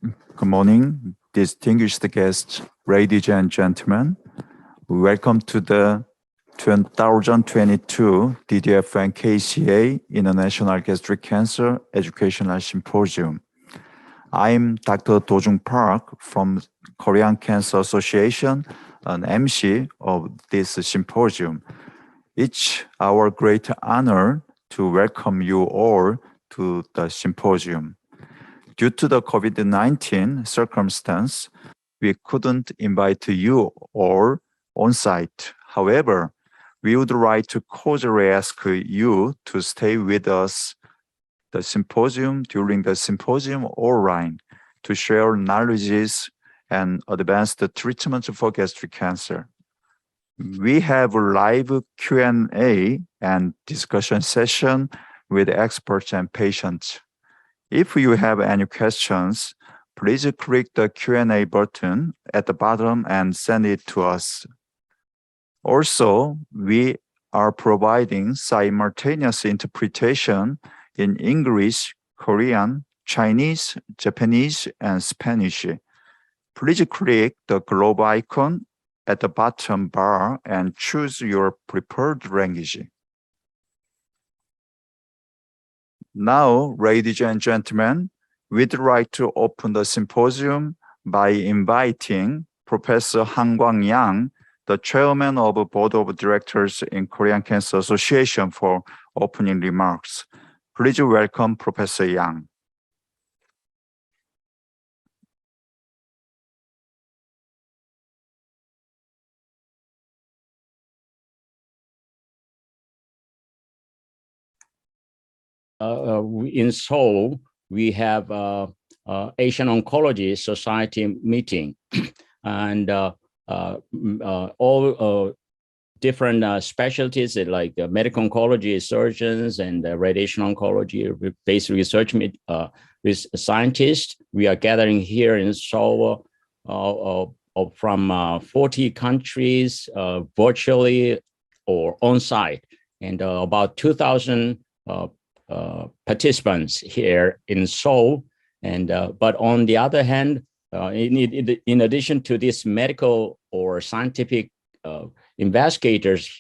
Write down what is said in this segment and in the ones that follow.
Good morning, distinguished guests, ladies and gentlemen. Welcome to the 2022 DDF-KCA International Gastric Cancer Educational Symposium. I'm Dr. Do-Jung Park from Korean Cancer Association, an MC of this symposium. It's our great honor to welcome you all to the symposium. Due to the COVID-19 circumstance, we couldn't invite you all on site. However, we would like to cordially ask you to stay with us during the symposium online to share knowledges and advance the treatment for gastric cancer. We have a live Q&A and discussion session with experts and patients. If you have any questions, please click the Q&A button at the bottom and send it to us. Also, we are providing simultaneous interpretation in English, Korean, Chinese, Japanese, and Spanish. Please click the globe icon at the bottom bar and choose your preferred language. Now, ladies and gentlemen, we'd like to open the symposium by inviting Professor Han Kwang-yang, the chairman of the Board of Directors in Korean Cancer Association, for opening remarks. Please welcome Professor Yang. In Seoul, we have Asian Oncology Society meeting, and all different specialties like medical oncology from and radiation oncology based research with scientists. We are gathering here in Seoul from 40 countries, virtually or on site, and about 2,000 participants here in Seoul. And but on the other hand, in addition to this medical or scientific investigators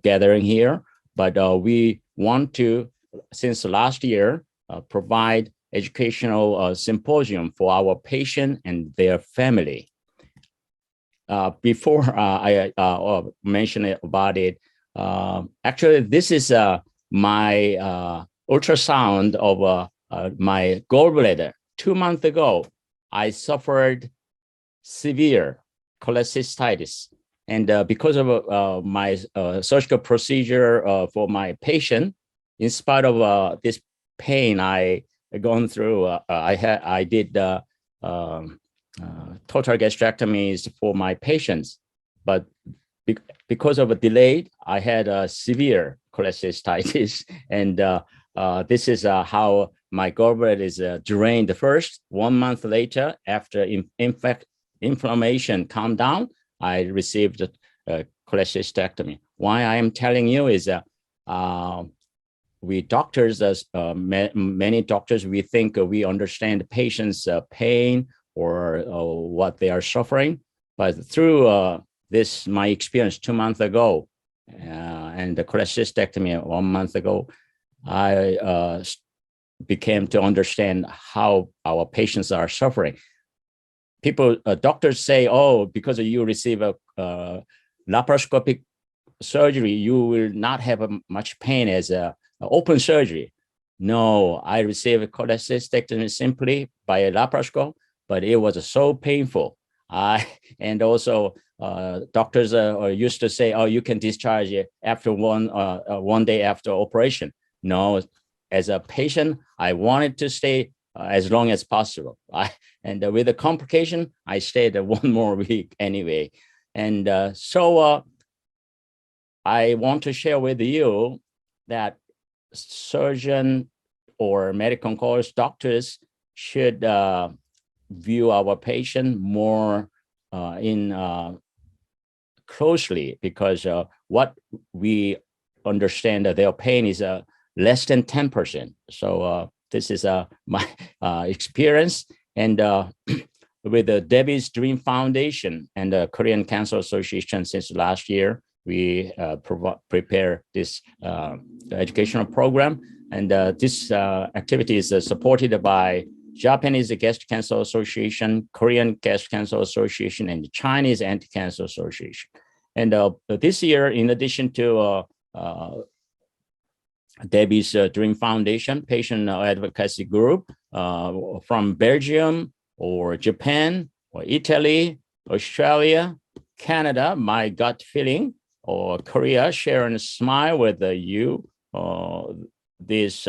gathering here, but we want to, since last year, provide educational symposium for our patient and their family. Before I mention about it, actually this is my ultrasound of my gallbladder. 2 months ago, I suffered severe cholecystitis. And because of my surgical procedure for my patient, in spite of this pain I gone through, I did total gastrectomies for my patients. But because of a delay, I had a severe cholecystitis, and this is how my gallbladder is drained first. 1 month later, after inflammation calmed down, I received a cholecystectomy. Why I am telling you is we doctors, many doctors, we think we understand the patient's pain or what they are suffering. But through this, my experience 2 months ago, and the cholecystectomy 1 month ago, I became to understand how our patients are suffering. People, doctors say, oh, because you receive a laparoscopic surgery, you will not have much pain as a open surgery. No, I received a cholecystectomy simply by a laparoscope, but it was so painful. And also doctors used to say, oh, you can discharge it after one day after operation. No, as a patient, I wanted to stay as long as possible. And with the complication, I stayed 1 more week anyway. And so I want to share with you that surgeon or medical oncologist doctors should view our patient more closely, because what we understand that their pain is less than 10%. So this is my experience, And with the Debbie's Dream Foundation and the Korean Cancer Association since last year, we prepare this educational program. And this activity is supported by Japanese Gastric Cancer Association, Korean Gastric Cancer Association, and Chinese Anti-Cancer Association. And this year, in addition to Debbie's Dream Foundation patient advocacy group from Belgium or Japan or Italy, Australia, Canada, my gut feeling, or Korea, share and smile with you, this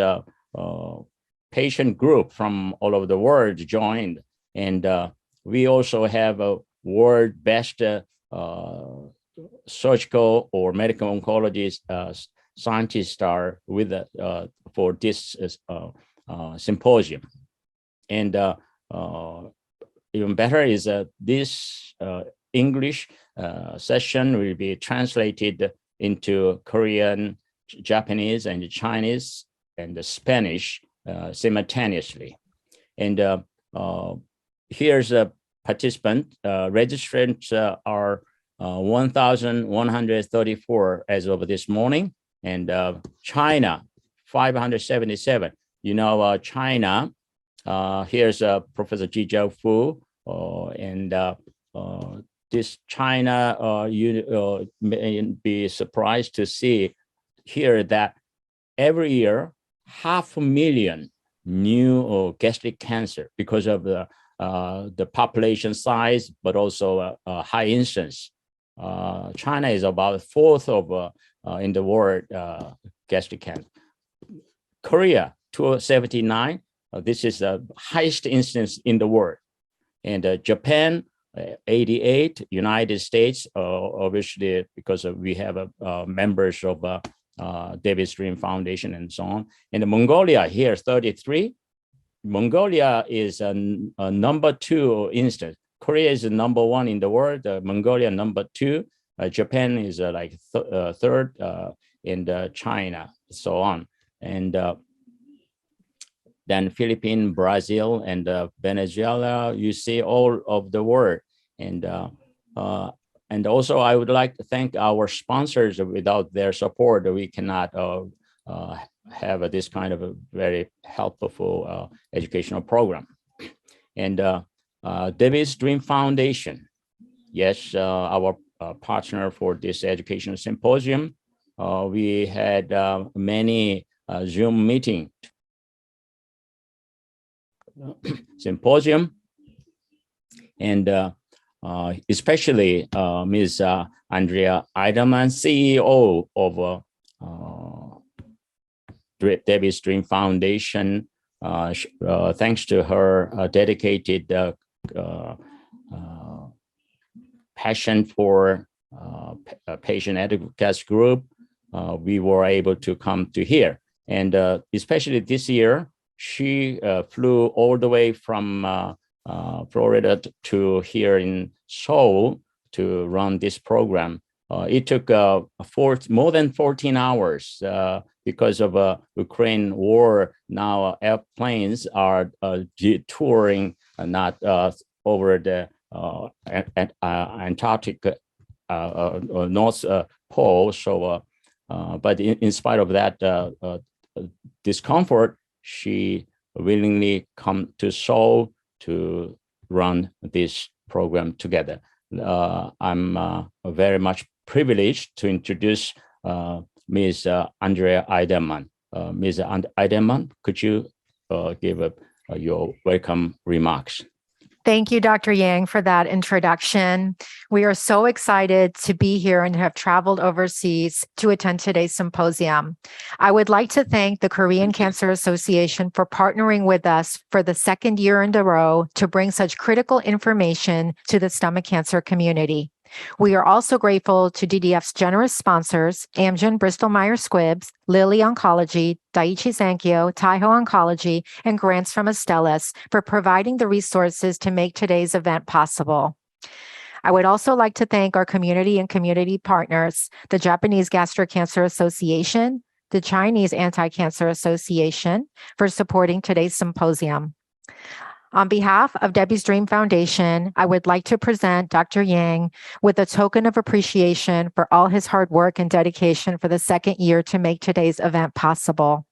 patient group from all over the world joined. And we also have a world best surgical or medical oncologist scientists are with for this symposium. And even better is this English session will be translated into Korean, Japanese, and Chinese, and Spanish simultaneously. And here's a participant. Registrants are 1,134 as of this morning, and China, 577. You know, China, here's Professor Zhizhou Fu, and this China, you may be surprised to see here that every year, 500,000 new gastric cancer because of the population size, but also high incidence. China is about fourth of in the world gastric cancer. Korea, 279. This is the highest incidence in the world. And Japan, 88. United States, obviously, because we have members of Davis Dream Foundation and so on. And Mongolia here, 33. Mongolia is a number 2 instance. Korea is number 1 in the world. Mongolia number 2. Japan is like third, and China, so on. And then Philippines, Brazil, and Venezuela. You see all of the world. And also, I would like to thank our sponsors. Without their support, we cannot have this kind of a very helpful educational program. And Davis Dream Foundation, yes, our partner for this educational symposium. We had many Zoom meetings, symposium, and especially Ms. Andrea Eidelman, CEO of Davis Dream Foundation. Thanks to her dedicated passion for patient advocacy group, we were able to come to here. And especially this year, she flew all the way from Florida to here in Seoul to run this program. It took more than 14 hours because of Ukraine war. Now airplanes are touring not over the Antarctic North Pole. So, but in spite of that discomfort, she willingly come to Seoul to run this program together. I'm very much privileged to introduce Ms. Andrea Eidelman. Ms. Eidelman, could you give your welcome remarks? Thank you, Dr. Yang, for that introduction. We are so excited to be here and have traveled overseas to attend today's symposium. I would like to thank the Korean Cancer Association for partnering with us for the second year in a row to bring such critical information to the stomach cancer community. We are also grateful to DDF's generous sponsors, Amgen, Bristol Myers Squibb, Lilly Oncology, Daiichi Sankyo, Taiho Oncology, and grants from Astellas for providing the resources to make today's event possible. I would also like to thank our community and community partners, the Japanese Gastric Cancer Association, the Chinese Anti-Cancer Association, for supporting today's symposium. On behalf of Debbie's Dream Foundation, I would like to present Dr. Yang with a token of appreciation for all his hard work and dedication for the second year to make today's event possible.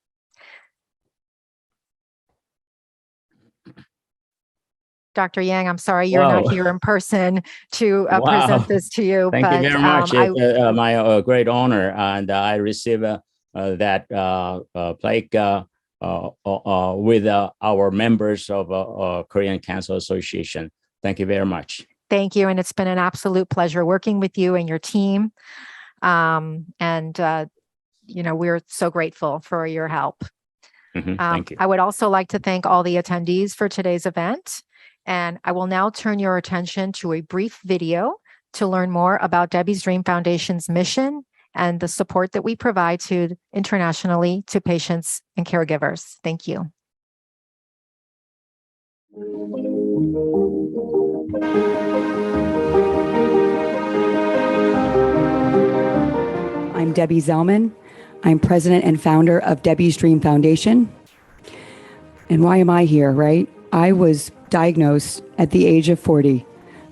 Dr. Yang, I'm sorry you're not here in person to present this to you. Thank you very much. It's my great honor, and I receive that plaque with our members of Korean Cancer Association. Thank you very much. Thank you, and it's been an absolute pleasure working with you and your team. We're so grateful for your help. Thank you. I would also like to thank all the attendees for today's event. And I will now turn your attention to a brief video to learn more about Debbie's Dream Foundation's mission and the support that we provide internationally to patients and caregivers. Thank you. I'm Debbie Zellman. I'm president and founder of Debbie's Dream Foundation. And why am I here, right? I was diagnosed at the age of 40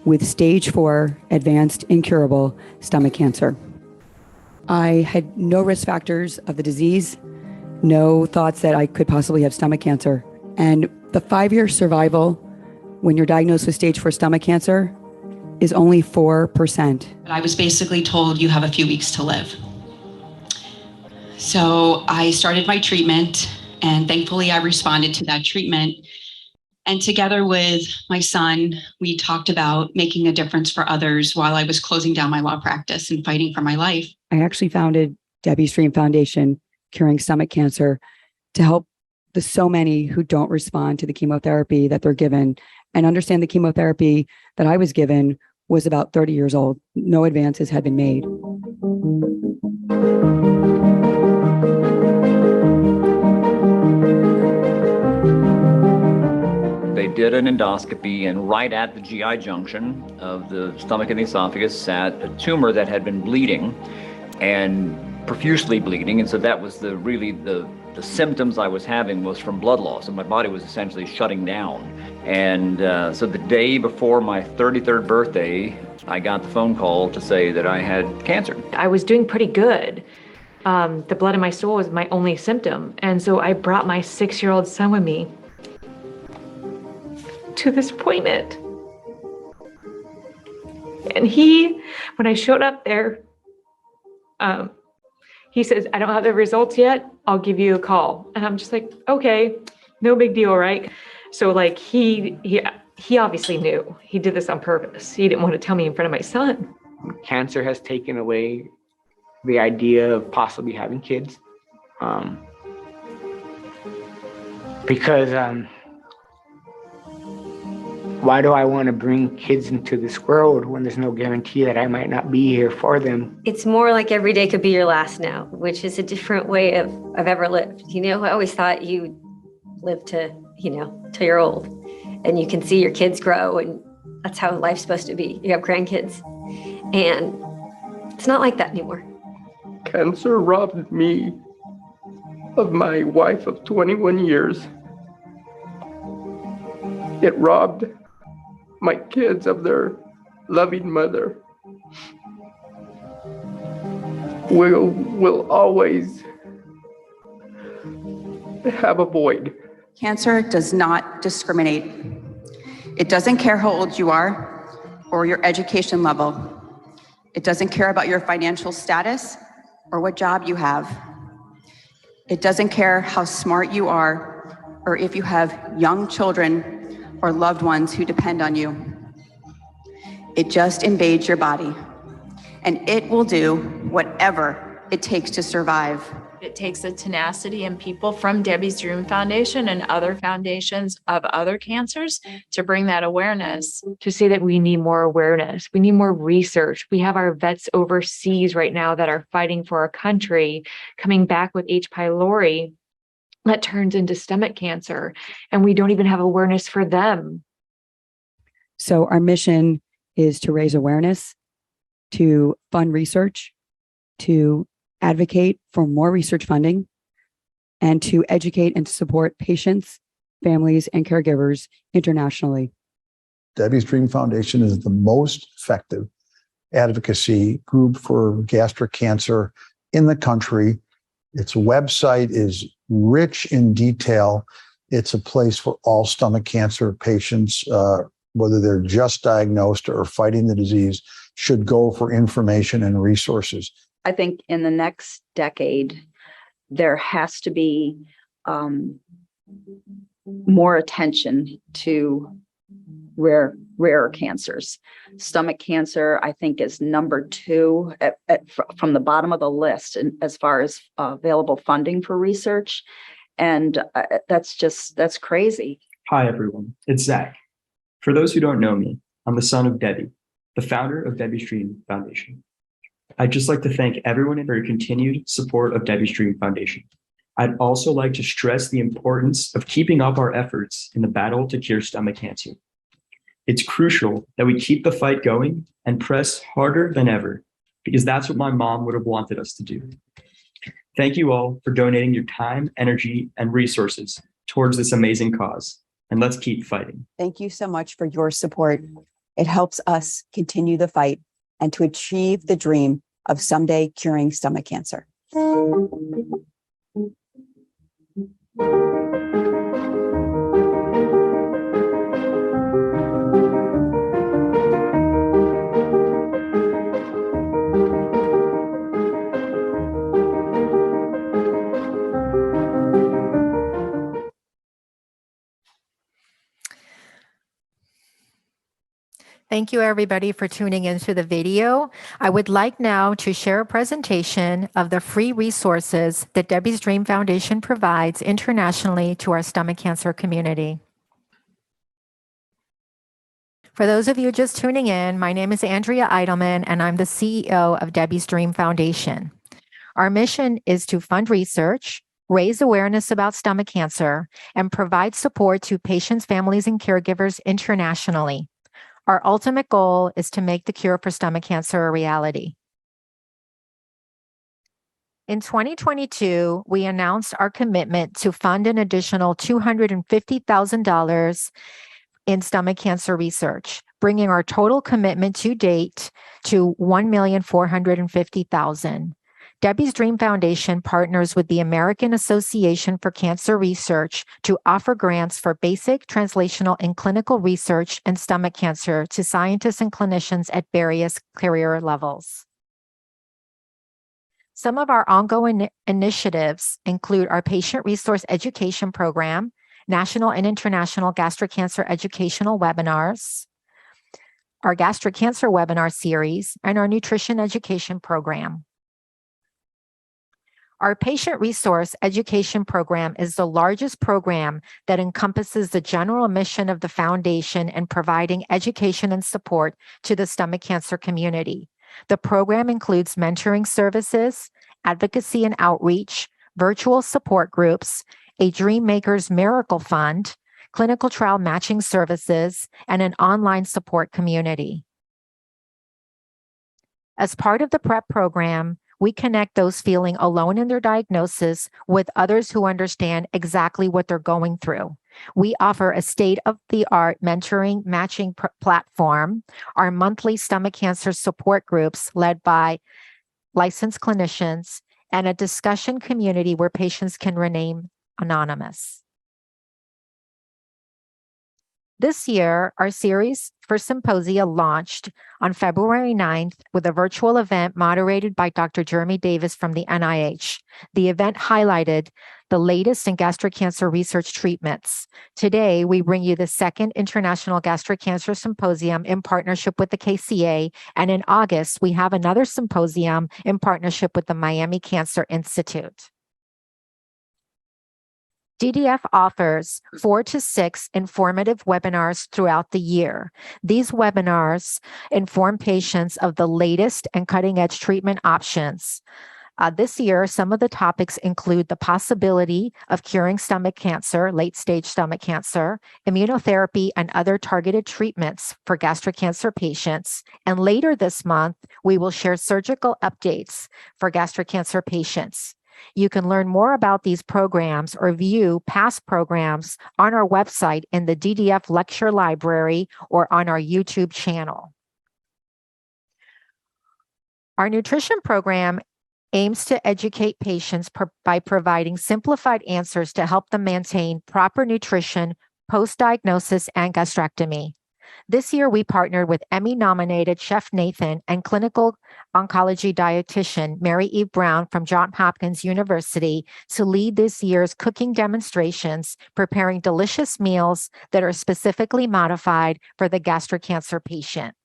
with stage 4 advanced incurable stomach cancer. I had no risk factors of the disease, no thoughts that I could possibly have stomach cancer. And the 5-year survival when you're diagnosed with stage 4 stomach cancer is only 4%. I was basically told you have a few weeks to live. So I started my treatment, and thankfully I responded to that treatment. And together with my son, we talked about making a difference for others while I was closing down my law practice and fighting for my life. I actually founded Debbie's Dream Foundation, Curing Stomach Cancer, to help the so many who don't respond to the chemotherapy that they're given and understand the chemotherapy that I was given was about 30 years old. No advances had been made. They did an endoscopy, and right at the GI junction of the stomach and the esophagus sat a tumor that had been bleeding and profusely bleeding. And so that was really the symptoms I was having was from blood loss, and my body was essentially shutting down. And so the day before my 33rd birthday, I got the phone call to say that I had cancer. I was doing pretty good. The blood in my stool was my only symptom. And so I brought my 6-year-old son with me to this appointment. And when I showed up there, he says, I don't have the results yet. I'll give you a call. And I'm just like, okay, no big deal, right? So like he obviously knew. He did this on purpose. He didn't want to tell me in front of my son. Cancer has taken away the idea of possibly having kids. Because why do I want to bring kids into this world when there's no guarantee that I might not be here for them? It's more like every day could be your last now, which is a different way of ever lived. I always thought you live to, till you're old and you can see your kids grow, and that's how life's supposed to be. You have grandkids, and it's not like that anymore. Cancer robbed me of my wife of 21 years. It robbed my kids of their loving mother. We'll always have a void. Cancer does not discriminate. It doesn't care how old you are or your education level. It doesn't care about your financial status or what job you have. It doesn't care how smart you are or if you have young children or loved ones who depend on you. It just invades your body, and it will do whatever it takes to survive. It takes a tenacity in people from Debbie's Dream Foundation and other foundations of other cancers to bring that awareness. To say that we need more awareness, we need more research. We have our vets overseas right now that are fighting for our country, coming back with H. pylori that turns into stomach cancer, and we don't even have awareness for them. So our mission is to raise awareness, to fund research, to advocate for more research funding, and to educate and to support patients families, and caregivers internationally. Debbie's Dream Foundation is the most effective advocacy group for gastric cancer in the country. Its website is rich in detail. It's a place for all stomach cancer patients, whether they're just diagnosed or fighting the disease, should go for information and resources. I think in the next decade, there has to be more attention to rarer cancers. Stomach cancer, I think, is number 2 from the bottom of the list as far as available funding for research. And that's crazy. Hi, everyone. It's Zach. For those who don't know me, I'm the son of Debbie, the founder of Debbie's Dream Foundation. I'd just like to thank everyone for your continued support of Debbie's Dream Foundation. I'd also like to stress the importance of keeping up our efforts in the battle to cure stomach cancer. It's crucial that we keep the fight going and press harder than ever, because that's what my mom would have wanted us to do. Thank you all for donating your time, energy, and resources towards this amazing cause, and let's keep fighting. Thank you so much for your support. It helps us continue the fight and to achieve the dream of someday curing stomach cancer. Thank you, everybody, for tuning into the video. I would like now to share a presentation of the free resources that Debbie's Dream Foundation provides internationally to our stomach cancer community. For those of you just tuning in, my name is Andrea Eidelman, and I'm the CEO of Debbie's Dream Foundation. Our mission is to fund research, raise awareness about stomach cancer, and provide support to patients, families, and caregivers internationally. Our ultimate goal is to make the cure for stomach cancer a reality. In 2022, we announced our commitment to fund an additional $250,000 in stomach cancer research, bringing our total commitment to date to $1,450,000. Debbie's Dream Foundation partners with the American Association for Cancer Research to offer grants for basic, translational, and clinical research in stomach cancer to scientists and clinicians at various career levels. Some of our ongoing initiatives include our Patient Resource Education Program, national and international gastric cancer educational webinars, our gastric cancer webinar series, and our nutrition education program. Our Patient Resource Education Program is the largest program that encompasses the general mission of the foundation in providing education and support to the stomach cancer community. The program includes mentoring services, advocacy and outreach, virtual support groups, a Dream Makers Miracle Fund, clinical trial matching services, and an online support community. As part of the PrEP program, we connect those feeling alone in their diagnosis with others who understand exactly what they're going through. We offer a state-of-the-art mentoring matching platform, our monthly stomach cancer support groups led by licensed clinicians, and a discussion community where patients can remain anonymous. This year, our series for Symposia launched on February 9th with a virtual event moderated by Dr. Jeremy Davis from the NIH. The event highlighted the latest in gastric cancer research treatments. Today, we bring you the second International Gastric Cancer Symposium in partnership with the KCA, and in August, we have another symposium in partnership with the Miami Cancer Institute. DDF offers 4 to 6 informative webinars throughout the year. These webinars inform patients of the latest and cutting-edge treatment options. This year, some of the topics include the possibility of curing stomach cancer, late-stage stomach cancer, immunotherapy, and other targeted treatments for gastric cancer patients. And later this month, we will share surgical updates for gastric cancer patients. You can learn more about these programs or view past programs on our website in the DDF lecture library or on our YouTube channel. Our nutrition program aims to educate patients by providing simplified answers to help them maintain proper nutrition post-diagnosis and gastrectomy. This year, we partnered with Emmy-nominated Chef Nathan and clinical oncology dietitian Mary Eve Brown from Johns Hopkins University to lead this year's cooking demonstrations, preparing delicious meals that are specifically modified for the gastric cancer patient.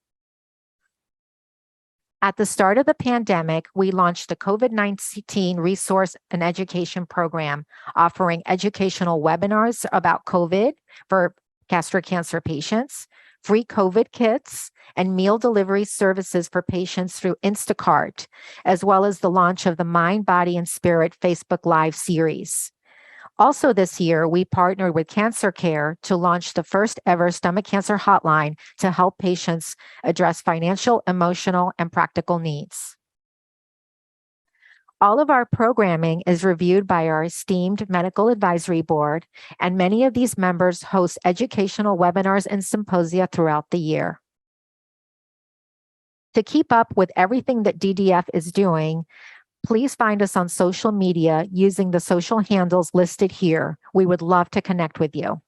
At the start of the pandemic, we launched the COVID-19 Resource and Education Program, offering educational webinars about COVID for gastric cancer patients, free COVID kits, and meal delivery services for patients through Instacart, as well as the launch of the Mind, Body, and Spirit Facebook Live series. Also this year, we partnered with Cancer Care to launch the first ever stomach cancer hotline to help patients address financial, emotional, and practical needs. All of our programming is reviewed by our esteemed medical advisory board, and many of these members host educational webinars and symposia throughout the year. To keep up with everything that DDF is doing, please find us on social media using the social handles listed here. We would love to connect with you.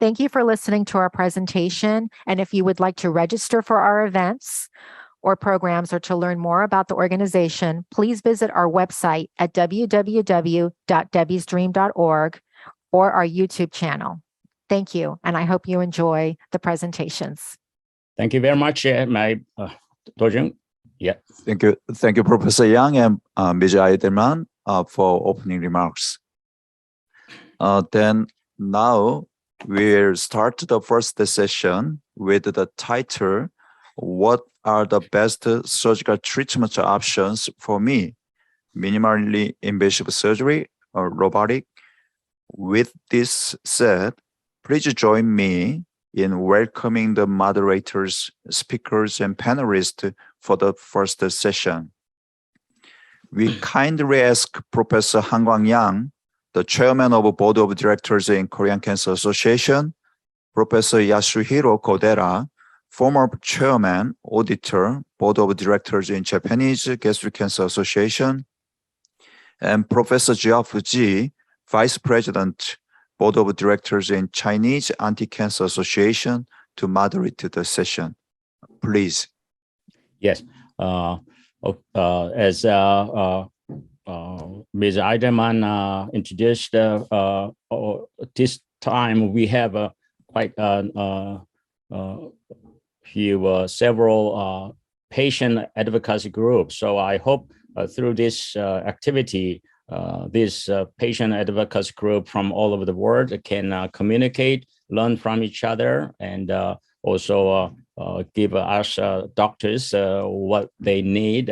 Thank you for listening to our presentation. And if you would like to register for our events or programs or to learn more about the organization, please visit our website at www.debbiesdream.org or our YouTube channel. Thank you, and I hope you enjoy the presentations. Thank you very much, Dojung. Yeah. Thank you, Professor Yang and Ms. Eidelman for opening remarks. Then now we'll start the first session with the title, "What are the best surgical treatment options for me? Minimally invasive surgery or robotic?" With this said, please join me in welcoming the moderators, speakers, and panelists for the first session. We kindly ask Professor Han Kwang-yang, the chairman of Board of Directors in Korean Cancer Association, Professor Yasuhiro Kodera, former chairman, auditor, Board of Directors in Japanese Gastric Cancer Association, and Professor Geoff Ji, vice president, Board of Directors in Chinese Anti-Cancer Association, to moderate the session. Please. Yes. As Ms. Eidelman introduced, this time we have quite several patient advocacy groups. So I hope through this activity, this patient advocacy group from all over the world can communicate, learn from each other, and also give us doctors what they need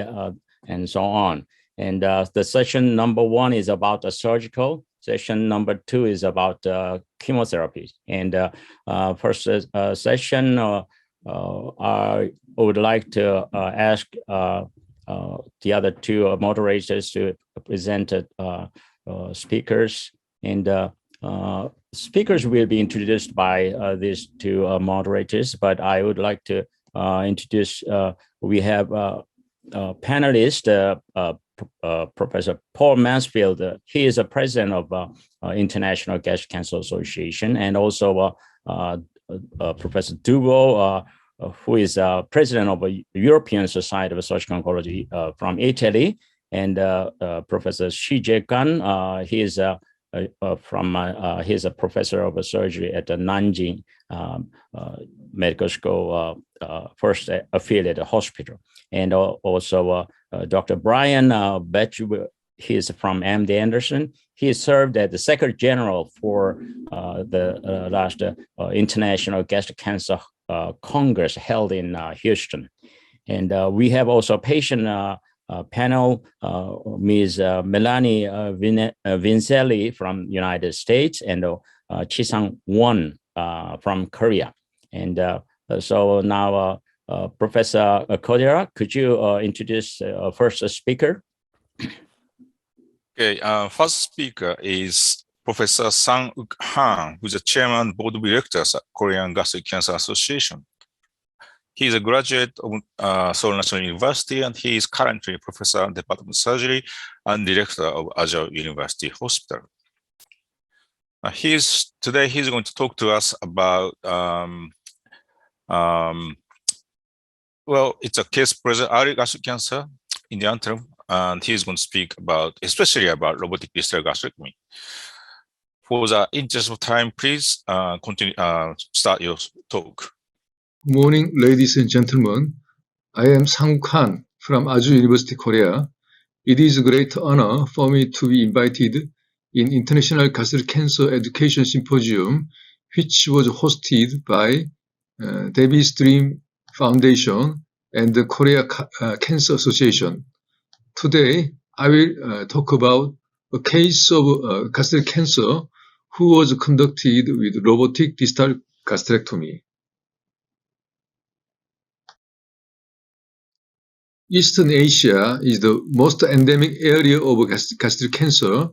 and so on. And the session number 1 is about the surgical. Session number 2 is about chemotherapy. And first session, I would like to ask the other 2 moderators to present speakers. And speakers will be introduced by these 2 moderators, but I would like to introduce, we have panelist, Professor Paul Mansfield. He is a president of International Gastric Cancer Association, and also Professor Dubo, who is president of a European Society of Surgical Oncology from Italy, and Professor Shi Jae-kan. He is he's a professor of surgery at the Nanjing Medical School, first affiliated hospital, and also Dr. Brian Betch. He is from MD Anderson. He served as the Secretary General for the last International Gastric Cancer Congress held in Houston. And we have also a patient panel, Ms. Melanie Vincelli from United States, and Chisang Won from Korea. And so now, Professor Kodera, could you introduce first speaker? Okay, first speaker is Professor Sang-Uk Han, who's the chairman and board of directors at Korean Gastric Cancer Association. He is a graduate of Seoul National University, and he is currently professor at Department of Surgery and director of Azure University Hospital. Today he's going to talk to us about well, it's a case present early gastric cancer in the interim, and he's going to speak about, especially about robotic distal gastrectomy. For the interest of time, please continue. Start your talk. Good morning, ladies and gentlemen. I am Sang Han from Azure University, Korea. It is a great honor for me to be invited in International Gastric Cancer Education Symposium, which was hosted by Debbie's Dream Foundation and the Korea Cancer Association. Today, I will talk about a case of gastric cancer who was conducted with robotic distal gastrectomy. Eastern Asia is the most endemic area of gastric cancer.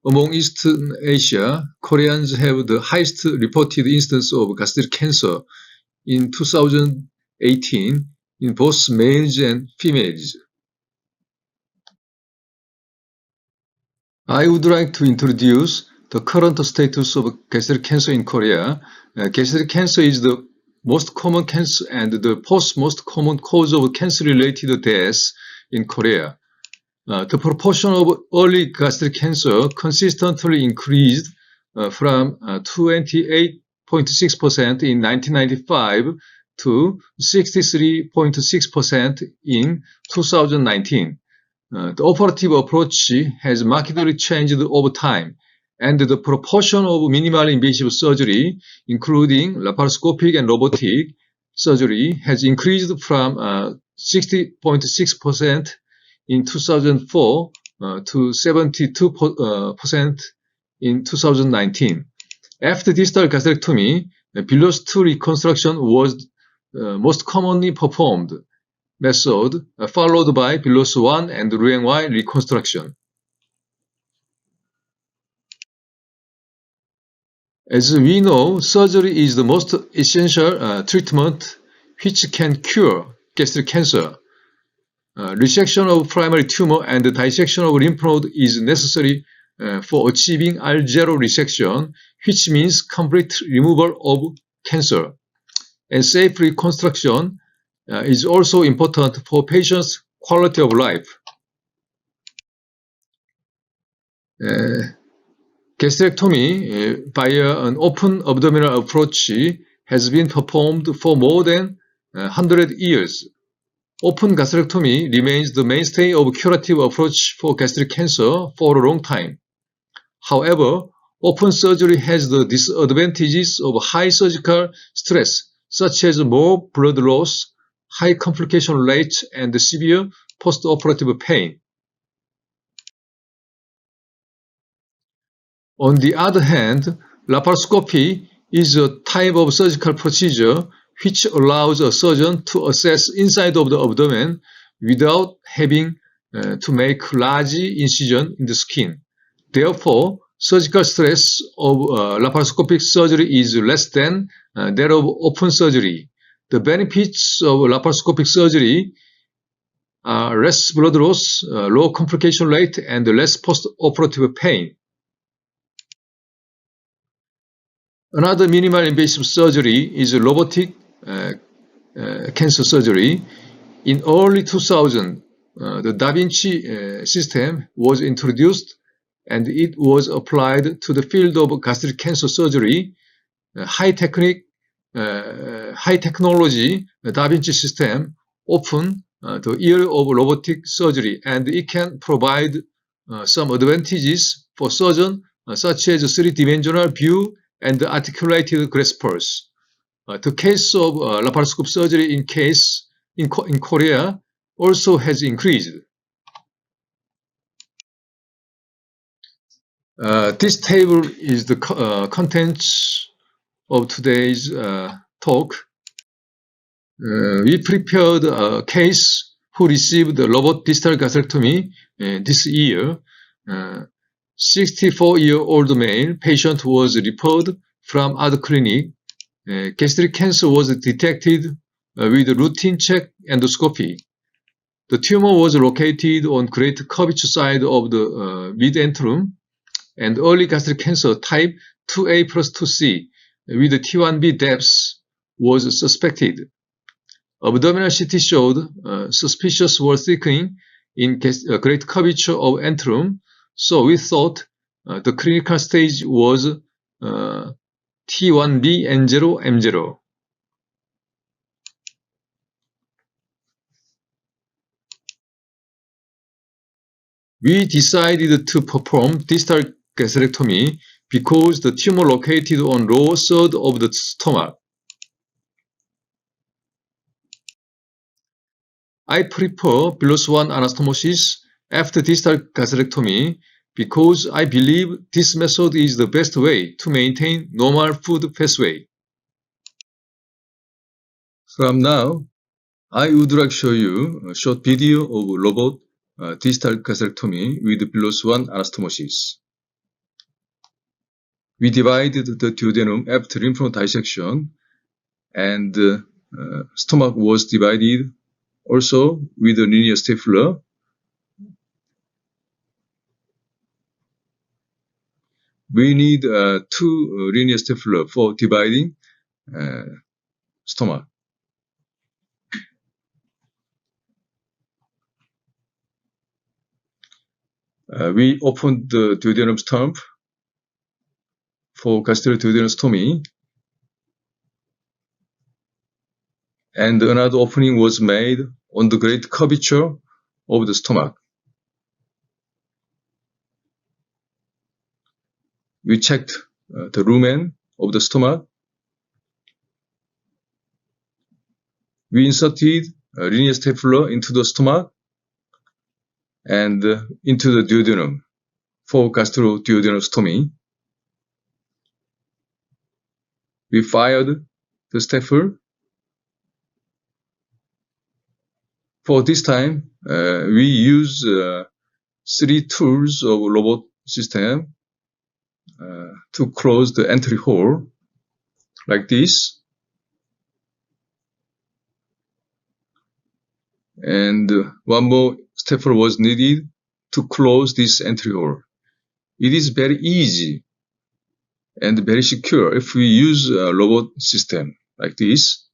Among Eastern Asia, Koreans have the highest reported instance of gastric cancer in 2018 in both males and females. I would like to introduce the current status of gastric cancer in Korea. Gastric cancer is the most common cancer and the fourth most common cause of cancer-related deaths in Korea. The proportion of early gastric cancer consistently increased from 28.6% in 1995 to 63.6% in 2019. The operative approach has markedly changed over time, and the proportion of minimally invasive surgery, including laparoscopic and robotic surgery, has increased from 60.6% in 2004 to 72% in 2019. After distal gastrectomy, Pdl1 reconstruction was most commonly performed method, followed by Pdl1 and Roentgen reconstruction. As we know, surgery is the most essential treatment which can cure gastric cancer. Resection of primary tumor and dissection of lymph node is necessary for achieving R0 resection, which means complete removal of cancer. And safe reconstruction is also important for patients' quality of life. Gastrectomy via an open abdominal approach has been performed for more than 100 years. Open gastrectomy remains the mainstay of curative approach for gastric cancer for a long time. However, open surgery has the disadvantages of high surgical stress, such as more blood loss, high complication rate, and severe post-operative pain. On the other hand, laparoscopy is a type of surgical procedure which allows a surgeon to access inside of the abdomen without having to make large incision in the skin. Therefore, surgical stress of laparoscopic surgery is less than that of open surgery. The benefits of laparoscopic surgery are less blood loss, low complication rate, and less post-operative pain. Another minimal invasive surgery is robotic cancer surgery. In early 2000, the Da Vinci system was introduced, and it was applied to the field of gastric cancer surgery. High technology Da Vinci system opened the era of robotic surgery, and it can provide some advantages for surgeons, such as three-dimensional view and articulated graspers. The case of laparoscopic surgery in Korea also has increased. This table is the contents of today's talk. We prepared a case who received the robot distal gastrectomy this year. 64-year-old male patient was referred from other clinic. Gastric cancer was detected with routine check endoscopy. The tumor was located on great curvature side of the mid-antrum, and early gastric cancer type 2A plus 2C with the T1B depths was suspected. Abdominal CT showed suspicious wall thickening in great curvature of antrum, so we thought the clinical stage was T1B N0 M0. We decided to perform distal gastrectomy because the tumor located on lower third of the stomach. I prefer Pdl1 anastomosis after distal gastrectomy because I believe this method is the best way to maintain normal food pathway. From now, I would like to show you a short video of robot distal gastrectomy with Pdl1 anastomosis. We divided the duodenum after lymph node dissection, and stomach was divided also with a linear stapler. We need two linear stapler for dividing stomach. We opened the duodenum stump for gastroduodenostomy, and another opening was made on the great curvature of the stomach. We checked the lumen of the stomach. We inserted a linear stapler into the stomach and into the duodenum for gastroduodenostomy. We fired the stapler. For this time, we use 3 tools of robot system to close the entry hole like this. And one more stapler was needed to close this entry hole. It is very easy and very secure if we use a robot system like this.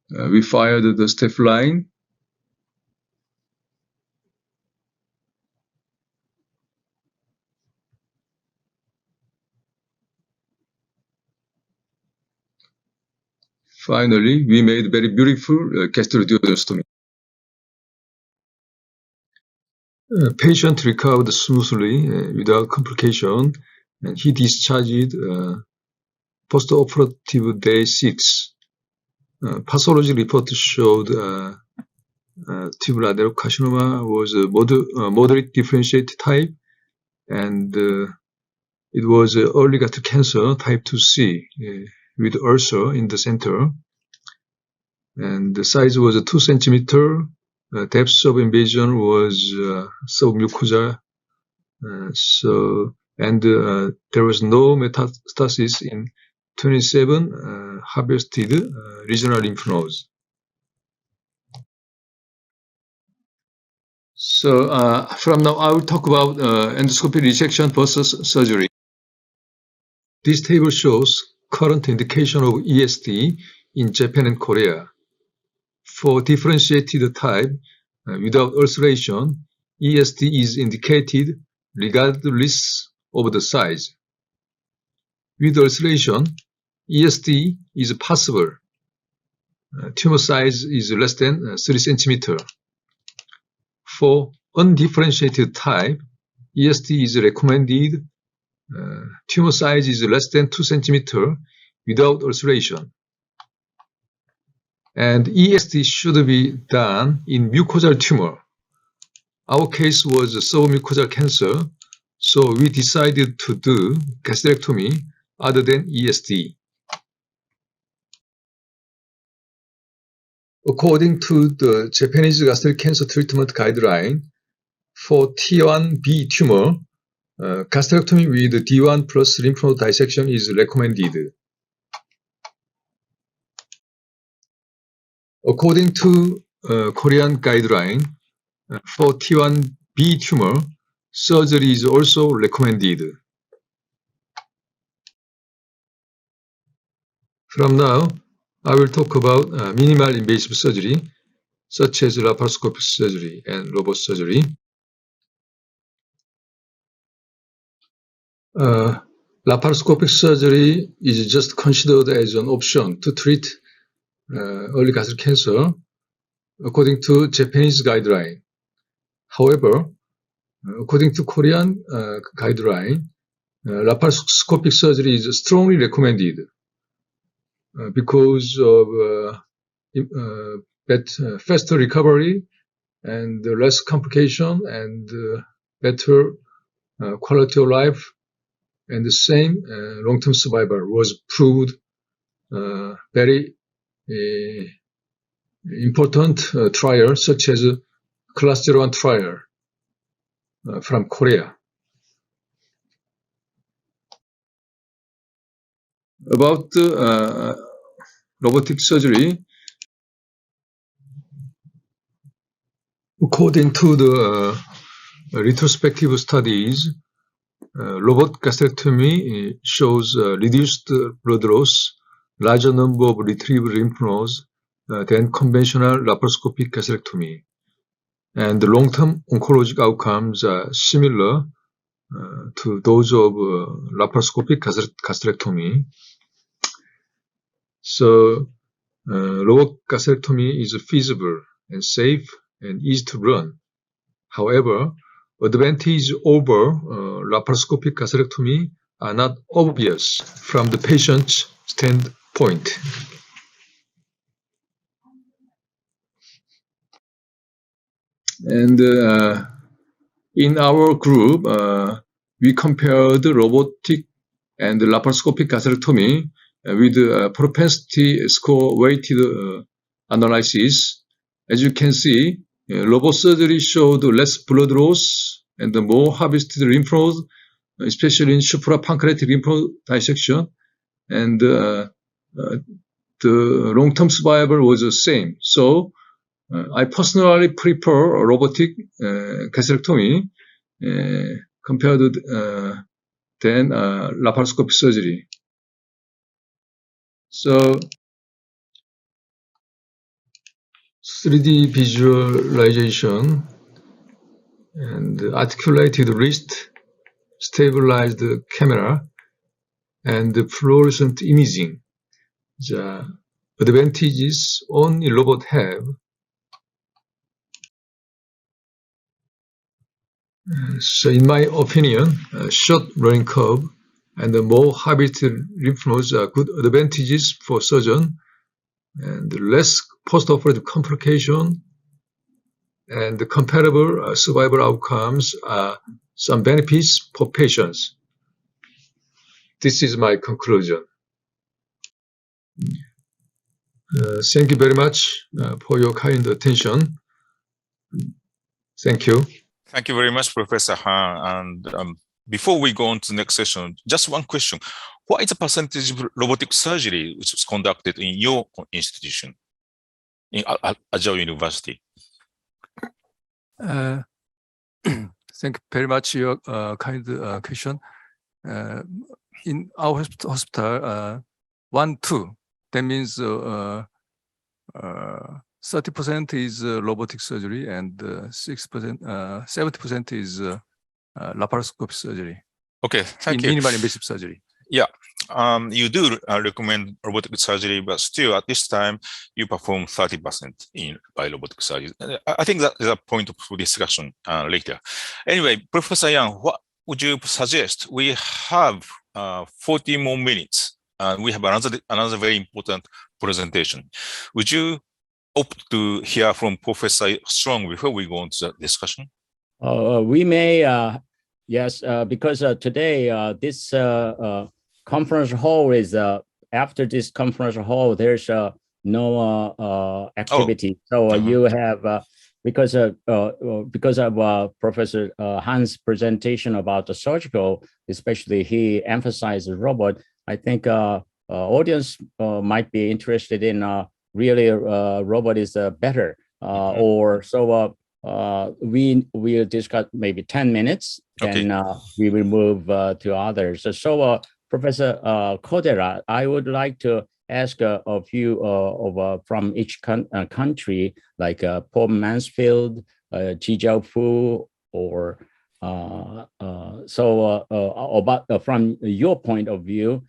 We fired the step line. Finally, we made very beautiful gastroduodenostomy. Patient recovered smoothly without complication, and he discharged post-operative day 6. Pathology report showed tubular adenocarcinoma was a moderate differentiated type, and it was early gastric cancer type 2C with ulcer in the center, and the size was 2 centimeter. Depth of invasion was submucosal, there was no metastasis in 27 harvested regional lymph nodes. So from now I will talk about endoscopic resection versus surgery. This table shows current indication of ESD in Japan and Korea. For differentiated type without ulceration, ESD is indicated regardless of the size. With ulceration, ESD is possible. Tumor size is less than 3 centimeter. For undifferentiated type, ESD is recommended. Tumor size is less than 2 centimeter without ulceration. And ESD should be done in mucosal tumor. Our case was submucosal cancer, so we decided to do gastrectomy other than ESD. According to the Japanese gastric cancer treatment guideline, for T1B tumor, gastrectomy with D1 plus lymph node dissection is recommended. According to Korean guideline, for T1B tumor, surgery is also recommended. From now, I will talk about minimal invasive surgery, such as laparoscopic surgery and robot surgery. Laparoscopic surgery is just considered as an option to treat early gastric cancer, according to Japanese guideline. However, according to Korean guideline, laparoscopic surgery is strongly recommended because of faster recovery and less complication and better quality of life, and the same long-term survival was proved very important trial, such as Class 01 trial from Korea. About robotic surgery, according to the retrospective studies, robot gastrectomy shows reduced blood loss, larger number of retrieved lymph nodes than conventional laparoscopic gastrectomy, and the long-term oncologic outcomes are similar to those of laparoscopic gastrectomy. So, robot gastrectomy is feasible and safe and easy to run. However, advantages over laparoscopic gastrectomy are not obvious from the patient's standpoint. And in our group, we compared robotic and laparoscopic gastrectomy with propensity score weighted analysis. As you can see, robot surgery showed less blood loss and more harvested lymph nodes, especially in suprapancreatic lymph node dissection, and the long-term survival was the same. So I personally prefer robotic gastrectomy compared to than laparoscopic surgery. So 3D visualization and articulated wrist, stabilized camera, and fluorescent imaging. The advantages only robot have. So in my opinion, short learning curve and more harvested lymph nodes are good advantages for surgeon, and less post-operative complication and the comparable survival outcomes are some benefits for patients. This is my conclusion. Thank you very much for your kind attention. Thank you. Thank you very much, Professor Han. And before we go on to the next session, just one question. What is the percentage of robotic surgery which is conducted in your institution, in Agile University? Thank you very much your kind question. In our hospital, 1-2, that means 30% is robotic surgery and 6%, 70% is laparoscopic surgery. Okay, thank you. Minimal invasive surgery. Yeah, you do recommend robotic surgery, but still at this time, you perform 30% by robotic surgery. I think that is a point for discussion later. Anyway, Professor Yang, what would you suggest? We have 40 more minutes, and we have another very important presentation. Would you opt to hear from Professor Strong before we go on to the discussion? We may, yes, because today this conference hall is, after this conference hall, there's no activity. So you have because of Professor Han's presentation about the surgical, especially he emphasized the robot. I think audience might be interested in really robot is better or so. We will discuss maybe 10 minutes, then we will move to others. So Professor Kodera, I would like to ask a few from each country, like Paul Mansfield, Ji Fu, or about from your point of view,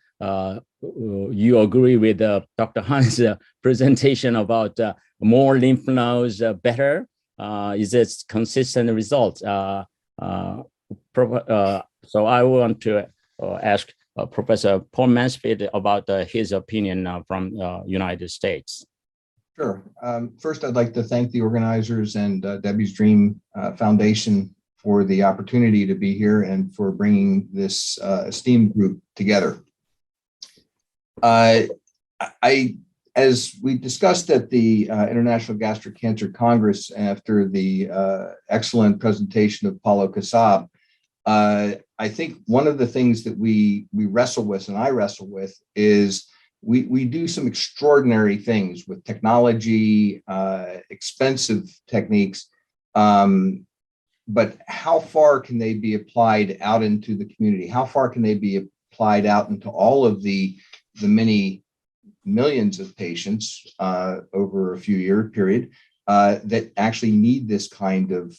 you agree with Dr. Han's presentation about more lymph nodes better? Is it consistent results? So I want to ask Professor Paul Mansfield about his opinion from United States. Sure. First, I'd like to thank the organizers and Debbie's Dream Foundation for the opportunity to be here and for bringing this esteemed group together. As we discussed at the International Gastric Cancer Congress after the excellent presentation of Paulo Kassab, I think one of the things that we wrestle with, and I wrestle with, is we do some extraordinary things with technology, expensive techniques, but how far can they be applied out into the community? How far can they be applied out into all of the many millions of patients over a few year period that actually need this kind of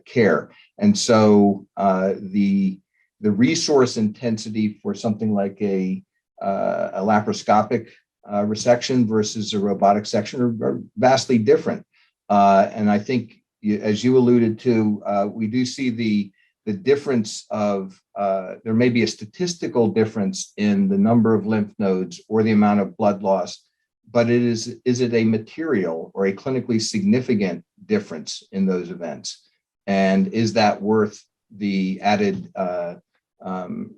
care? And so the resource intensity for something like a laparoscopic resection versus a robotic section are vastly different. And I think, as you alluded to, we do see the difference of, there may be a statistical difference in the number of lymph nodes or the amount of blood loss, but is it a material or a clinically significant difference in those events? And is that worth the added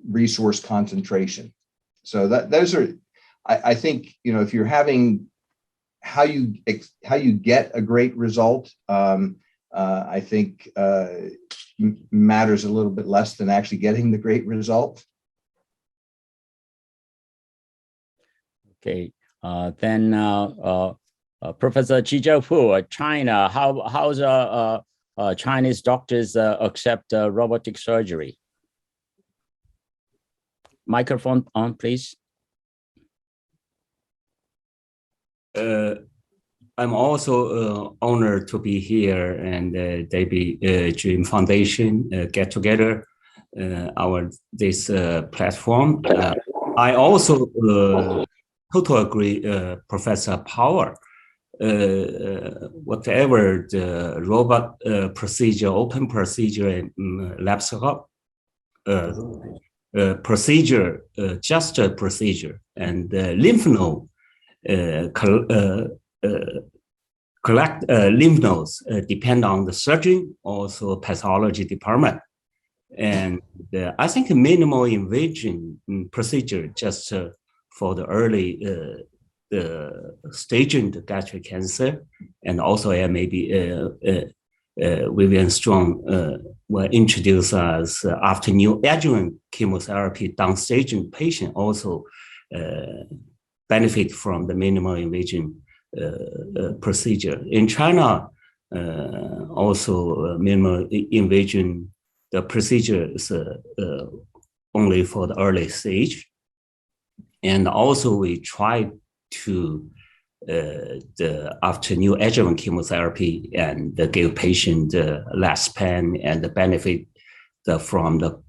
resource concentration? So those are, I think, if you're having how you get a great result, I think matters a little bit less than actually getting the great result. Okay, then Professor Ji Fu, China, how's Chinese doctors accept robotic surgery? Microphone on, please. I'm also honored to be here and Debbie Dream Foundation get together this platform. I also totally agree, Professor Power. Whatever the robot procedure, open procedure, and laparoscopic procedure, just a procedure, and lymph node collect lymph nodes depend on the surgeon, also pathology department. And I think a minimal invasion procedure just for the early staging the gastric cancer, and also maybe Vivian Strong will introduce us after neoadjuvant chemotherapy downstaging patient also benefit from the minimal invasion procedure. In China, also minimal invasion, the procedure is only for the early stage. And also we try to, after neoadjuvant chemotherapy, and give patient less pain and the benefit from the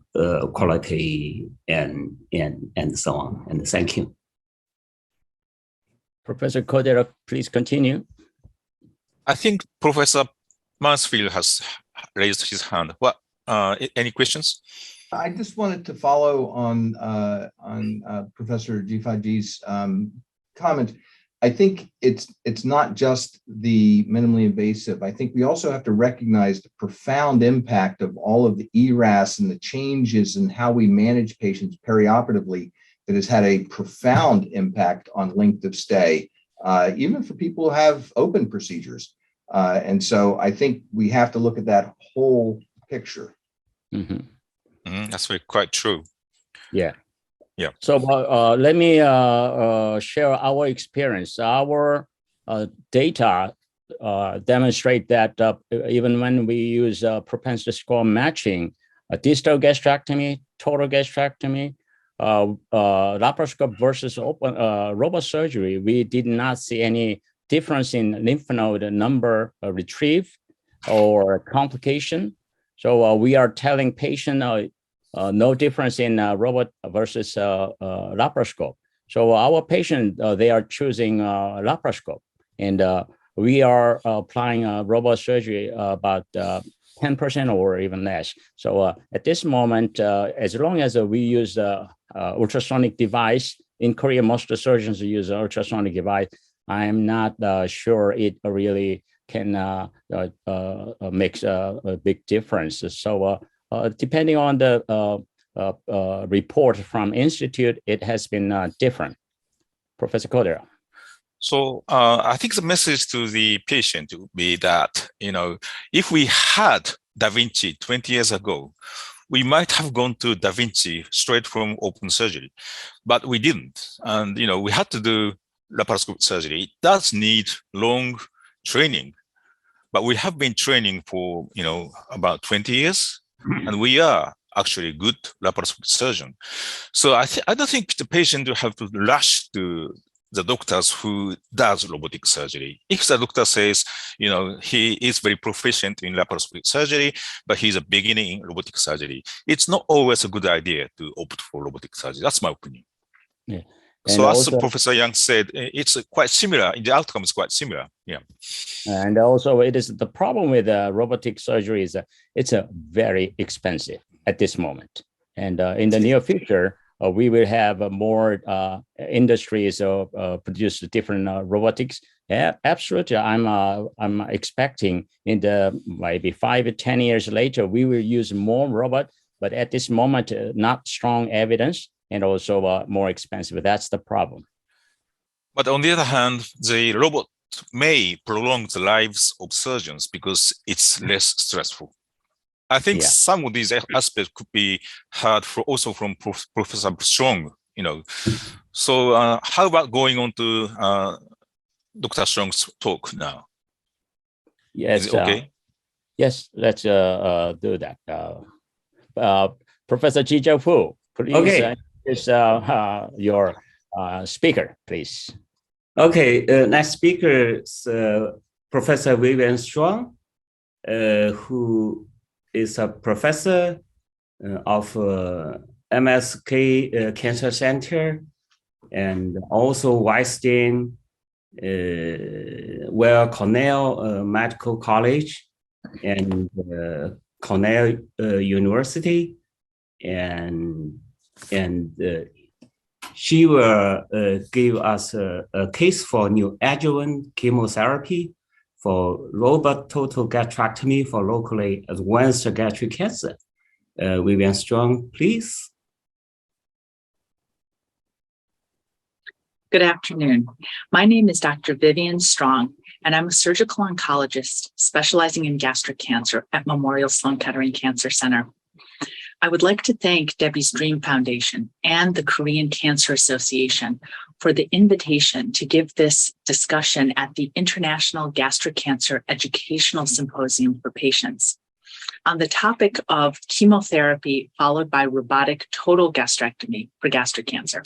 quality and so on. And thank you. Professor Kodera, please continue. I think Professor Mansfield has raised his hand. What? Any questions? I just wanted to follow on Professor Ji's comment. I think it's not just the minimally invasive. I think we also have to recognize the profound impact of all of the ERAS and the changes in how we manage patients perioperatively that has had a profound impact on length of stay even for people who have open procedures. And so I think we have to look at that whole picture. That's quite true. Yeah. Yeah. So let me share our experience. Our data demonstrate that even when we use propensity score matching, distal gastrectomy, total gastrectomy, laparoscope versus open robot surgery, we did not see any difference in lymph node number retrieve or complication. So we are telling patient no difference in robot versus laparoscope. So our patient, they are choosing laparoscope, and we are applying robot surgery about 10% or even less. So at this moment, as long as we use ultrasonic device, in Korea, most surgeons use ultrasonic device. I'm not sure it really can make a big difference. So depending on the report from Institute, it has been different. Professor Cordero. So I think the message to the patient would be that, if we had Da Vinci 20 years ago, we might have gone to Da Vinci straight from open surgery, but we didn't. And, we had to do laparoscopic surgery. It does need long training, but we have been training for, about 20 years, and we are actually a good laparoscopic surgeon. So I don't think the patient will have to rush to the doctors who does robotic surgery. If the doctor says, he is very proficient in laparoscopic surgery, but he's a beginner in robotic surgery, it's not always a good idea to opt for robotic surgery. That's my opinion. Yeah. So as Professor Yang said, it's quite similar. The outcome is quite similar. Yeah. And also it is the problem with robotic surgery is it's very expensive at this moment. And in the near future, we will have more industries produce different robotics. Yeah, absolutely. I'm expecting in the maybe 5 or 10 years later, we will use more robot, but at this moment, not strong evidence and also more expensive. That's the problem. But on the other hand, the robot may prolong the lives of surgeons because it's less stressful. I think some of these aspects could be heard also from Professor Strong, So how about going on to Dr. Strong's talk now? Yes. Is it okay? Yes, let's do that. Professor Ji Fu, please introduce your speaker, please. Okay, next speaker is Professor Vivian Strong, who is a professor of MSK Cancer Center and also Weinstein, Cornell Medical College and Cornell University, and she will give us a case for neoadjuvant chemotherapy for robot total gastrectomy for locally advanced gastric cancer. Vivian Strong, please. Good afternoon. My name is Dr. Vivian Strong, and I'm a surgical oncologist specializing in gastric cancer at Memorial Sloan Kettering Cancer Center. I would like to thank Debbie's Dream Foundation and the Korean Cancer Association for the invitation to give this discussion at the International Gastric Cancer Educational Symposium for patients on the topic of chemotherapy followed by robotic total gastrectomy for gastric cancer.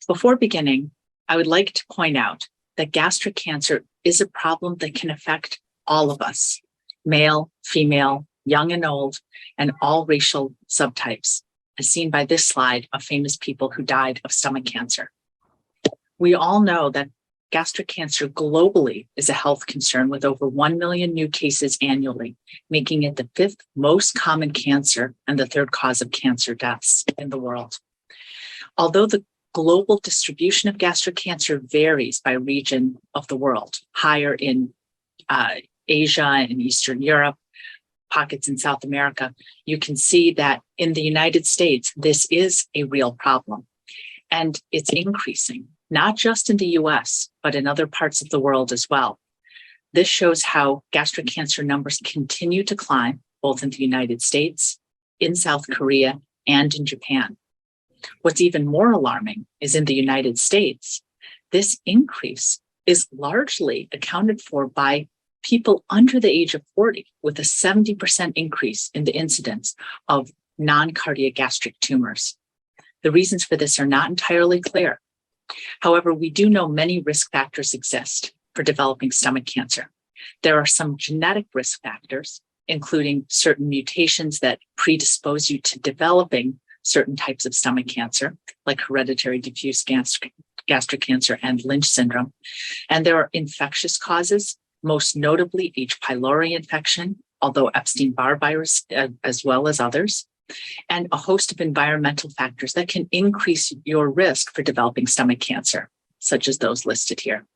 Before beginning, I would like to point out that gastric cancer is a problem that can affect all of us, male, female, young and old, and all racial subtypes, as seen by this slide of famous people who died of stomach cancer. We all know that gastric cancer globally is a health concern with over 1 million new cases annually, making it the 5th most common cancer and the 3rd cause of cancer deaths in the world. Although the global distribution of gastric cancer varies by region of the world, higher in Asia and Eastern Europe, pockets in South America, you can see that in the United States, this is a real problem. And it's increasing not just in the US, but in other parts of the world as well. This shows how gastric cancer numbers continue to climb, both in the United States, in South Korea, and in Japan. What's even more alarming is in the United States, this increase is largely accounted for by people under the age of 40, with a 70% increase in the incidence of non-cardiac gastric tumors. The reasons for this are not entirely clear. However, we do know many risk factors exist for developing stomach cancer. There are some genetic risk factors, including certain mutations that predispose you to developing certain types of stomach cancer, like hereditary diffuse gastric cancer and Lynch syndrome. And there are infectious causes, most notably H. pylori infection, although Epstein-Barr virus as well as others, and a host of environmental factors that can increase your risk for developing stomach cancer, such as those listed here.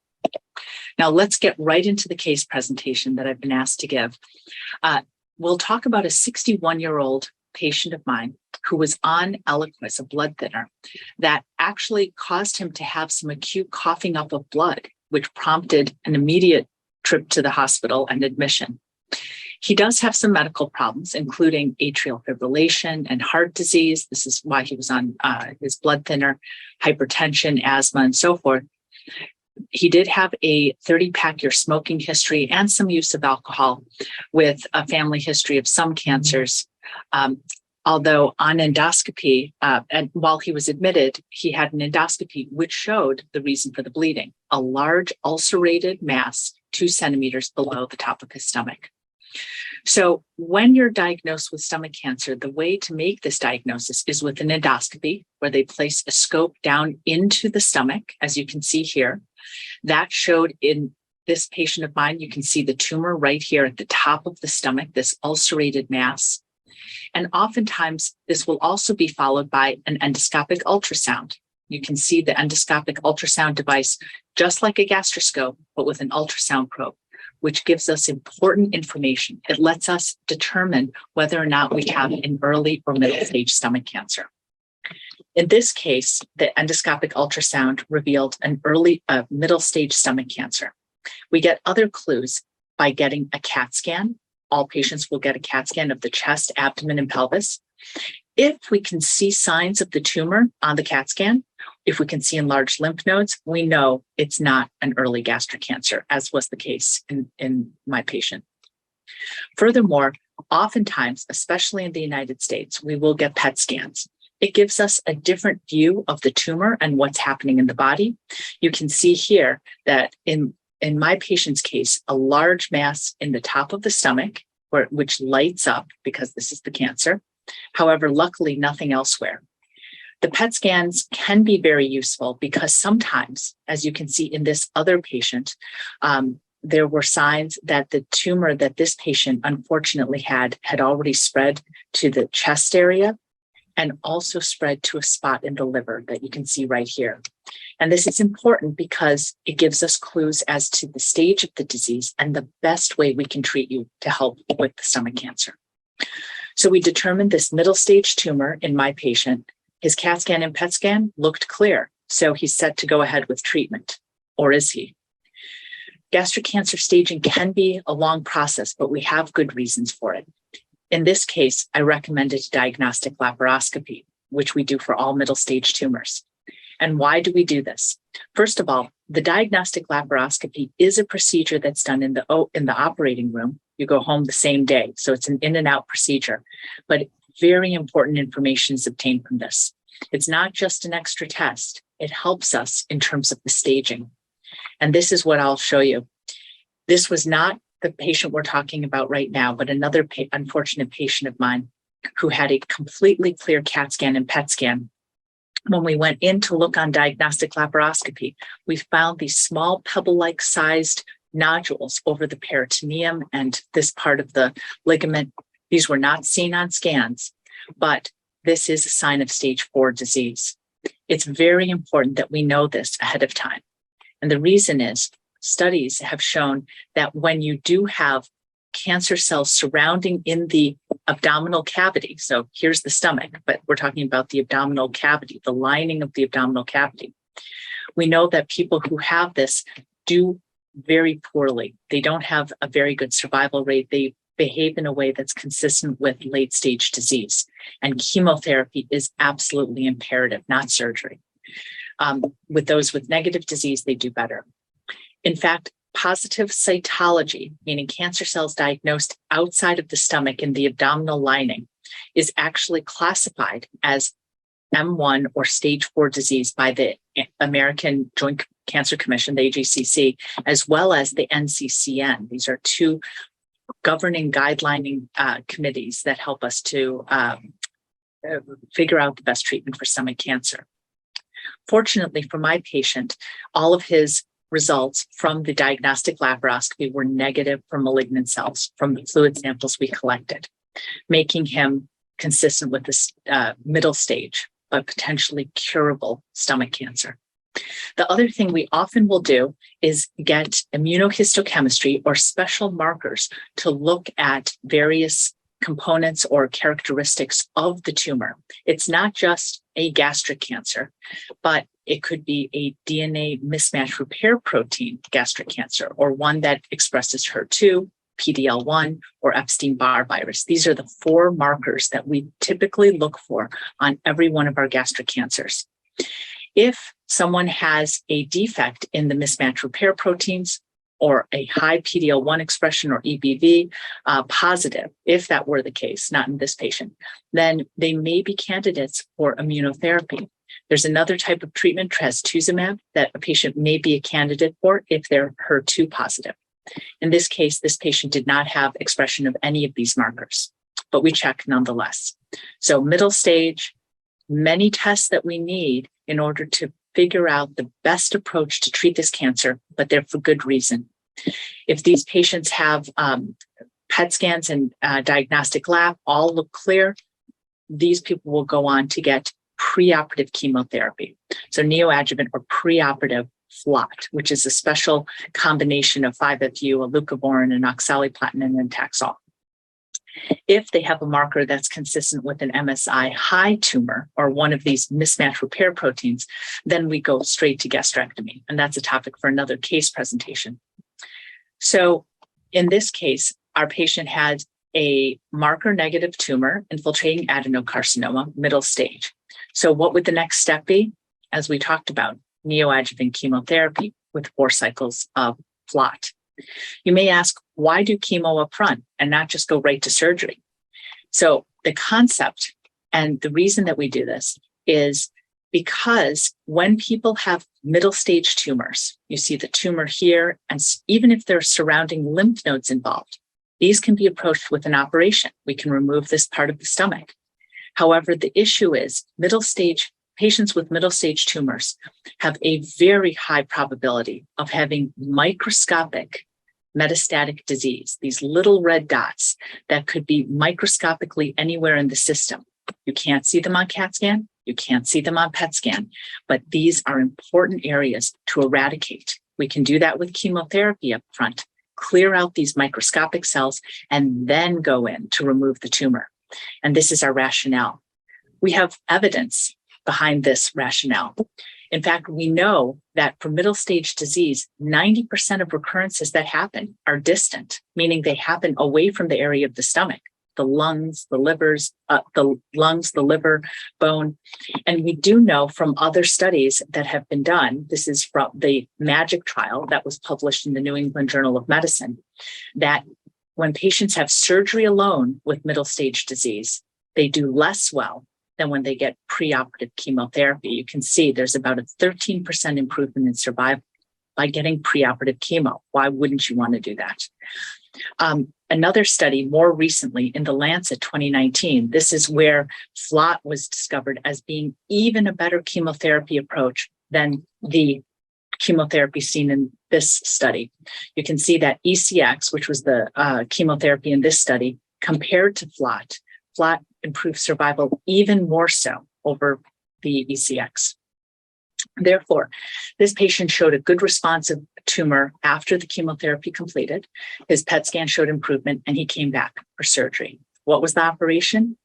Now, let's get right into the case presentation that I've been asked to give. We'll talk about a 61-year-old patient of mine who was on Eliquis, a blood thinner, that actually caused him to have some acute coughing up of blood, which prompted an immediate trip to the hospital and admission. He does have some medical problems, including atrial fibrillation and heart disease. This is why he was on his blood thinner, hypertension, asthma, and so forth. He did have a 30-pack year smoking history and some use of alcohol, with a family history of some cancers. Although on endoscopy, and while he was admitted, he had an endoscopy which showed the reason for the bleeding, a large ulcerated mass 2 centimeters below the top of his stomach. So when you're diagnosed with stomach cancer, the way to make this diagnosis is with an endoscopy, where they place a scope down into the stomach, as you can see here. That showed in this patient of mine, you can see the tumor right here at the top of the stomach, this ulcerated mass. And oftentimes, this will also be followed by an endoscopic ultrasound. You can see the endoscopic ultrasound device, just like a gastroscope, but with an ultrasound probe, which gives us important information. It lets us determine whether or not we have an early or middle stage stomach cancer. In this case, the endoscopic ultrasound revealed an early middle stage stomach cancer. We get other clues by getting a CAT scan. All patients will get a CAT scan of the chest, abdomen, and pelvis. If we can see signs of the tumor on the CAT scan, if we can see enlarged lymph nodes, we know it's not an early gastric cancer, as was the case in my patient. Furthermore, oftentimes, especially in the United States, we will get PET scans. It gives us a different view of the tumor and what's happening in the body. You can see here that in my patient's case, a large mass in the top of the stomach, which lights up because this is the cancer. However, luckily, nothing elsewhere. The PET scans can be very useful because sometimes, as you can see in this other patient, there were signs that the tumor that this patient unfortunately had already spread to the chest area and also spread to a spot in the liver that you can see right here. And this is important because it gives us clues as to the stage of the disease and the best way we can treat you to help with the stomach cancer. So we determined this middle stage tumor in my patient. His CAT scan and PET scan looked clear, so he's set to go ahead with treatment, or is he? Gastric cancer staging can be a long process, but we have good reasons for it. In this case, I recommended diagnostic laparoscopy, which we do for all middle stage tumors. And why do we do this? First of all, the diagnostic laparoscopy is a procedure that's done in the operating room. You go home the same day, so it's an in and out procedure. But very important information is obtained from this. It's not just an extra test. It helps us in terms of the staging. And this is what I'll show you. This was not the patient we're talking about right now, but another unfortunate patient of mine who had a completely clear CAT scan and PET scan. When we went in to look on diagnostic laparoscopy, we found these small pebble-like sized nodules over the peritoneum and this part of the ligament. These were not seen on scans, but this is a sign of stage 4 disease. It's very important that we know this ahead of time. And the reason is studies have shown that when you do have cancer cells surrounding in the abdominal cavity, so here's the stomach, but we're talking about the abdominal cavity, the lining of the abdominal cavity. We know that people who have this do very poorly. They don't have a very good survival rate. They behave in a way that's consistent with late stage disease. And chemotherapy is absolutely imperative, not surgery. With those with negative disease, they do better. In fact, positive cytology, meaning cancer cells diagnosed outside of the stomach in the abdominal lining, is actually classified as M1 or stage 4 disease by the American Joint Cancer Commission, the AJCC, as well as the NCCN. These are two governing guidelining committees that help us to figure out the best treatment for stomach cancer. Fortunately for my patient, all of his results from the diagnostic laparoscopy were negative for malignant cells from the fluid samples we collected, making him consistent with this middle stage, but potentially curable stomach cancer. The other thing we often will do is get immunohistochemistry or special markers to look at various components or characteristics of the tumor. It's not just a gastric cancer, but it could be a DNA mismatch repair protein gastric cancer, or one that expresses HER2, Pdl1, or Epstein-Barr virus. These are the 4 markers that we typically look for on every one of our gastric cancers. If someone has a defect in the mismatch repair proteins or a high Pdl1 expression or EBV positive, if that were the case, not in this patient, then they may be candidates for immunotherapy. There's another type of treatment, trastuzumab, that a patient may be a candidate for if they're HER2 positive. In this case, this patient did not have expression of any of these markers, but we check nonetheless. So middle stage, many tests that we need in order to figure out the best approach to treat this cancer, but they're for good reason. If these patients have PET scans and diagnostic lab all look clear, these people will go on to get preoperative chemotherapy. So neoadjuvant or preoperative FLOT, which is a special combination of 5-FU, a leucovorin, and oxaliplatin, and Taxol. If they have a marker that's consistent with an MSI high tumor or one of these mismatch repair proteins, then we go straight to gastrectomy. And that's a topic for another case presentation. So in this case, our patient had a marker negative tumor, infiltrating adenocarcinoma, middle stage. So what would the next step be? As we talked about, neoadjuvant chemotherapy with 4 cycles of FLOT. You may ask, why do chemo up front and not just go right to surgery? So the concept and the reason that we do this is because when people have middle stage tumors, you see the tumor here, and even if there are surrounding lymph nodes involved, these can be approached with an operation. We can remove this part of the stomach. However, the issue is patients with middle stage tumors have a very high probability of having microscopic metastatic disease, these little red dots that could be microscopically anywhere in the system. You can't see them on CAT scan, you can't see them on PET scan, but these are important areas to eradicate. We can do that with chemotherapy up front, clear out these microscopic cells, and then go in to remove the tumor. And this is our rationale. We have evidence behind this rationale. In fact, we know that for middle stage disease, 90% of recurrences that happen are distant, meaning they happen away from the area of the stomach, the lungs, the liver, bone. And we do know from other studies that have been done, this is from the MAGIC trial that was published in the New England Journal of Medicine, that when patients have surgery alone with middle stage disease, they do less well than when they get preoperative chemotherapy. You can see there's about a 13% improvement in survival by getting preoperative chemo. Why wouldn't you want to do that? Another study more recently in the Lancet 2019, this is where FLOT was discovered as being even a better chemotherapy approach than the chemotherapy seen in this study. You can see that ECX, which was the chemotherapy in this study, compared to FLOT improved survival even more so over the ECX. Therefore, this patient showed a good responsive tumor after the chemotherapy completed. His PET scan showed improvement, and he came back for surgery. What was the operation?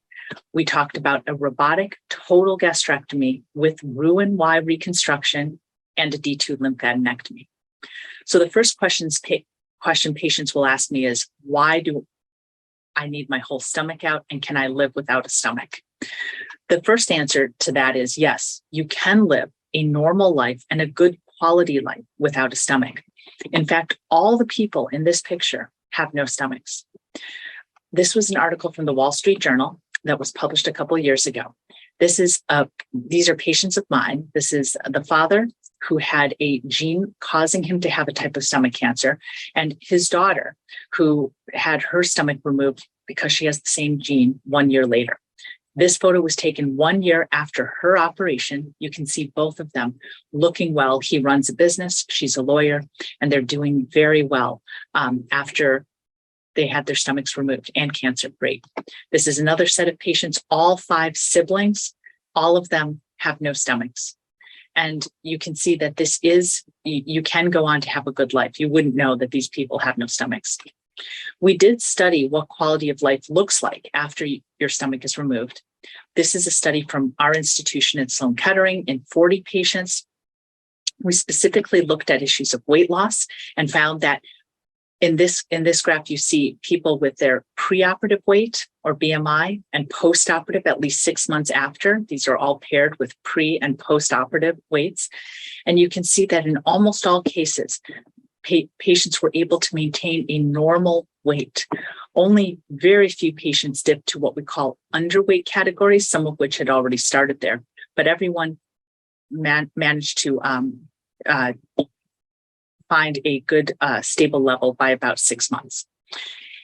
We talked about a robotic total gastrectomy with Roux-en-Y reconstruction and a D2 lymphadenectomy. So the first question patients will ask me is, why do I need my whole stomach out, and can I live without a stomach? The first answer to that is yes, you can live a normal life and a good quality life without a stomach. In fact, all the people in this picture have no stomachs. This was an article from the Wall Street Journal that was published a couple of years ago. These are patients of mine. This is the father who had a gene causing him to have a type of stomach cancer, and his daughter who had her stomach removed because she has the same gene 1 year later. This photo was taken 1 year after her operation. You can see both of them looking well. He runs a business, she's a lawyer, and they're doing very well after they had their stomachs removed and cancer-free. This is another set of patients, all 5 siblings, all of them have no stomachs. And you can see that this is, you can go on to have a good life. You wouldn't know that these people have no stomachs. We did study what quality of life looks like after your stomach is removed. This is a study from our institution at Sloan Kettering in 40 patients. We specifically looked at issues of weight loss and found that in this graph, you see people with their preoperative weight or BMI and postoperative at least 6 months after. These are all paired with pre and postoperative weights. And you can see that in almost all cases, patients were able to maintain a normal weight. Only very few patients dipped to what we call underweight categories, some of which had already started there, but everyone managed to find a good stable level by about 6 months.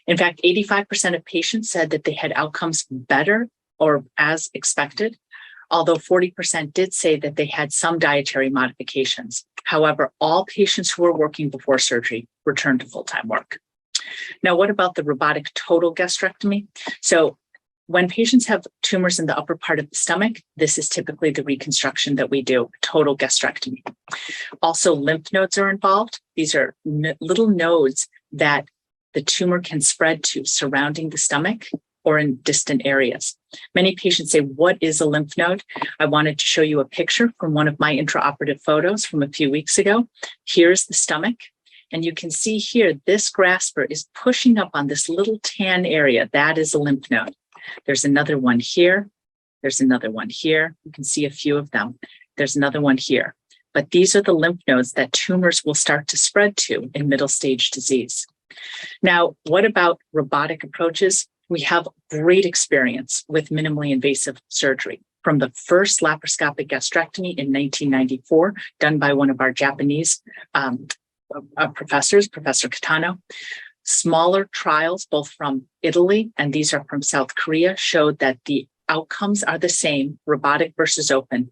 In fact, 85% of patients said that they had outcomes better or as expected, although 40% did say that they had some dietary modifications. However, all patients who were working before surgery returned to full-time work. Now, what about the robotic total gastrectomy? So when patients have tumors in the upper part of the stomach, this is typically the reconstruction that we do, total gastrectomy. Also, lymph nodes are involved. These are little nodes that the tumor can spread to surrounding the stomach or in distant areas. Many patients say, what is a lymph node? I wanted to show you a picture from one of my intraoperative photos from a few weeks ago. Here's the stomach. And you can see here, this grasper is pushing up on this little tan area. That is a lymph node. There's another one here. There's another one here. You can see a few of them. There's another one here. But these are the lymph nodes that tumors will start to spread to in middle stage disease. Now, what about robotic approaches? We have great experience with minimally invasive surgery. From the first laparoscopic gastrectomy in 1994, done by one of our Japanese professors, Professor Kitano. Smaller trials, both from Italy and these are from South Korea, showed that the outcomes are the same, robotic versus open.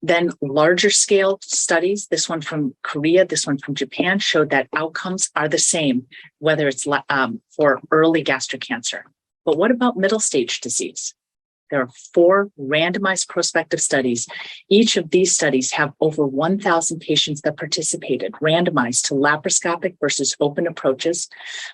Then larger scale studies, this one from Korea, this one from Japan, showed that outcomes are the same, whether it's for early gastric cancer. But what about middle stage disease? There are 4 randomized prospective studies. Each of these studies have over 1,000 patients that participated, randomized to laparoscopic versus open approaches,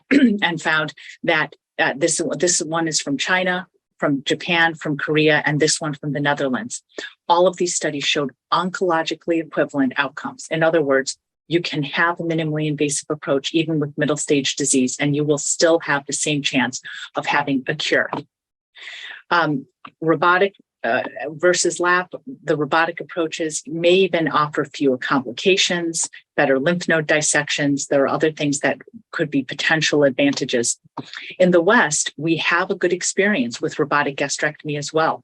and found that this one is from China, from Japan, from Korea, and this one from the Netherlands. All of these studies showed oncologically equivalent outcomes. In other words, you can have a minimally invasive approach even with middle stage disease, and you will still have the same chance of having a cure. Robotic versus lap, the robotic approaches may even offer fewer complications, better lymph node dissections. There are other things that could be potential advantages. In the West, we have a good experience with robotic gastrectomy as well.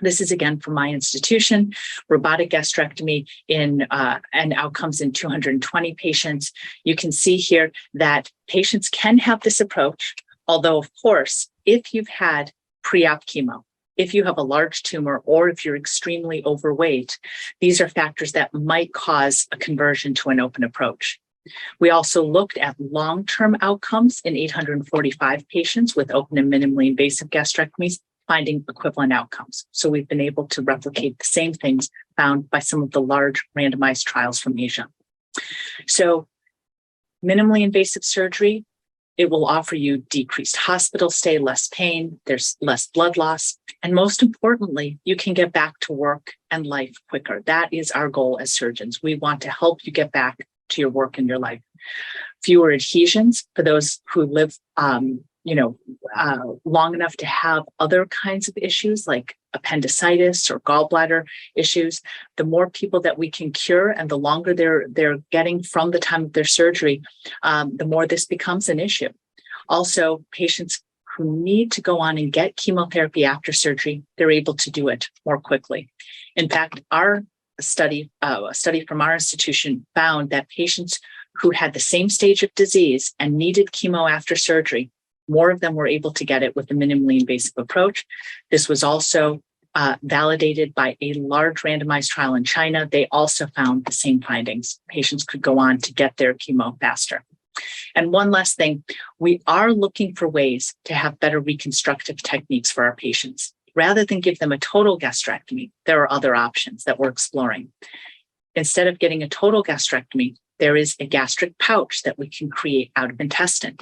This is again from my institution, robotic gastrectomy and outcomes in 220 patients. You can see here that patients can have this approach, although of course, if you've had pre-op chemo, if you have a large tumor, or if you're extremely overweight, these are factors that might cause a conversion to an open approach. We also looked at long-term outcomes in 845 patients with open and minimally invasive gastrectomies, finding equivalent outcomes. So we've been able to replicate the same things found by some of the large randomized trials from Asia. So minimally invasive surgery It will offer you decreased hospital stay, less pain, there's less blood loss, and most importantly, you can get back to work and life quicker. That is our goal as surgeons. We want to help you get back to your work and your life. Fewer adhesions for those who live long enough to have other kinds of issues like appendicitis or gallbladder issues. The more people that we can cure and the longer they're getting from the time of their surgery, the more this becomes an issue. Also, patients who need to go on and get chemotherapy after surgery, they're able to do it more quickly. In fact, a study from our institution found that patients who had the same stage of disease and needed chemo after surgery, more of them were able to get it with a minimally invasive approach. This was also validated by a large randomized trial in China. They also found the same findings. Patients could go on to get their chemo faster. And one last thing, we are looking for ways to have better reconstructive techniques for our patients. Rather than give them a total gastrectomy, there are other options that we're exploring. Instead of getting a total gastrectomy, there is a gastric pouch that we can create out of intestine.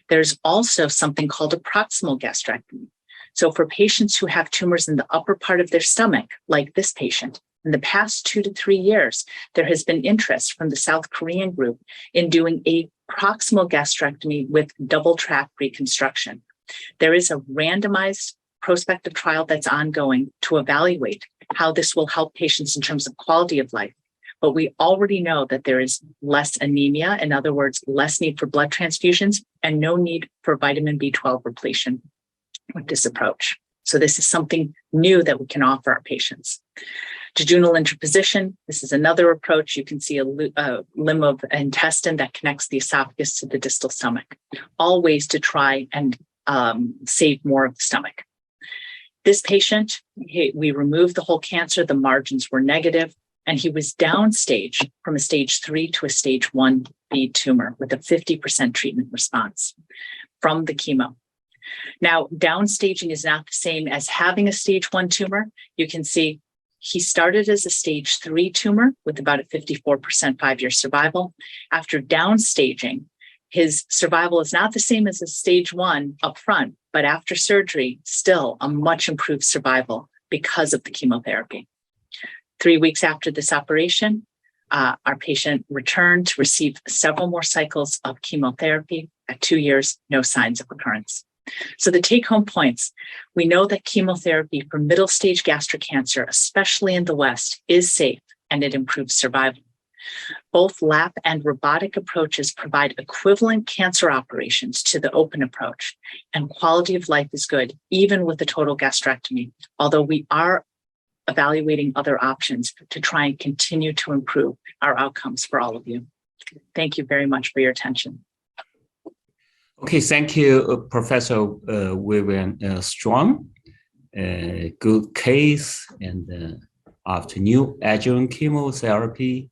There's also something called a proximal gastrectomy. So for patients who have tumors in the upper part of their stomach, like this patient, in the past 2 to 3 years, there has been interest from the South Korean group in doing a proximal gastrectomy with double track reconstruction. There is a randomized prospective trial that's ongoing to evaluate how this will help patients in terms of quality of life. But we already know that there is less anemia, in other words, less need for blood transfusions and no need for vitamin B12 repletion with this approach. So this is something new that we can offer our patients. Jejunal interposition, this is another approach. You can see a limb of intestine that connects the esophagus to the distal stomach. All ways to try and save more of the stomach. This patient, we removed the whole cancer, the margins were negative, and he was downstage from a stage 3 to a stage 1B tumor with a 50% treatment response from the chemo. Now, downstaging is not the same as having a stage 1 tumor. You can see he started as a stage 3 tumor with about a 54% 5-year survival. After downstaging, his survival is not the same as a stage 1 up front, but after surgery, still a much improved survival because of the chemotherapy. 3 weeks after this operation, our patient returned to receive several more cycles of chemotherapy. At 2 years, no signs of recurrence. So the take-home points, we know that chemotherapy for middle-stage gastric cancer, especially in the West, is safe and it improves survival. Both lap and robotic approaches provide equivalent cancer operations to the open approach, and quality of life is good, even with the total gastrectomy, although we are evaluating other options to try and continue to improve our outcomes for all of you. Thank you very much for your attention. Okay, thank you, Professor Vivian Strong. Good case and after new adjuvant chemotherapy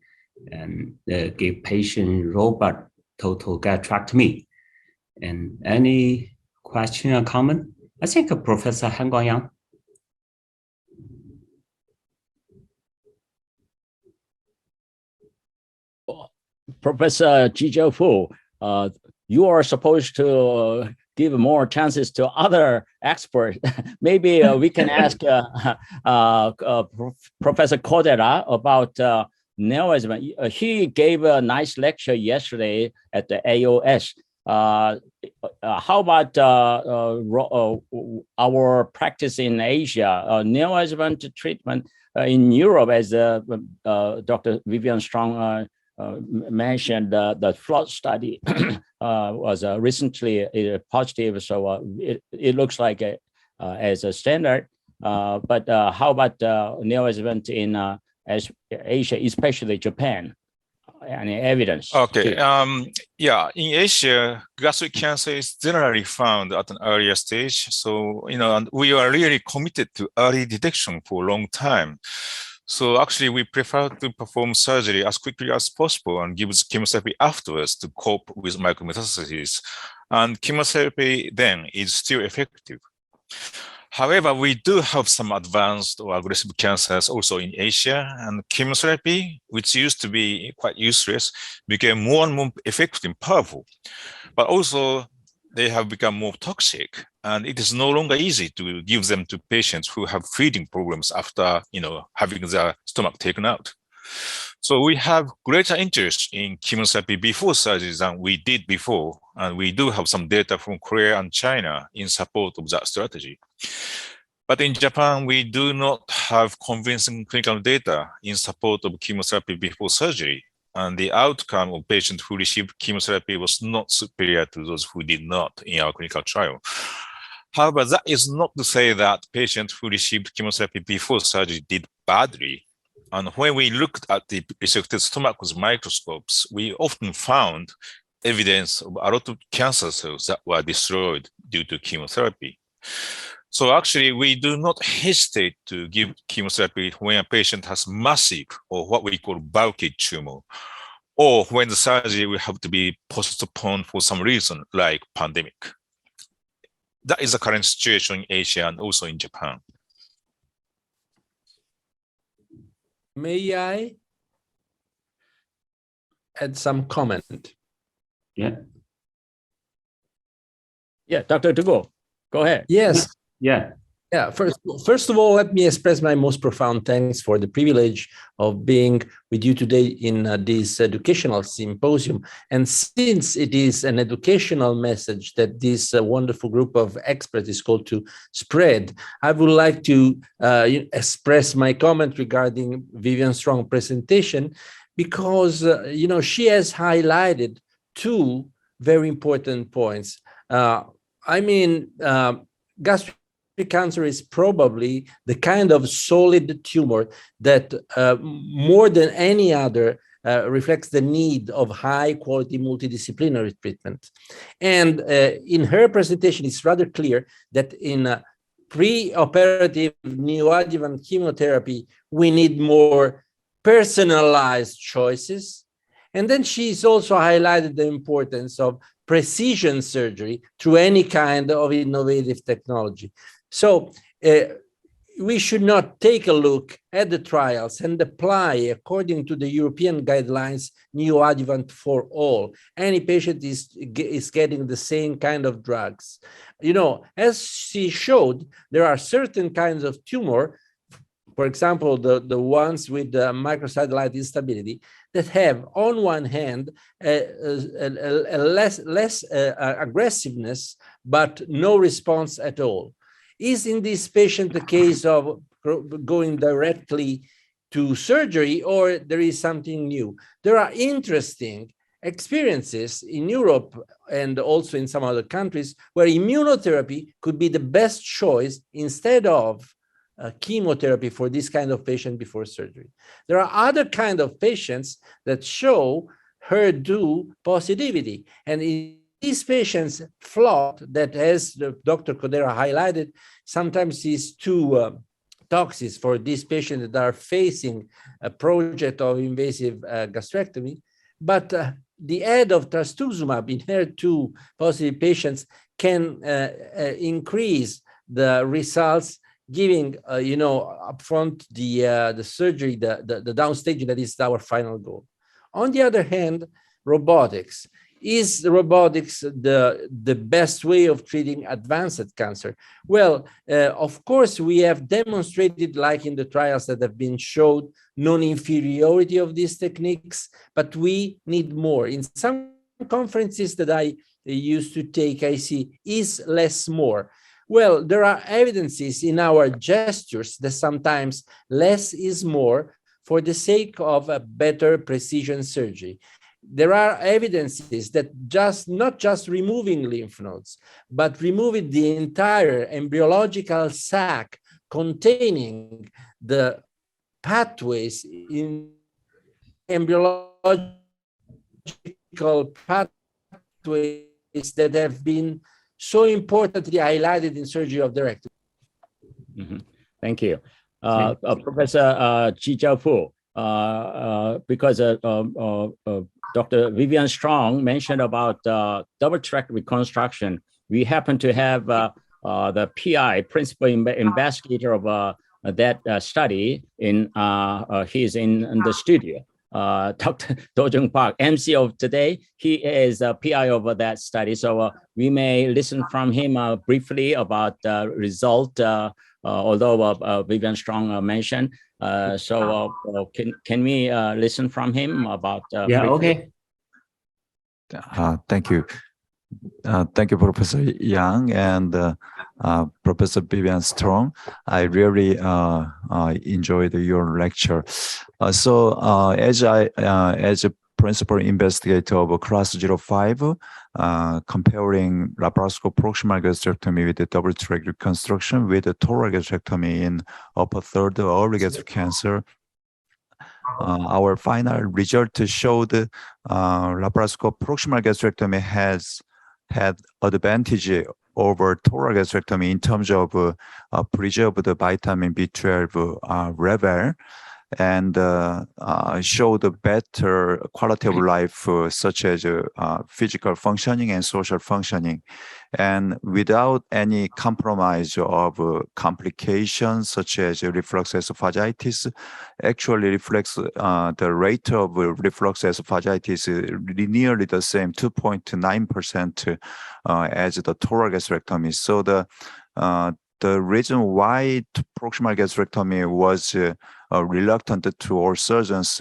and give patient robot total gastrectomy. And any question or comment? I think Professor Han Guangyang. Professor Zhizhou Fu, you are supposed to give more chances to other experts. Maybe we can ask Professor Cordera about neoadjuvant. He gave a nice lecture yesterday at the AOS. How about our practice in Asia, neoadjuvant treatment in Europe, as Dr. Vivian Strong mentioned, the flood study was recently positive, so it looks like as a standard. But how about neoadjuvant in Asia, especially Japan? Any evidence? Okay. Yeah, in Asia, gastric cancer is generally found at an earlier stage. So, and we are really committed to early detection for a long time. So actually, we prefer to perform surgery as quickly as possible and give chemotherapy afterwards to cope with micrometastases. And chemotherapy then is still effective. However, we do have some advanced or aggressive cancers also in Asia, and chemotherapy, which used to be quite useless, became more and more effective and powerful. But also, they have become more toxic, and it is no longer easy to give them to patients who have feeding problems after, having their stomach taken out. So we have greater interest in chemotherapy before surgery than we did before, and we do have some data from Korea and China in support of that strategy. But in Japan, we do not have convincing clinical data in support of chemotherapy before surgery, and the outcome of patients who received chemotherapy was not superior to those who did not in our clinical trial. However, that is not to say that patients who received chemotherapy before surgery did badly. And when we looked at the resected stomach with microscopes, we often found evidence of a lot of cancer cells that were destroyed due to chemotherapy. So actually, we do not hesitate to give chemotherapy when a patient has massive, or what we call bulky tumor, or when the surgery will have to be postponed for some reason, like pandemic. That is the current situation in Asia and also in Japan. May I add some comment? Yeah. Yeah, Dr. Dugo, go ahead. Yes. Yeah. Yeah. First of all, let me express my most profound thanks for the privilege of being with you today in this educational symposium. And since it is an educational message that this wonderful group of experts is called to spread, I would like to express my comment regarding Vivian Strong's presentation, because she has highlighted two very important points. Gastric cancer is probably the kind of solid tumor that more than any other reflects the need of high quality multidisciplinary treatment. And in her presentation, it's rather clear that in pre-operative neoadjuvant chemotherapy, we need more personalized choices. And then she's also highlighted the importance of precision surgery through any kind of innovative technology. So we should not take a look at the trials and apply, according to the European guidelines, neoadjuvant for all. Any patient is getting the same kind of drugs. As she showed, there are certain kinds of tumor, for example, the ones with the microsatellite instability, that have, on one hand, a less aggressiveness, but no response at all. Is in this patient the case of going directly to surgery, or there is something new? There are interesting experiences in Europe and also in some other countries where immunotherapy could be the best choice instead of chemotherapy for this kind of patient before surgery. There are other kind of patients that show HER2 positivity, and in these patients, FLOT, that as Dr. Kodera highlighted, sometimes is too toxic for these patients that are facing a project of invasive gastrectomy. But the add of trastuzumab in HER2 positive patients can increase the results, giving upfront the surgery, the downstage that is our final goal. On the other hand, robotics. Is robotics the best way of treating advanced cancer? Well, of course, we have demonstrated, like in the trials that have been showed, non-inferiority of these techniques, but we need more. In some conferences that I used to take, I see is less more. Well, there are evidences in our gestures that sometimes less is more for the sake of a better precision surgery. There are evidences that not just removing lymph nodes, but removing the entire embryological sac containing the pathways in embryological pathways that have been so importantly highlighted in surgery of the rectum. Mm-hmm. Thank you. Professor Ji Jiaofu, because Dr. Vivian Strong mentioned about double track reconstruction. We happen to have the PI, principal investigator of that study. He's in the studio. Dr. Do-Jung Park, MC of today. He is a PI of that study. So we may listen from him briefly about the result, although Vivian Strong mentioned. Can we listen from him about? Yeah, briefly? okay. Thank you. Thank you, Professor Yang and Professor Vivian Strong. I really enjoyed your lecture. As a principal investigator of Class 05, comparing laparoscopic proximal gastrectomy with the double track reconstruction with the total gastrectomy in upper third early gastric cancer, our final result showed laparoscopic proximal gastrectomy has had advantage over total gastrectomy in terms of preserved vitamin B12 level and showed better quality of life such as physical functioning and social functioning, and without any compromise of complications such as reflux esophagitis. Actually reflects the rate of reflux esophagitis nearly the same, 2.9% as the total gastrectomy. So the reason why proximal gastrectomy was reluctant to all surgeons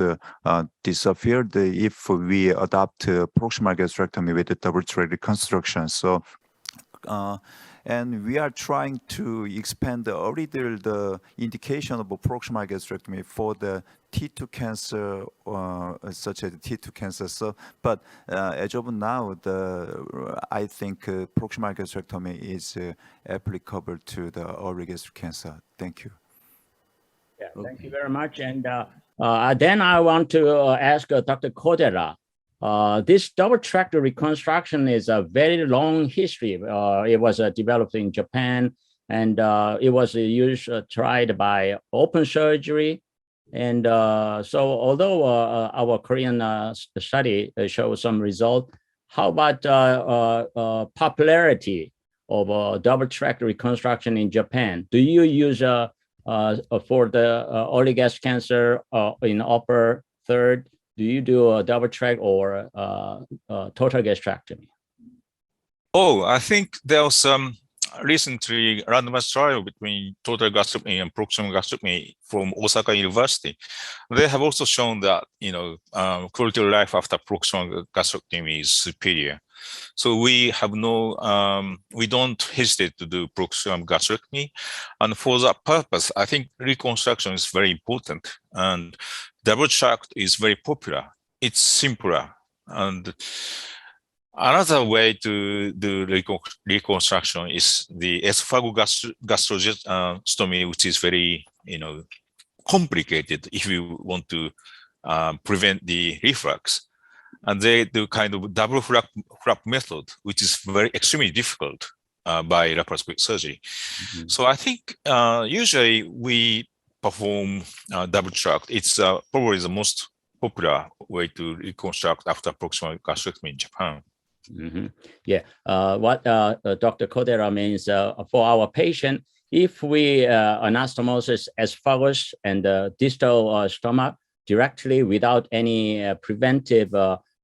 disappeared if we adopt proximal gastrectomy with the double track reconstruction. So, and we are trying to expand the indication of proximal gastrectomy for the T2 cancer, such as T2 cancer. So, but as of now, I think proximal gastrectomy is applicable to the early gastric cancer. Thank you. Yeah, thank you very much. And then I want to ask Dr. Kodera. This double track reconstruction is a very long history. It was developed in Japan, and it was tried by open surgery. And so although our Korean study shows some result, how about popularity of double track reconstruction in Japan? Do you use for the early gastric cancer in upper third, do you do a double track or total gastrectomy? Oh, I think there was some recently randomized trial between total gastrectomy and proximal gastrectomy from Osaka University. They have also shown that, quality of life after proximal gastrectomy is superior. So we have we don't hesitate to do proximal gastrectomy. And for that purpose, I think reconstruction is very important. And double track is very popular. It's simpler. And another way to do reconstruction is the esophagogastrostomy, which is very, complicated if you want to prevent the reflux. And they do kind of double flap method, which is extremely difficult by laparoscopic surgery. Mm-hmm. So I think usually we perform double track. It's probably the most popular way to reconstruct after proximal gastrectomy in Japan. Mm-hmm. Yeah, what Dr. Kodera means for our patient, if we anastomosis esophagus and distal stomach directly without any preventive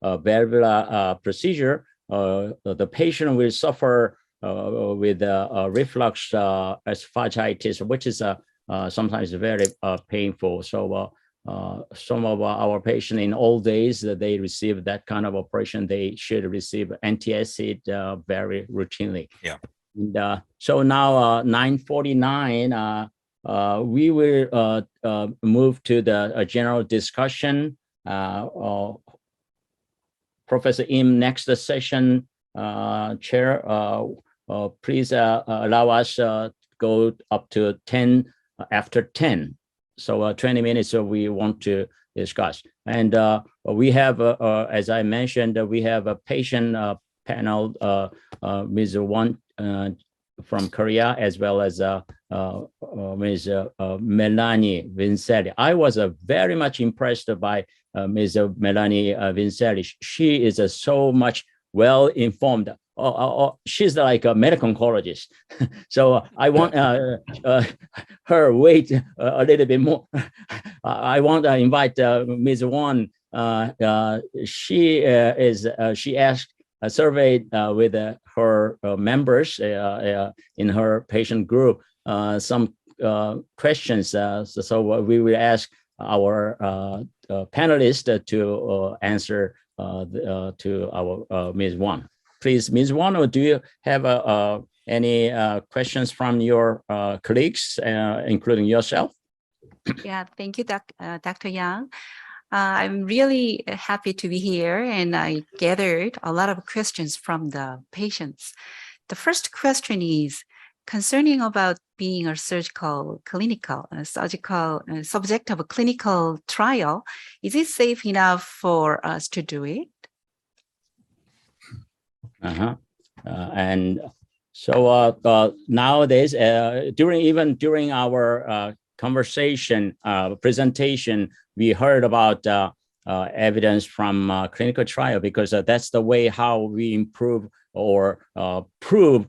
valvular procedure, the patient will suffer with reflux esophagitis, which is sometimes very painful. So some of our patients in old days, they receive that kind of operation, they should receive antacid very routinely. Yeah. And so now 9:49, we will move to the general discussion. Professor Im, next session chair, please allow us go up to 10 after 10. So 20 minutes we want to discuss. And we have, as I mentioned, we have a patient panel, Ms. Won from Korea, as well as Ms. Melanie Vincelli. I was very much impressed by Ms. Melanie Vincelli. She is so much well-informed. She's like a medical oncologist. So I want her weight a little bit more. I want to invite Ms. Won she asked surveyed with her members in her patient group some questions. So we will ask our panelists to answer to our Ms. Wang. Please, Ms. Wang, do you have any questions from your colleagues, including yourself? Yeah, thank you, Dr. Yang. I'm really happy to be here, and I gathered a lot of questions from the patients. The first question is concerning about being a subject of a clinical trial. Is it safe enough for us to do it? And so nowadays, during our conversation presentation, we heard about evidence from clinical trial, because that's the way how we improve or prove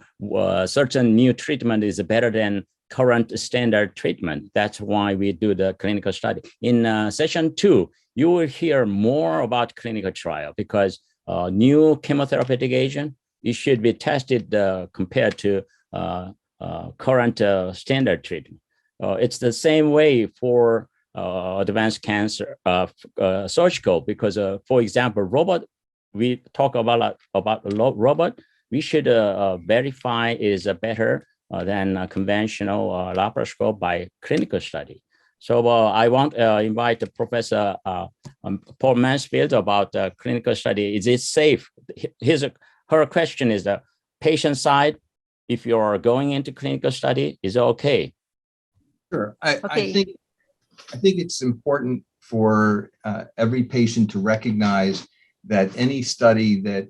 certain new treatment is better than current standard treatment. That's why we do the clinical study. In session 2, you will hear more about clinical trial, because new chemotherapeutic agent, it should be tested compared to current standard treatment. It's the same way for advanced cancer surgical, because for example, robot, we talk about robot, we should verify is better than conventional laparoscope by clinical study. So I want to invite Professor Paul Mansfield about clinical study. Is it safe? Her question is the patient side, if you're going into clinical study, is it okay? Sure. I think it's important for every patient to recognize that any study that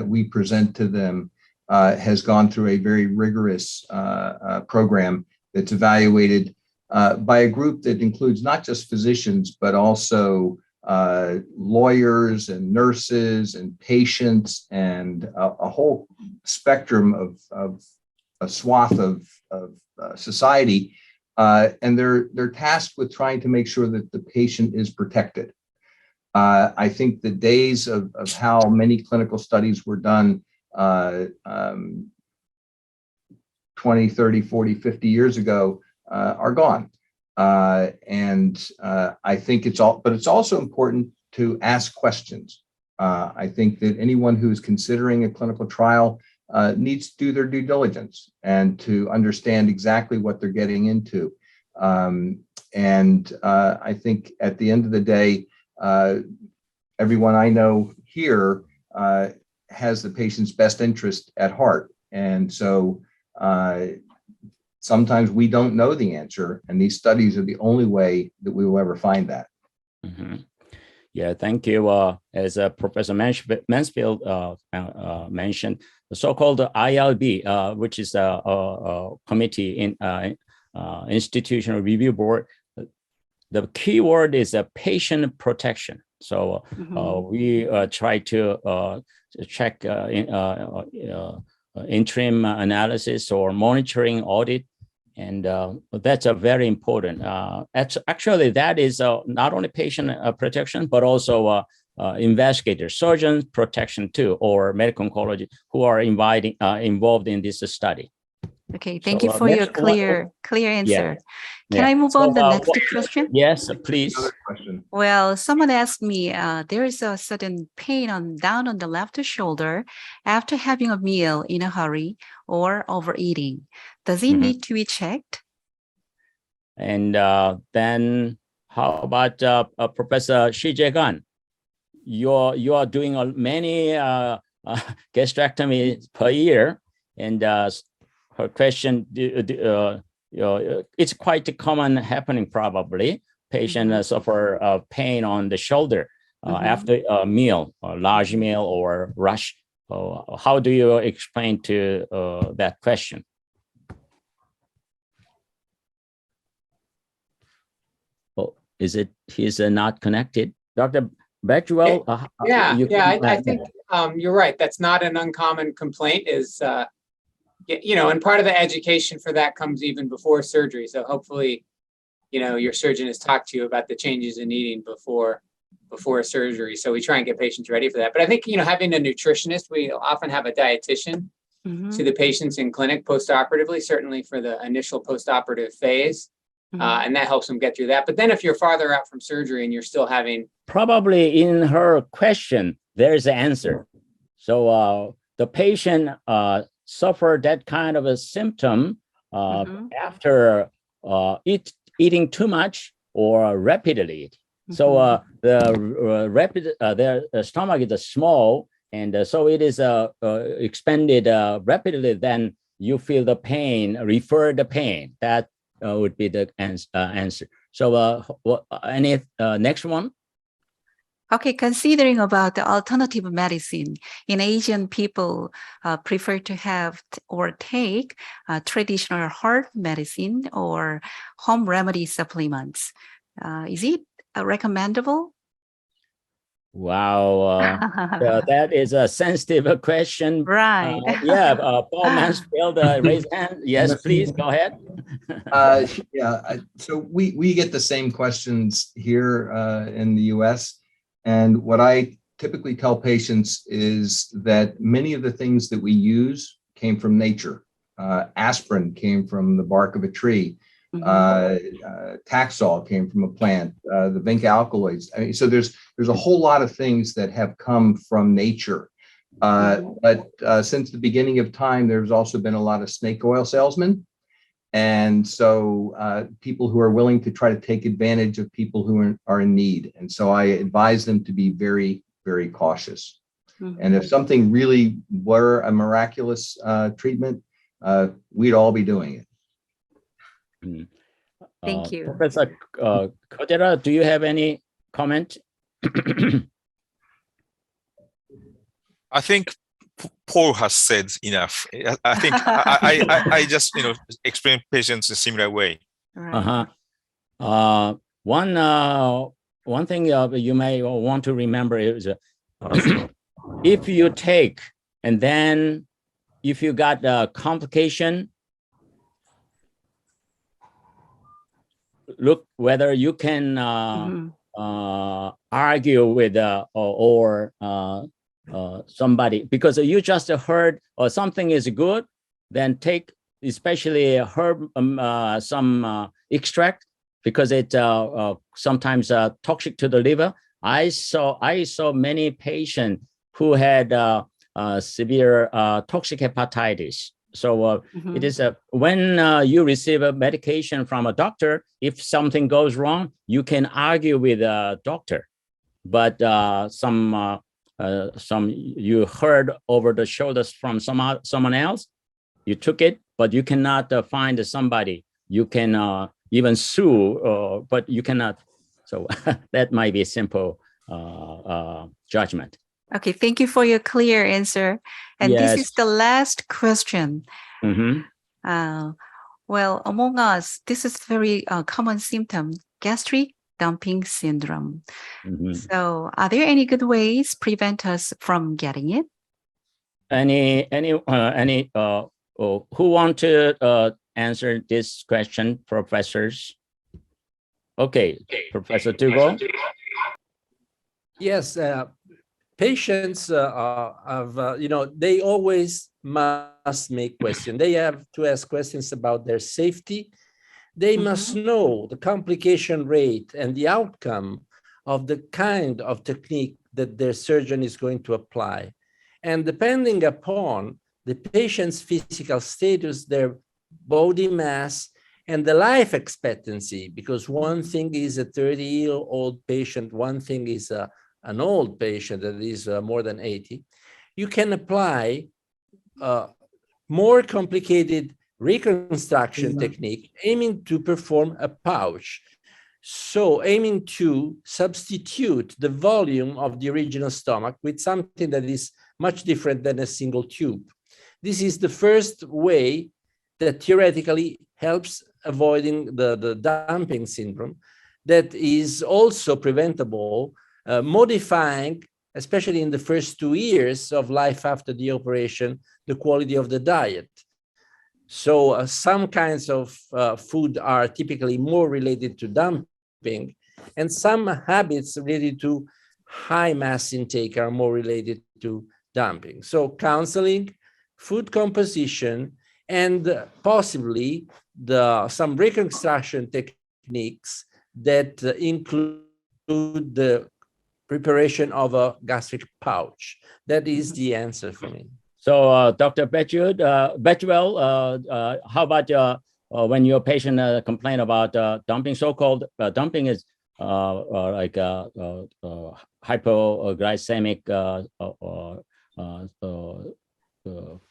we present to them has gone through a very rigorous program that's evaluated by a group that includes not just physicians, but also lawyers and nurses and patients and a whole spectrum of a swath of society. And they're tasked with trying to make sure that the patient is protected. I think the days of how many clinical studies were done 20, 30, 40, 50 years ago are gone. And I think it's also important to ask questions. I think that anyone who is considering a clinical trial needs to do their due diligence and to understand exactly what they're getting into. I think at the end of the day, everyone I know here has the patient's best interest at heart. And so sometimes we don't know the answer, and these studies are the only way that we will ever find that. Mm-hmm. Yeah, thank you. As Professor Mansfield mentioned, the so-called ILB, which is a committee in institutional review board, the key word is patient protection. So we try to check interim analysis or monitoring audit, and that's very important. Actually, that is not only patient protection, but also investigator, surgeon protection too, or medical oncology who are involved in this study. Okay, thank you for your clear answer. Yeah. Can I move on to the next question? Yes, please. Well, someone asked me, there is a sudden pain down on the left shoulder after having a meal in a hurry or overeating. Does it need to be checked? And then how about Professor Shi Jae-gan? You are doing many gastrectomies per year, and her question, it's quite common happening probably. Patient suffer pain on the shoulder after a meal, a large meal or rush. How do you explain to that question? Oh, is it he's not connected? Dr. Beckwell? I think you're right. That's not an uncommon complaint. And part of the education for that comes even before surgery. So hopefully, your surgeon has talked to you about the changes in eating before before surgery. So we try and get patients ready for that. But I think, having a nutritionist, we often have a dietitian to the patients in clinic post-operatively, certainly for the initial post-operative phase. And that helps them get through that. But then if you're farther out from surgery and you're still having... Probably in her question, there's an answer. So the patient suffered that kind of a symptom after eating too much or rapidly. So their stomach is small, and so it is expanded rapidly. Then you feel the pain, refer the pain. That would be the answer. So any next one? Okay, considering about the alternative medicine, in Asian people prefer to have or take traditional herb medicine or home remedy supplements. Is it recommendable? Wow, that is a sensitive question. Right. Paul Mansfield, raise hand. Yes, please, go ahead. So we get the same questions here in the US. And what I typically tell patients is that many of the things that we use came from nature. Aspirin came from the bark of a tree. Taxol came from a plant. The zinc alkaloids. I mean, so there's a whole lot of things that have come from nature. But since the beginning of time, there's also been a lot of snake oil salesmen. And so people who are willing to try to take advantage of people who are in need. And so I advise them to be very, very cautious. And if something really were a miraculous treatment, we'd all be doing it. Thank you. Professor Kodera, do you have any comment? I think Paul has said enough. I think I just explain patients a similar way. One thing you may want to remember is if you take and then if you got a complication, look whether you can argue with or somebody, because you just heard or something is good, then take especially herb some extract, because it sometimes toxic to the liver. I saw many patients who had severe toxic hepatitis. So it is when you receive a medication from a doctor, if something goes wrong, you can argue with a doctor. But some you heard over the shoulders from someone else, you took it, but you cannot find somebody. You can even sue, but you cannot. So that might be a simple judgment. Okay, thank you for your clear answer. And this is the last question. Well, among us, this is very common symptom, gastric dumping syndrome. So are there any good ways prevent us from getting it? Who want to answer this question, professors? Okay, Professor Tugo. Yes, patients have, they always must make questions. They have to ask questions about their safety. They must know the complication rate and the outcome of the kind of technique that their surgeon is going to apply. And depending upon the patient's physical status, their body mass, and the life expectancy, because one thing is a 30-year-old patient, one thing is an old patient that is more than 80, you can apply more complicated reconstruction technique aiming to perform a pouch. So aiming to substitute the volume of the original stomach with something that is much different than a single tube. This is the first way that theoretically helps avoiding the dumping syndrome, that is also preventable, modifying, especially in the first 2 years of life after the operation, the quality of the diet. So some kinds of food are typically more related to dumping, And some habits related to high mass intake are more related to dumping. So counseling, food composition, and possibly some reconstruction techniques that include the preparation of a gastric pouch. That is the answer for me. So, Dr. Bedwell, how about when your patient complain about dumping? So-called dumping is like hypoglycemic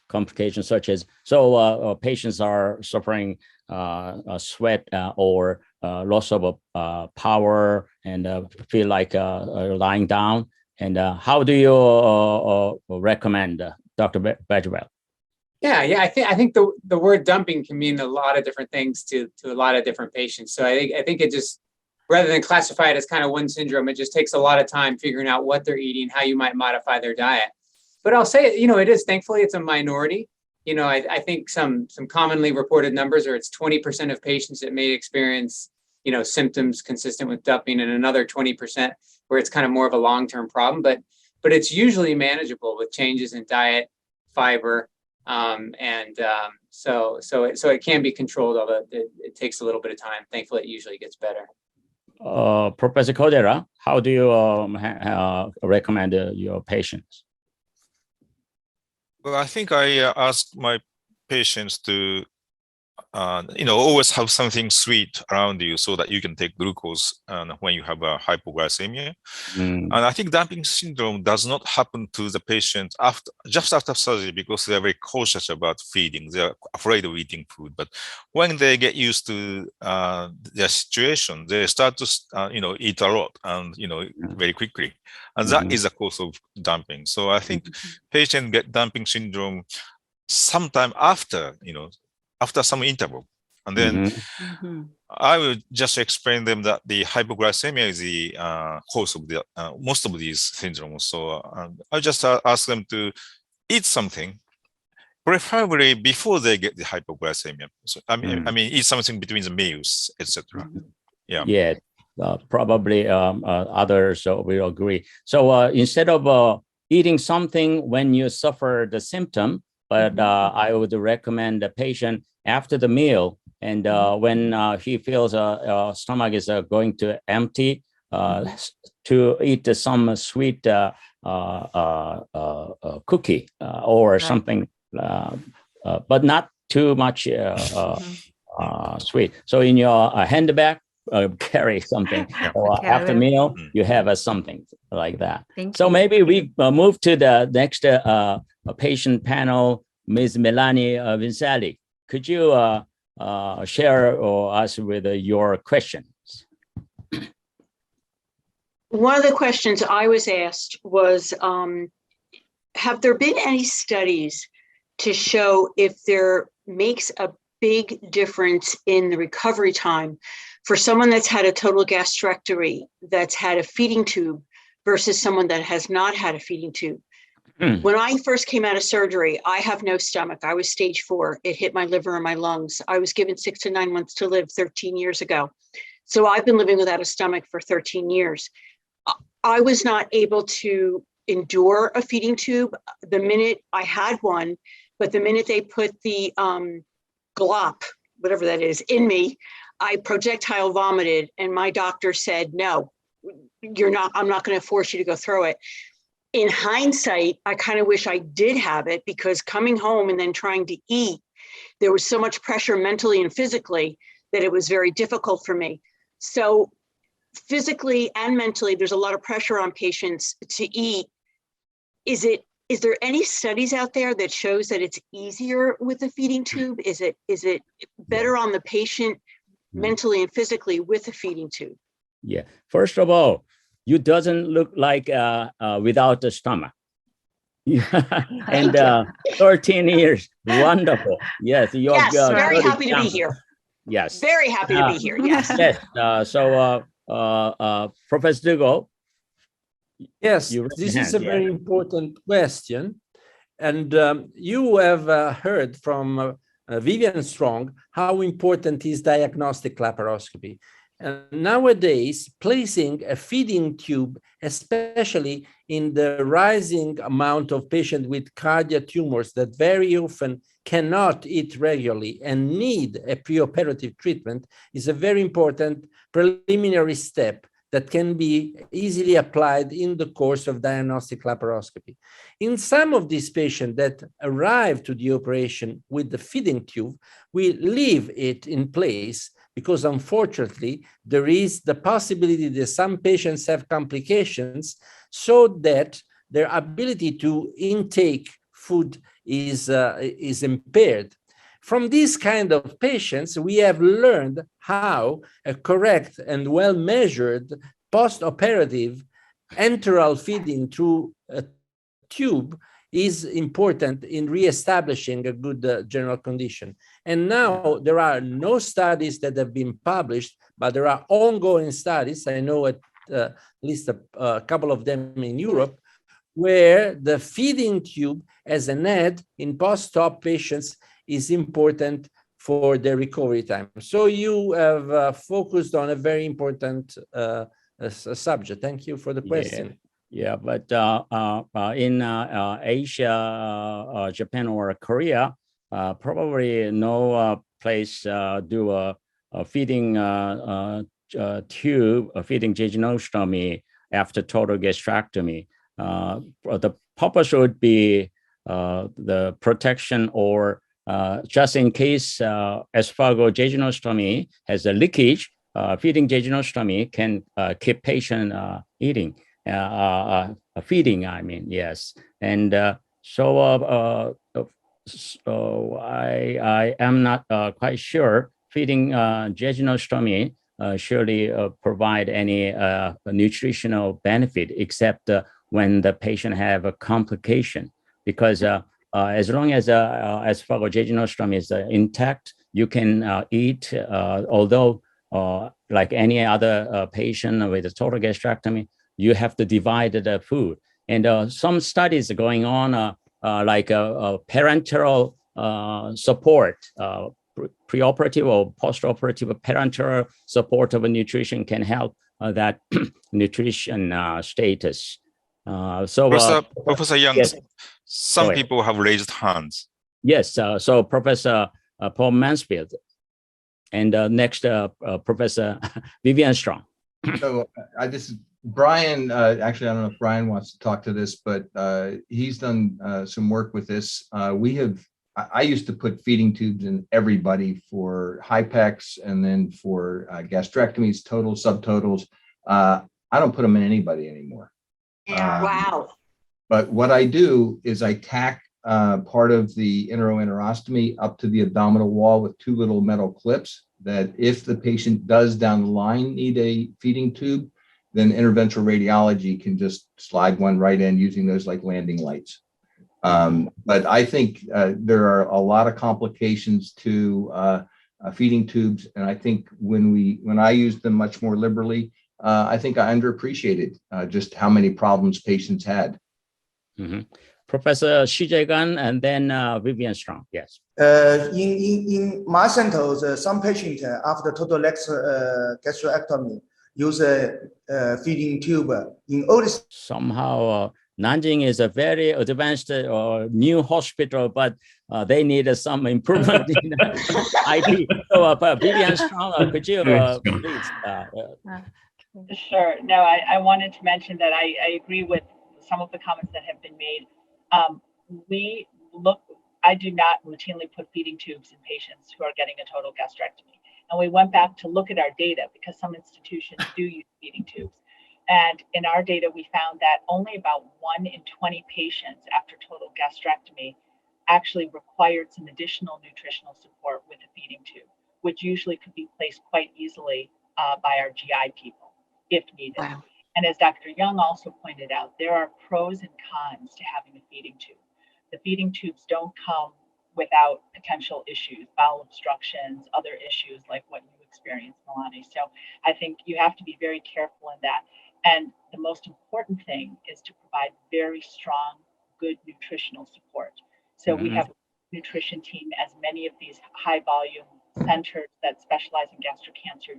complications such as, patients are suffering sweat or loss of power and feel like lying down. And how do you recommend, Dr. Bedwell? Yeah, I think the word dumping can mean a lot of different things to a lot of different patients. So I think it just, rather than classify it as kind of one syndrome, it just takes a lot of time figuring out what they're eating, how you might modify their diet. But I'll say, it is, thankfully, it's a minority. I think some commonly reported numbers are it's 20% of patients that may experience, symptoms consistent with dumping, and another 20% where it's kind of more of a long-term problem. But it's usually manageable with changes in diet, fiber, so it can be controlled, although it takes a little bit of time. Thankfully, it usually gets better. Professor Kodera, how do you recommend your patients? Well, I think I ask my patients to, always have something sweet around you so that you can take glucose when you have a hypoglycemia. And I think dumping syndrome does not happen to the patient just after surgery because they are very cautious about feeding. They are afraid of eating food. But when they get used to their situation, they start to, eat a lot and, very quickly. And that is a cause of dumping. So I think patients get dumping syndrome sometime after, after some interval. And then I will just explain them that the hypoglycemia is the cause of the most of these syndromes. So I just ask them to eat something, preferably before they get the hypoglycemia. So I mean, eat something between the meals, etc. Yeah, probably others will agree. So instead of eating something when you suffer the symptom, but I would recommend the patient after the meal, and when he feels stomach is going to empty, to eat some sweet cookie or something, but not too much sweet. So in your handbag, carry something, or after meal, you have something like that. So maybe we move to the next patient panel, Ms. Melanie Vincelli. Could you share us with your questions? One of the questions I was asked was, have there been any studies to show if there makes a big difference in the recovery time for someone that's had a total gastrectomy, that's had a feeding tube, versus someone that has not had a feeding tube? When I first came out of surgery, I have no stomach. I was stage 4. It hit my liver and my lungs. I was given 6 to 9 months to live 13 years ago. So I've been living without a stomach for 13 years. I was not able to endure a feeding tube the minute I had one, but the minute they put the glop, whatever that is, in me, I projectile vomited, and my doctor said, no, I'm not going to force you to go through it. In hindsight, I kind of wish I did have it, because coming home and then trying to eat, there was so much pressure mentally and physically that it was very difficult for me. So physically and mentally, there's a lot of pressure on patients to eat. Is there any studies out there that shows that it's easier with a feeding tube? Is it better on the patient mentally and physically with a feeding tube? Yeah. First of all, you doesn't look like without a stomach. And 13 years, wonderful. Yes, you're very happy to be here. Yes, very happy to be here. Yes. Yes. Professor Dugo. Yes, this is a very important question, and you have heard from Vivian Strong how important is diagnostic laparoscopy. nowadays, placing a feeding tube, especially in the rising amount of patients with cardiac tumors that very often cannot eat regularly and need a preoperative treatment, is a very important preliminary step that can be easily applied in the course of diagnostic laparoscopy. In some of these patients that arrive to the operation with the feeding tube, we leave it in place because unfortunately, there is the possibility that some patients have complications so that their ability to intake food is impaired. From these kind of patients, we have learned how a correct and well-measured post-operative enteral feeding through a tube is important in reestablishing a good general condition. And now there are no studies that have been published, but there are ongoing studies. I know at least a couple of them in Europe, where the feeding tube as an aid in post-op patients is important for the recovery time. So you have focused on a very important subject. Thank you for the question. Yeah, but in Asia, Japan, or Korea, probably no place do a feeding tube, a feeding jejunal after total gastrectomy. The purpose would be the protection, or just in case esophagojejunostomy has a leakage, feeding jejunal can keep patient eating. Feeding, I mean, yes. And so I am not quite sure feeding jejunal surely provide any nutritional benefit, except when the patient have a complication, because as long as esophagojejunostomy is intact, you can eat, although like any other patient with a total gastrectomy, you have to divide the food. And some studies going on, like parenteral support, preoperative or postoperative parenteral support of nutrition can help that nutrition status. Professor Yang, yes. some people have raised hands. Yes, so Professor Paul Mansfield, and next Professor Vivian Strong. So this is Brian. Actually, I don't know if Brian wants to talk to this, but he's done some work with this. I used to put feeding tubes in everybody for hypex and then for gastrectomies, total, subtotals. I don't put them in anybody anymore. Wow. But what I do is I tack part of the enterostomy up to the abdominal wall with two little metal clips, that if the patient does down the line need a feeding tube, then interventional radiology can just slide one right in using those like landing lights. But I think there are a lot of complications to feeding tubes. And I think when I use them much more liberally, I think I underappreciated just how many problems patients had. Mm-hmm. Professor Shi Jae-gan and then Vivian Strong, yes. In my center, some patients after total gastrectomy use a feeding tube in early. Somehow Nanjing is a very advanced new hospital, but they need some improvement in IT. So Vivian Strong, could you please? Sure. No, I wanted to mention that I agree with some of the comments that have been made. I do not routinely put feeding tubes in patients who are getting a total gastrectomy. And we went back to look at our data because some institutions do use feeding tubes. And in our data, we found that only about 1 in 20 patients after total gastrectomy actually required some additional nutritional support with a feeding tube, which usually could be placed quite easily by our GI people if needed. Wow. And as Dr. Young also pointed out, there are pros and cons to having a feeding tube. The feeding tubes don't come without potential issues, bowel obstructions, other issues like what you experienced, Milani. So I think you have to be very careful in that. And the most important thing is to provide very strong, good nutritional support. So we have a nutrition team, as many of these high volume centers that specialize in gastric cancer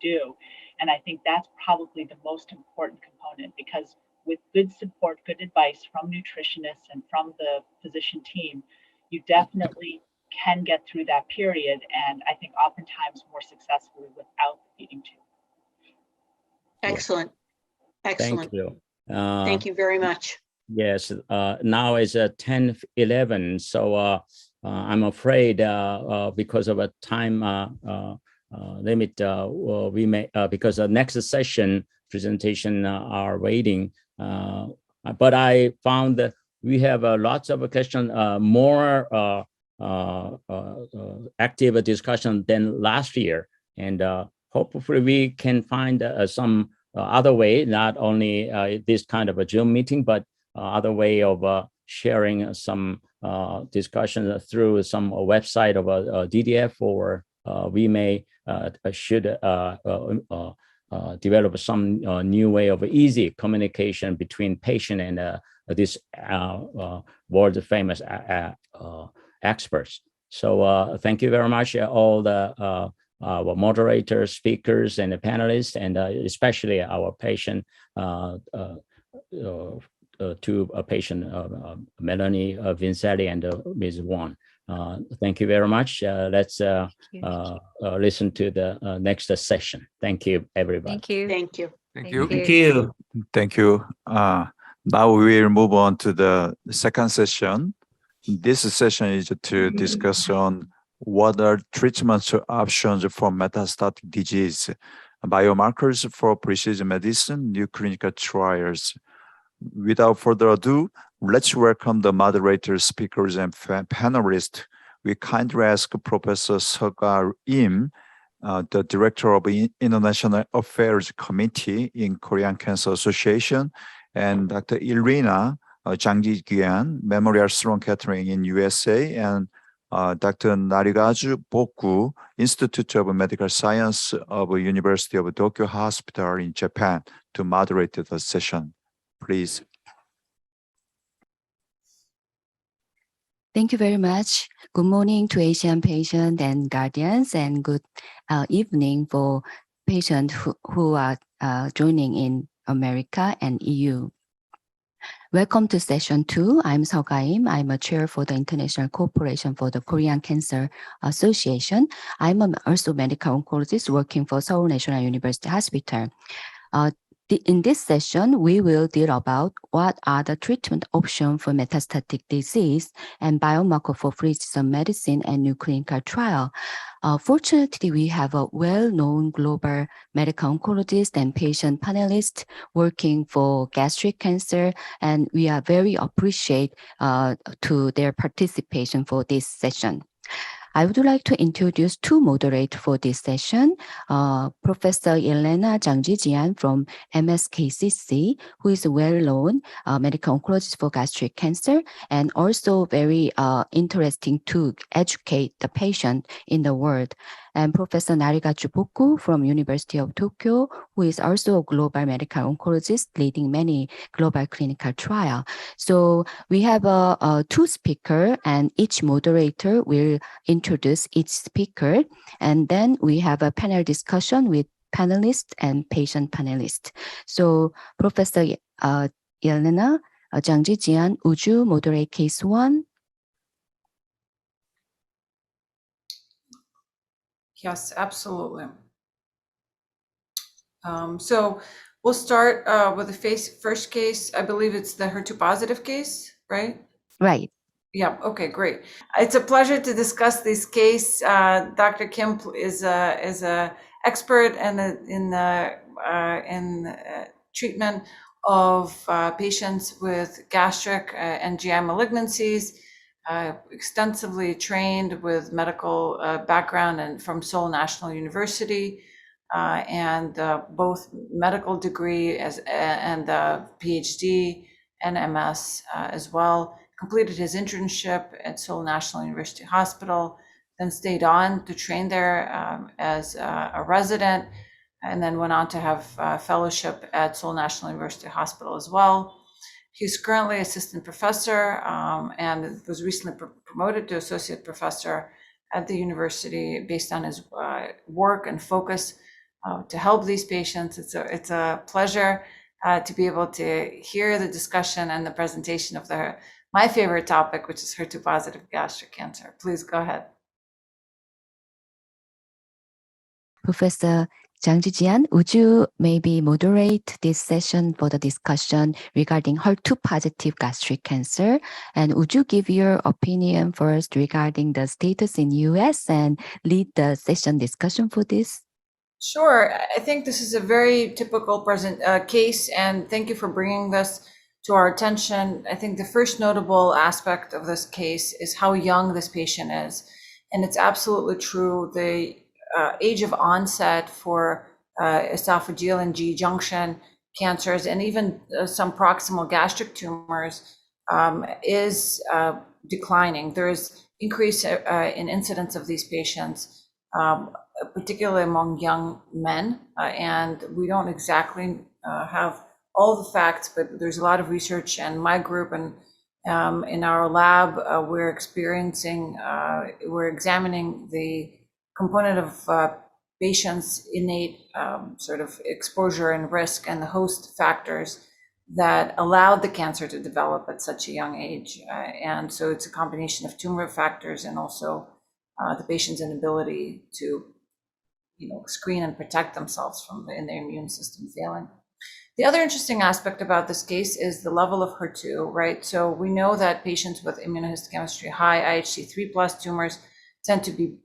do. And I think that's probably the most important component, because with good support, good advice from nutritionists and from the physician team, you definitely can get through that period. And I think oftentimes more successfully without the feeding tube. Excellent. Excellent. Thank you. Thank you very much. Yes, now it's 10:11, so I'm afraid because of a time limit, we may, because the next session presentation are waiting. But I found that we have lots of questions, more active discussion than last year, and hopefully we can find some other way, not only this kind of a Zoom meeting, but other way of sharing some discussion through some website of a DDF, or we may should develop some new way of easy communication between patient and this world famous experts. So thank you very much, all the our moderators, speakers, and the panelists, and especially our patient, to a patient, Melanie Vincelli and Ms. Wong. Thank you very much. Let's listen to the next session. Thank you, everybody. Thank you. Thank you. Thank you. Thank you. Thank you. Now we'll move on to the second session. This session is to discuss on what are treatment options for metastatic disease, biomarkers for precision medicine, new clinical trials. Without further ado, let's welcome the moderators, speakers, and panelists. We kindly ask Professor Seok Im, the Director of International Affairs Committee in Korean Cancer Association, and Dr. Irina Jang Ji-gyan, Memorial Sloan Kettering in USA, and Dr. Narigaju Boku, Institute of Medical Science of University of Tokyo Hospital in Japan, to moderate the session. Please. Thank you very much. Good morning to Asian patients and guardians, and good evening for patients who are joining in America and EU. Welcome to session 2. I'm Seok Im. I'm a chair for the International Cooperation for the Korean Cancer Association. I'm also a medical oncologist working for Seoul National University Hospital. In this session, we will deal about what are the treatment options for metastatic disease and biomarker for precision medicine and new clinical trial. Fortunately, we have a well-known global medical oncologist and patient panelist working for gastric cancer, and we are very appreciative to their participation for this session. I would like to introduce two moderators for this session, Professor Elena Jang Ji-gyan from MSKCC, who is a well-known medical oncologist for gastric cancer, and also very interesting to educate the patient in the world. And Professor Narigaju Boku from University of Tokyo, who is also a global medical oncologist leading many global clinical trials. So we have two speakers, and each moderator will introduce each speaker. And then we have a panel discussion with panelists and patient panelists. So Professor Elena Jang Ji-gyan, would you moderate case 1? Yes, absolutely. So we'll start with the first case. I believe it's the HER2 positive case, right? Right. Yeah. Okay. Great. It's a pleasure to discuss this case. Dr. Kim is a expert in treatment of patients with gastric and GI malignancies. Extensively trained with medical background and from Seoul National University, and both medical degree and PhD and MS as well. Completed his internship at Seoul National University Hospital, then stayed on to train there as a resident, and then went on to have fellowship at Seoul National University Hospital as well. He's currently assistant professor and was recently promoted to associate professor at the university based on his work and focus to help these patients. It's a pleasure to be able to hear the discussion and the presentation of my favorite topic, which is HER2-positive gastric cancer. Please go ahead. Professor Zhang Jijian, would you maybe moderate this session for the discussion regarding HER2-positive gastric cancer? And would you give your opinion first regarding the status in US and lead the session discussion for this? Sure. I think this is a very typical case, and thank you for bringing this to our attention. I think the first notable aspect of this case is how young this patient is. And it's absolutely true. The age of onset for esophageal and GE junction cancers and even some proximal gastric tumors is declining. There is increase in incidence of these patients, particularly among young men. And we don't exactly have all the facts, but there's a lot of research, and my group and in our lab, we're examining the component of patients' innate sort of exposure and risk and the host factors that allowed the cancer to develop at such a young age. And so it's a combination of tumor factors and also the patient's inability to screen and protect themselves from in their immune system failing. The other interesting aspect about this case is the level of HER2, right? So we know that patients with immunohistochemistry high IHC3+ tumors tend to be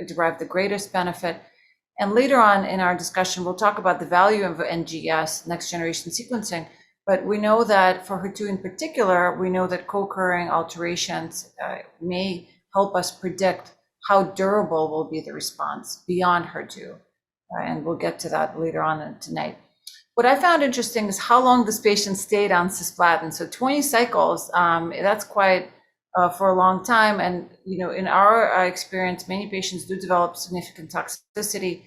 derive the greatest benefit. And later on in our discussion, we'll talk about the value of NGS, next generation sequencing. But we know that for HER2 in particular, we know that co-occurring alterations may help us predict how durable will be the response beyond HER2. And we'll get to that later on tonight. What I found interesting is how long this patient stayed on cisplatin. So 20 cycles, that's quite for a long time. And in our experience, many patients do develop significant toxicity.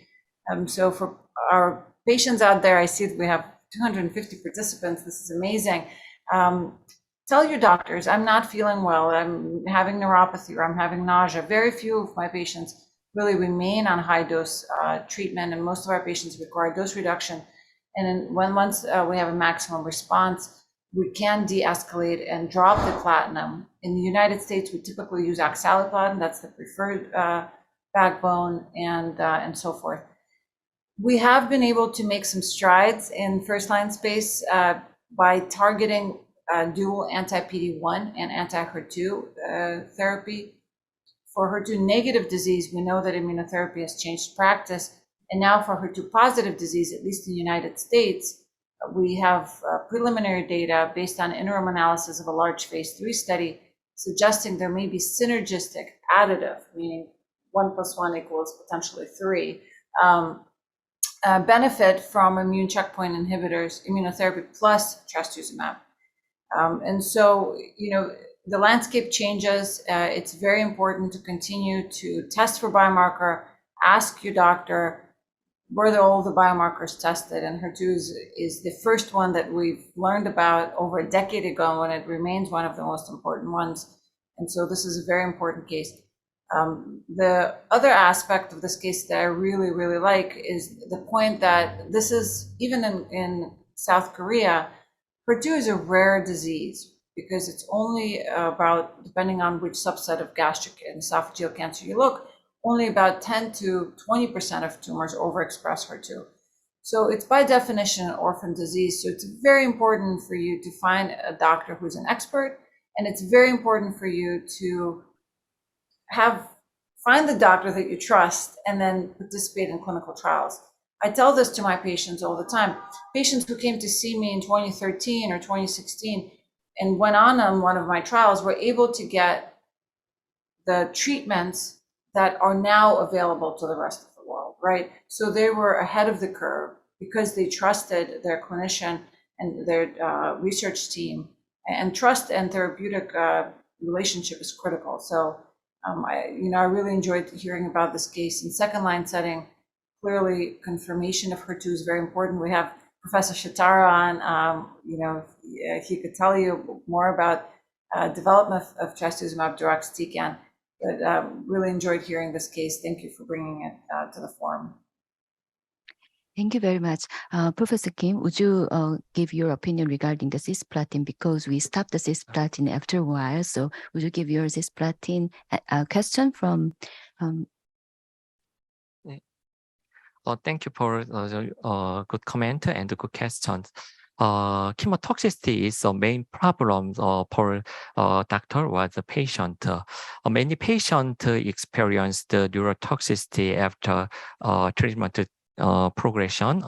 So for our patients out there, I see that we have 250 participants. This is amazing. Tell your doctors, I'm not feeling well, I'm having neuropathy, or I'm having nausea. Very few of my patients really remain on high dose treatment, and most of our patients require dose reduction. And once we have a maximum response, we can de-escalate and drop the platinum. In the United States, we typically use oxaliplatin, that's the preferred backbone, and so forth. We have been able to make some strides in first-line space by targeting dual anti-PD-1 and anti-HER2 therapy. For HER2-negative disease, we know that immunotherapy has changed practice. And now for HER2-positive disease, at least in the United States, we have preliminary data based on interim analysis of a large phase 3 study suggesting there may be synergistic, additive, meaning 1 + 1 = potentially 3, benefit from immune checkpoint inhibitors, immunotherapy plus trastuzumab. And so, the landscape changes. It's very important to continue to test for biomarker, ask your doctor, were all the biomarkers tested? And HER2 is the first one that we've learned about over a decade ago, and it remains one of the most important ones. And so this is a very important case. The other aspect of this case that I really, really like is the point that this is, even in South Korea, HER2 is a rare disease because it's only about, depending on which subset of gastric and esophageal cancer you look, only about 10 to 20% of tumors overexpress HER2. So it's by definition an orphan disease. So it's very important for you to find a doctor who's an expert, and it's very important for you to find the doctor that you trust and then participate in clinical trials. I tell this to my patients all the time. Patients who came to see me in 2013 or 2016 and went on one of my trials were able to get the treatments that are now available to the rest of the world, right? So they were ahead of the curve because they trusted their clinician and their research team, and trust and therapeutic relationship is critical. So I really enjoyed hearing about this case in second-line setting. Clearly, confirmation of HER2 is very important. We have Professor Shatara on, he could tell you more about development of trastuzumab deruxtecan. But really enjoyed hearing this case. Thank you for bringing it to the forum. Thank you very much. Professor Kim, would you give your opinion regarding the cisplatin? Because we stopped the cisplatin after a while. So would you give your cisplatin question from thank you for good comment and good questions. Chemotoxicity is the main problem for doctor or the patient. Many patients experience the neurotoxicity after treatment progression,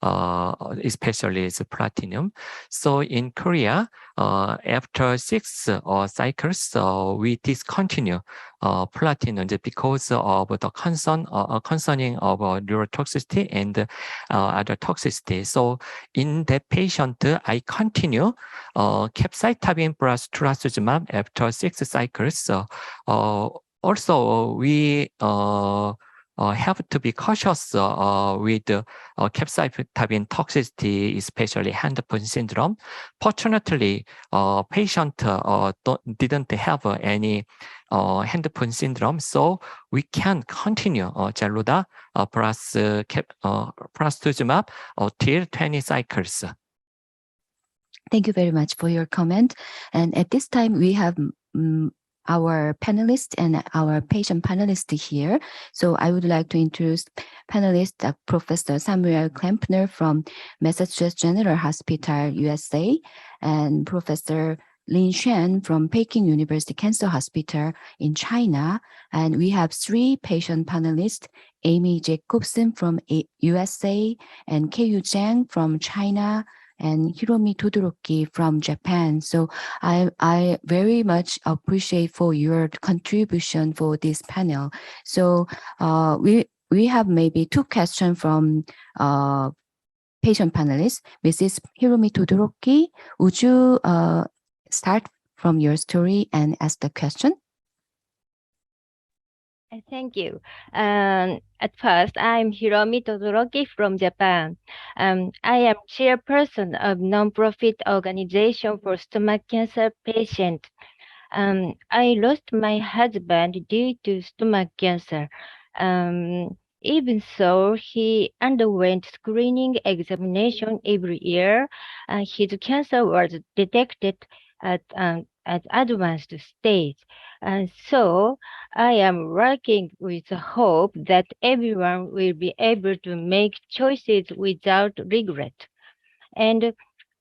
especially the platinum. So in Korea, after 6 cycles, we discontinue platinum because of the concerning of neurotoxicity and other toxicity. So in that patient, I continue capecitabine plus trastuzumab after 6 cycles. Also, we have to be cautious with capecitabine toxicity, especially hand-foot syndrome. Fortunately, patient didn't have any hand-foot syndrome, so we can continue Geluda plus trastuzumab till 20 cycles. Thank you very much for your comment. And at this time, we have our panelists and our patient panelist here. So I would like to introduce panelist Professor Samuel Klempner from Massachusetts General Hospital, USA, and Professor Lin Xuan from Peking University Cancer Hospital in China. And we have 3 patient panelists, Amy Jacobson from USA, and Keiyu Zhang from China, and Hiromi Todoroki from Japan. So I very much appreciate for your contribution for this panel. So we have maybe 2 questions from patient panelists. Mrs. Hiromi Todoroki, would you start from your story and ask the question? Thank you. At first, I'm Hiromi Todoroki from Japan. I am chairperson of non-profit organization for stomach cancer patients. I lost my husband due to stomach cancer. Even so, he underwent screening examination every year. His cancer was detected at advanced stage. So I am working with the hope that everyone will be able to make choices without regret. And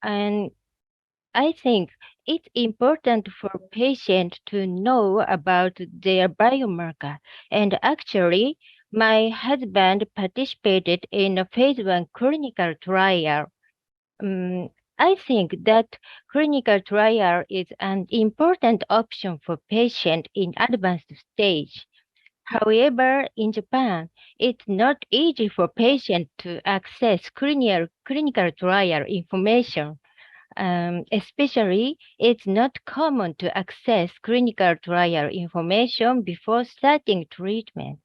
I think it's important for patients to know about their biomarker. And actually, my husband participated in a phase 1 clinical trial. I think that clinical trial is an important option for patients in advanced stage. However, in Japan, it's not easy for patients to access clinical trial information. Especially, it's not common to access clinical trial information before starting treatment.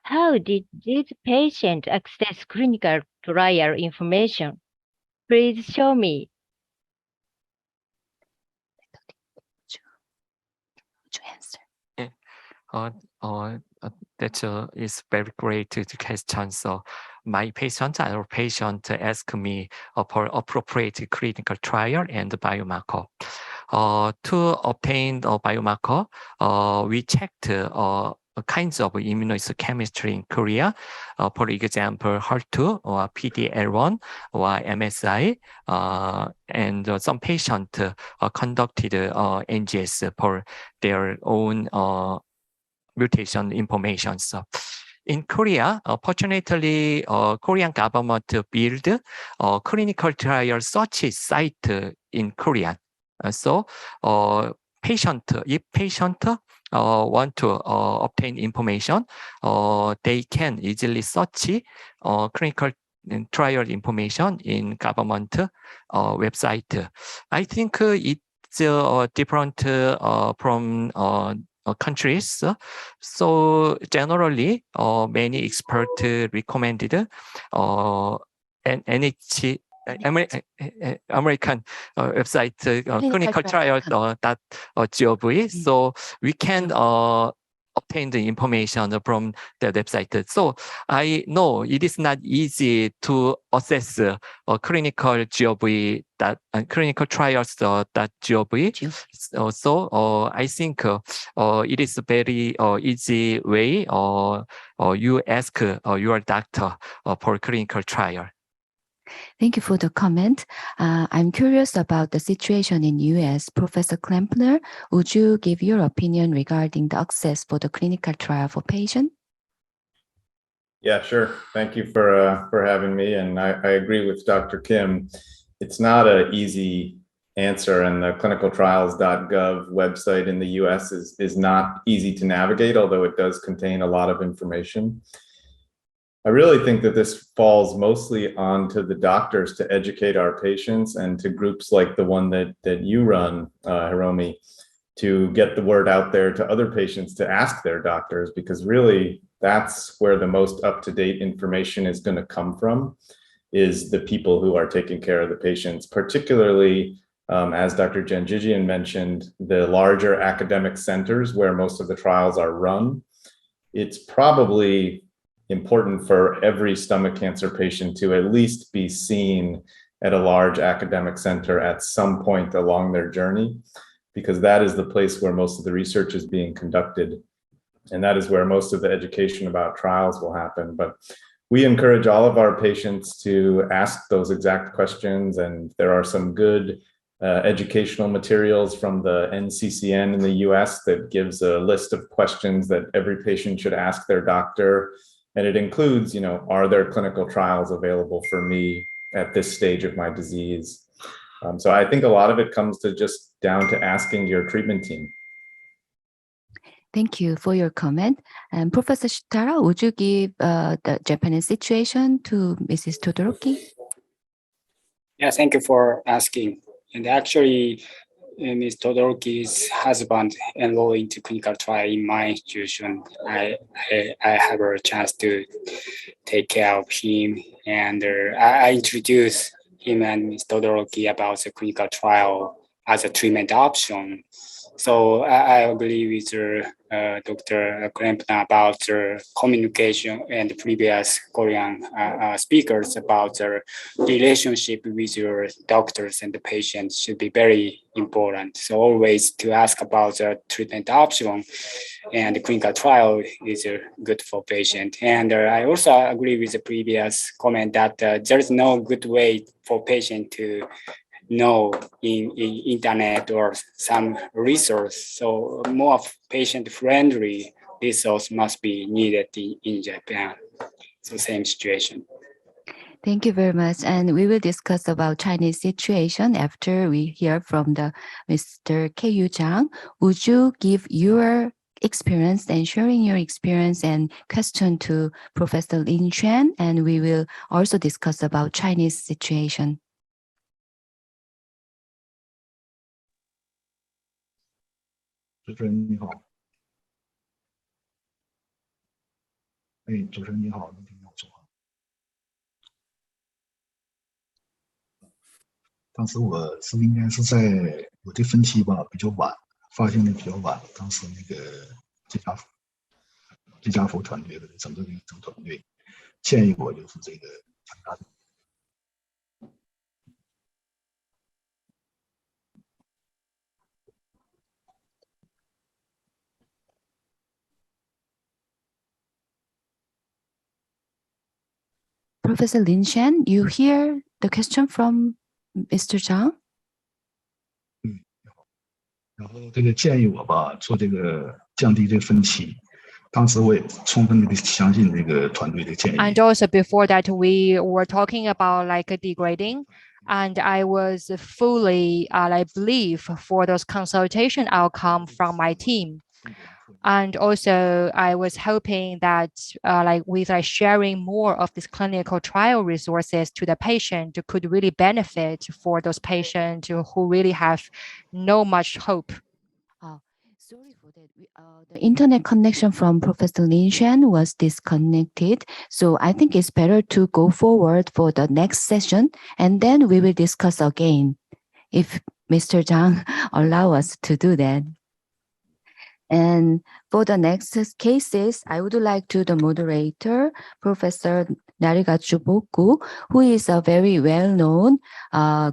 How did this patient access clinical trial information? Please show me. That is very great question. So my patient, our patient asked me for appropriate clinical trial and biomarker. To obtain the biomarker, we checked kinds of immunohistochemistry in Korea, for example, HER2 or Pdl1 or MSI, and some patients conducted NGS for their own mutation information. So in Korea, fortunately, Korean government build a clinical trial search site in Korean. So if patient want to obtain information, they can easily search clinical trial information in government website. I think it's different from countries. So generally, many experts recommended NIH American website clinicaltrial.gov. So we can obtain the information from the website. So I know it is not easy to assess clinical GOV that clinical trials.gov. So I think it is a very easy way. You ask your doctor for clinical trial. Thank you for the comment. I'm curious about the situation in US. Professor Klempner, would you give your opinion regarding the access for the clinical trial for patients? Yeah, sure. Thank you for having me. And I agree with Dr. Kim. It's not an easy answer, and the clinicaltrials.gov website in the US is not easy to navigate, although it does contain a lot of information. I really think that this falls mostly onto the doctors to educate our patients, and to groups like the one that you run, Hiromi, to get the word out there to other patients to ask their doctors, because really that's where the most up-to-date information is going to come from, is the people who are taking care of the patients, particularly, as Dr. Janjigian mentioned, the larger academic centers where most of the trials are run. It's probably important for every stomach cancer patient to at least be seen at a large academic center at some point along their journey, because that is the place where most of the research is being conducted. And that is where most of the education about trials will happen. But we encourage all of our patients to ask those exact questions. And there are some good educational materials from the NCCN in the US that gives a list of questions that every patient should ask their doctor. And it includes, are there clinical trials available for me at this stage of my disease? So I think a lot of it comes to just down to asking your treatment team. Thank you for your comment. And Professor Shitara, would you give the Japanese situation to Mrs. Todoroki? Yeah, thank you for asking. And actually, Ms. Todoroki's husband enrolled into clinical trial in my institution. I have a chance to take care of him, and I introduced him and Ms. Todoroki about the clinical trial as a treatment option. So I believe with Dr. Klempner about the communication and the previous Korean speakers about the relationship with your doctors and the patients should be very important. So always to ask about the treatment option and the clinical trial is good for patient. And I also agree with the previous comment that there is no good way for patient to know in internet or some resource. So more patient-friendly resource must be needed in Japan. So same situation. Thank you very much. And we will discuss about Chinese situation after we hear from the Mr. Kyu Jang. Would you give your experience and sharing your experience and question to Professor Lin Xuan? And we will also discuss about Chinese situation. 主持人你好，主持人你好，能听见我说话？当时我是应该是在我的分期吧比较晚，发现的比较晚。当时那个这家福团队的整个团队建议我就是这个参加。 Professor Lin Xuan, you hear the question from Mr. Zhang? 然后这个建议我吧，做这个降低这个分期。当时我也充分的相信这个团队的建议。 And also before that, we were talking about like degrading, and I was fully like believe for those consultation outcome from my team. And also, I was hoping that like with sharing more of this clinical trial resources to the patient could really benefit for those patients who really have no much hope. Sorry for that. The internet connection from Professor Lin Xuan was disconnected. So I think it's better to go forward for the next session, and then we will discuss again if Mr. Zhang allow us to do that. And for the next cases, I would like to the moderator, Professor Narigatsu Boku, who is a very well-known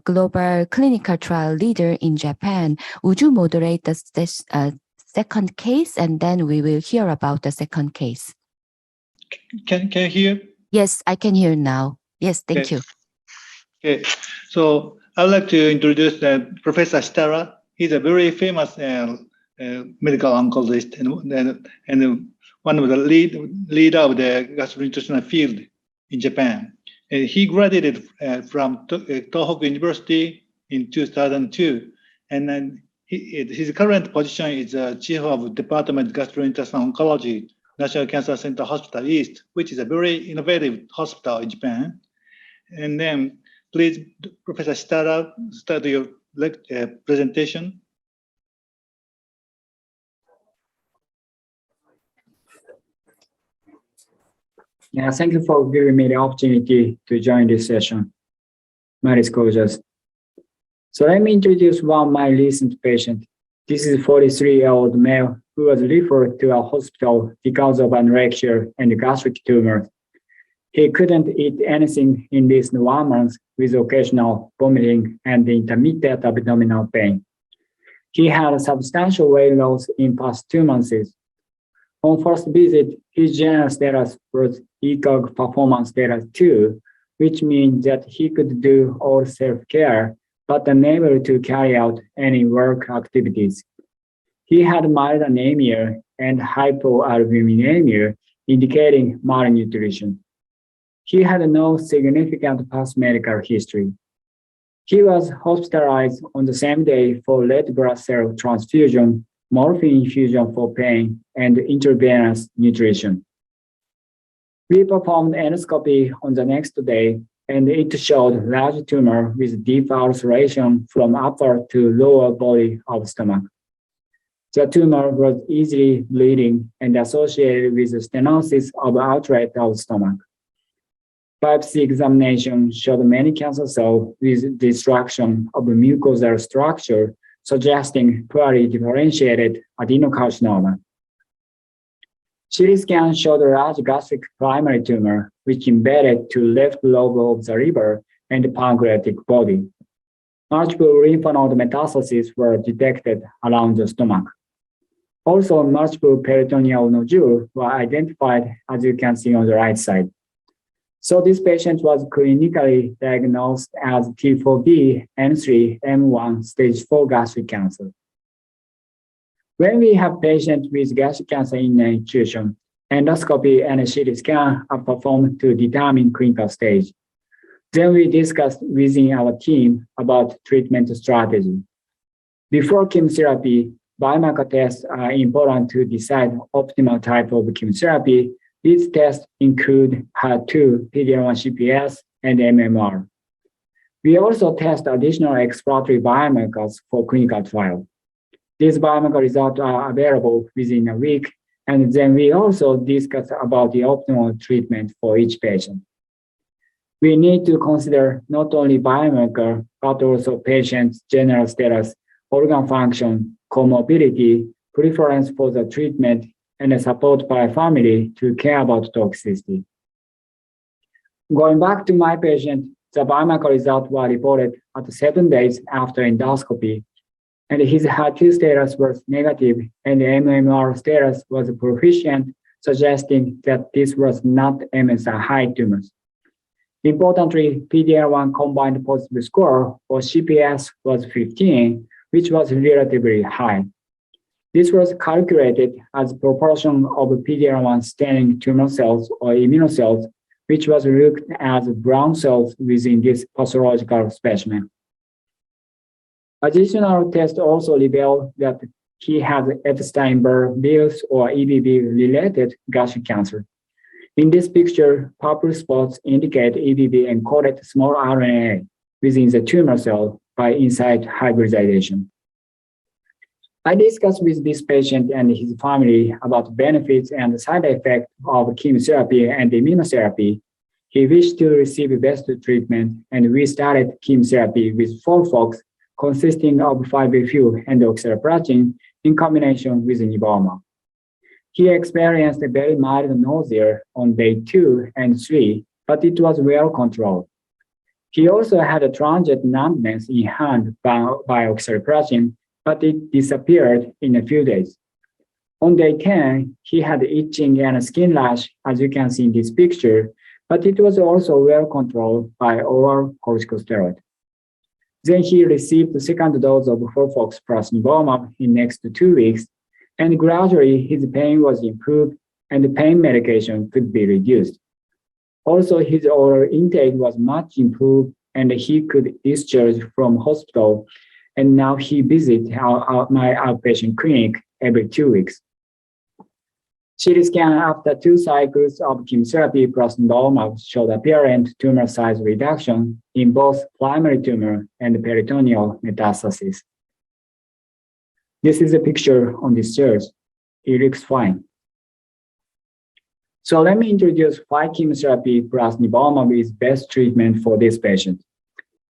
global clinical trial leader in Japan. Would you moderate the second case, and then we will hear about the second case? Can you hear? Yes, I can hear now. Yes, thank you. Okay, so I would like to introduce Professor Shitara. He's a very famous medical oncologist and one of the leader of the gastrointestinal field in Japan. He graduated from Tohoku University in 2002, and then his current position is Chief of Department Gastrointestinal Oncology, National Cancer Center Hospital East, which is a very innovative hospital in Japan. And then, please, Professor Shitara, start your presentation. Yeah, thank you for giving me the opportunity to join this session. My disclosures. So let me introduce one of my recent patients. This is a 43-year-old male who was referred to a hospital because of anorexia and gastric tumor. He couldn't eat anything in these 1 month with occasional vomiting and intermittent abdominal pain. He had a substantial weight loss in past 2 months. On first visit, his general status was ECOG performance status 2, which means that he could do all self-care, but unable to carry out any work activities. He had mild anemia and hypoalbuminemia, indicating malnutrition. He had no significant past medical history. He was hospitalized on the same day for red blood cell transfusion, morphine infusion for pain, and intravenous nutrition. We performed endoscopy on the next day, and it showed large tumor with deep ulceration from upper to lower body of stomach. The tumor was easily bleeding and associated with stenosis of outlet of stomach. Biopsy examination showed many cancer cells with destruction of the mucosal structure, suggesting poorly differentiated adenocarcinoma. CT scan showed a large gastric primary tumor, which embedded to left lobe of the liver and the pancreatic body. Multiple lymph node metastases were detected around the stomach. Also, multiple peritoneal nodules were identified, as you can see on the right side. So this patient was clinically diagnosed as T4B N3 M1 stage 4 gastric cancer. When we have patients with gastric cancer in an institution, endoscopy and CT scan are performed to determine clinical stage. Then we discuss within our team about treatment strategy. Before chemotherapy, biomarker tests are important to decide optimal type of chemotherapy. These tests include HER2, Pdl1 CPS, and MMR. We also test additional exploratory biomarkers for clinical trial. These biomarker results are available within a week, and then we also discuss about the optimal treatment for each patient. We need to consider not only biomarker, but also patient's general status, organ function, comorbidity, preference for the treatment, and support by family to care about toxicity. Going back to my patient, the biomarker results were reported at 7 days after endoscopy, and his HER2 status was negative, and the MMR status was proficient, suggesting that this was not MSI high tumors. Importantly, Pdl1 combined positive score, or CPS, was 15, which was relatively high. This was calculated as a proportion of Pdl1 staining tumor cells or immunocells, which was looked as brown cells within this pathological specimen. Additional tests also revealed that he had Epstein-Barr virus or EBV-related gastric cancer. In this picture, purple spots indicate EBV-encoded small RNA within the tumor cell by inside hybridization. I discussed with this patient and his family about benefits and side effects of chemotherapy and immunotherapy. He wished to receive best treatment, and we started chemotherapy with FOLFOX, consisting of 5-FU and oxaliplatin, in combination with nivolumab. He experienced a very mild nausea on day 2 and 3, but it was well controlled. He also had a transient numbness in hand by oxaliplatin, but it disappeared in a few days. On day 10, he had itching and skin rash, as you can see in this picture, but it was also well controlled by oral corticosteroid. Then he received the second dose of FOLFOX plus nivolumab in next 2 weeks, and gradually his pain was improved and the pain medication could be reduced. Also, his oral intake was much improved and he could discharge from hospital, and now he visits my outpatient clinic every 2 weeks. CT scan after 2 cycles of chemotherapy plus nivolumab showed apparent tumor size reduction in both primary tumor and peritoneal metastasis. This is a picture on this chart. It looks fine. So let me introduce why chemotherapy plus nivolumab is best treatment for this patient.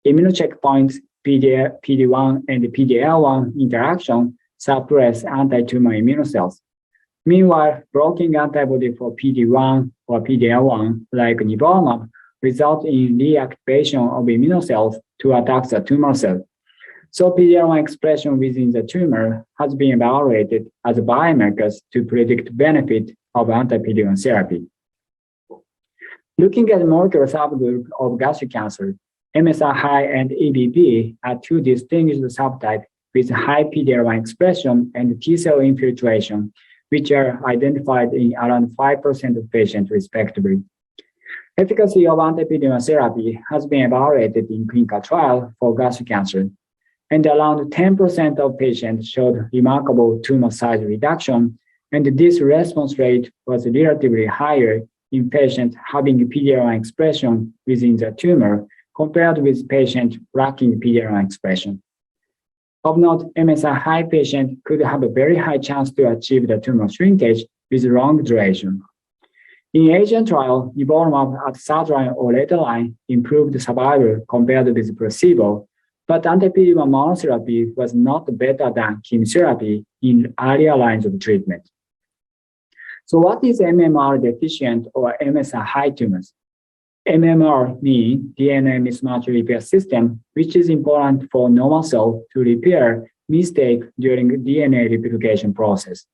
Immunocheckpoints, Pdl1 and Pdl1 interaction suppress anti-tumor immune cells. Meanwhile, blocking antibody for PD-1 or Pdl1, like nivolumab, result in reactivation of immune cells to attack the tumor cell. So Pdl1 expression within the tumor has been evaluated as biomarkers to predict benefit of anti-PD-1 therapy. Looking at the molecular subgroup of gastric cancer, MSI-high and EBB are 2 distinguished subtypes with high Pdl1 expression and T-cell infiltration, which are identified in around 5% of patients respectively. Efficacy of anti-PD-1 therapy has been evaluated in clinical trial for gastric cancer, and around 10% of patients showed remarkable tumor size reduction, and this response rate was relatively higher in patients having PD-L1 expression within the tumor compared with patients lacking PD-L1 expression. Of note, MSI-high patients could have a very high chance to achieve the tumor shrinkage with long duration. In Asian trial, nivolumab at third line or later line improved survival compared with placebo, but anti-PD-1 monotherapy was not better than chemotherapy in earlier lines of treatment. So what is MMR deficient or MSI-high tumors? MMR means DNA mismatch repair system, which is important for normal cell to repair mistake during DNA replication process.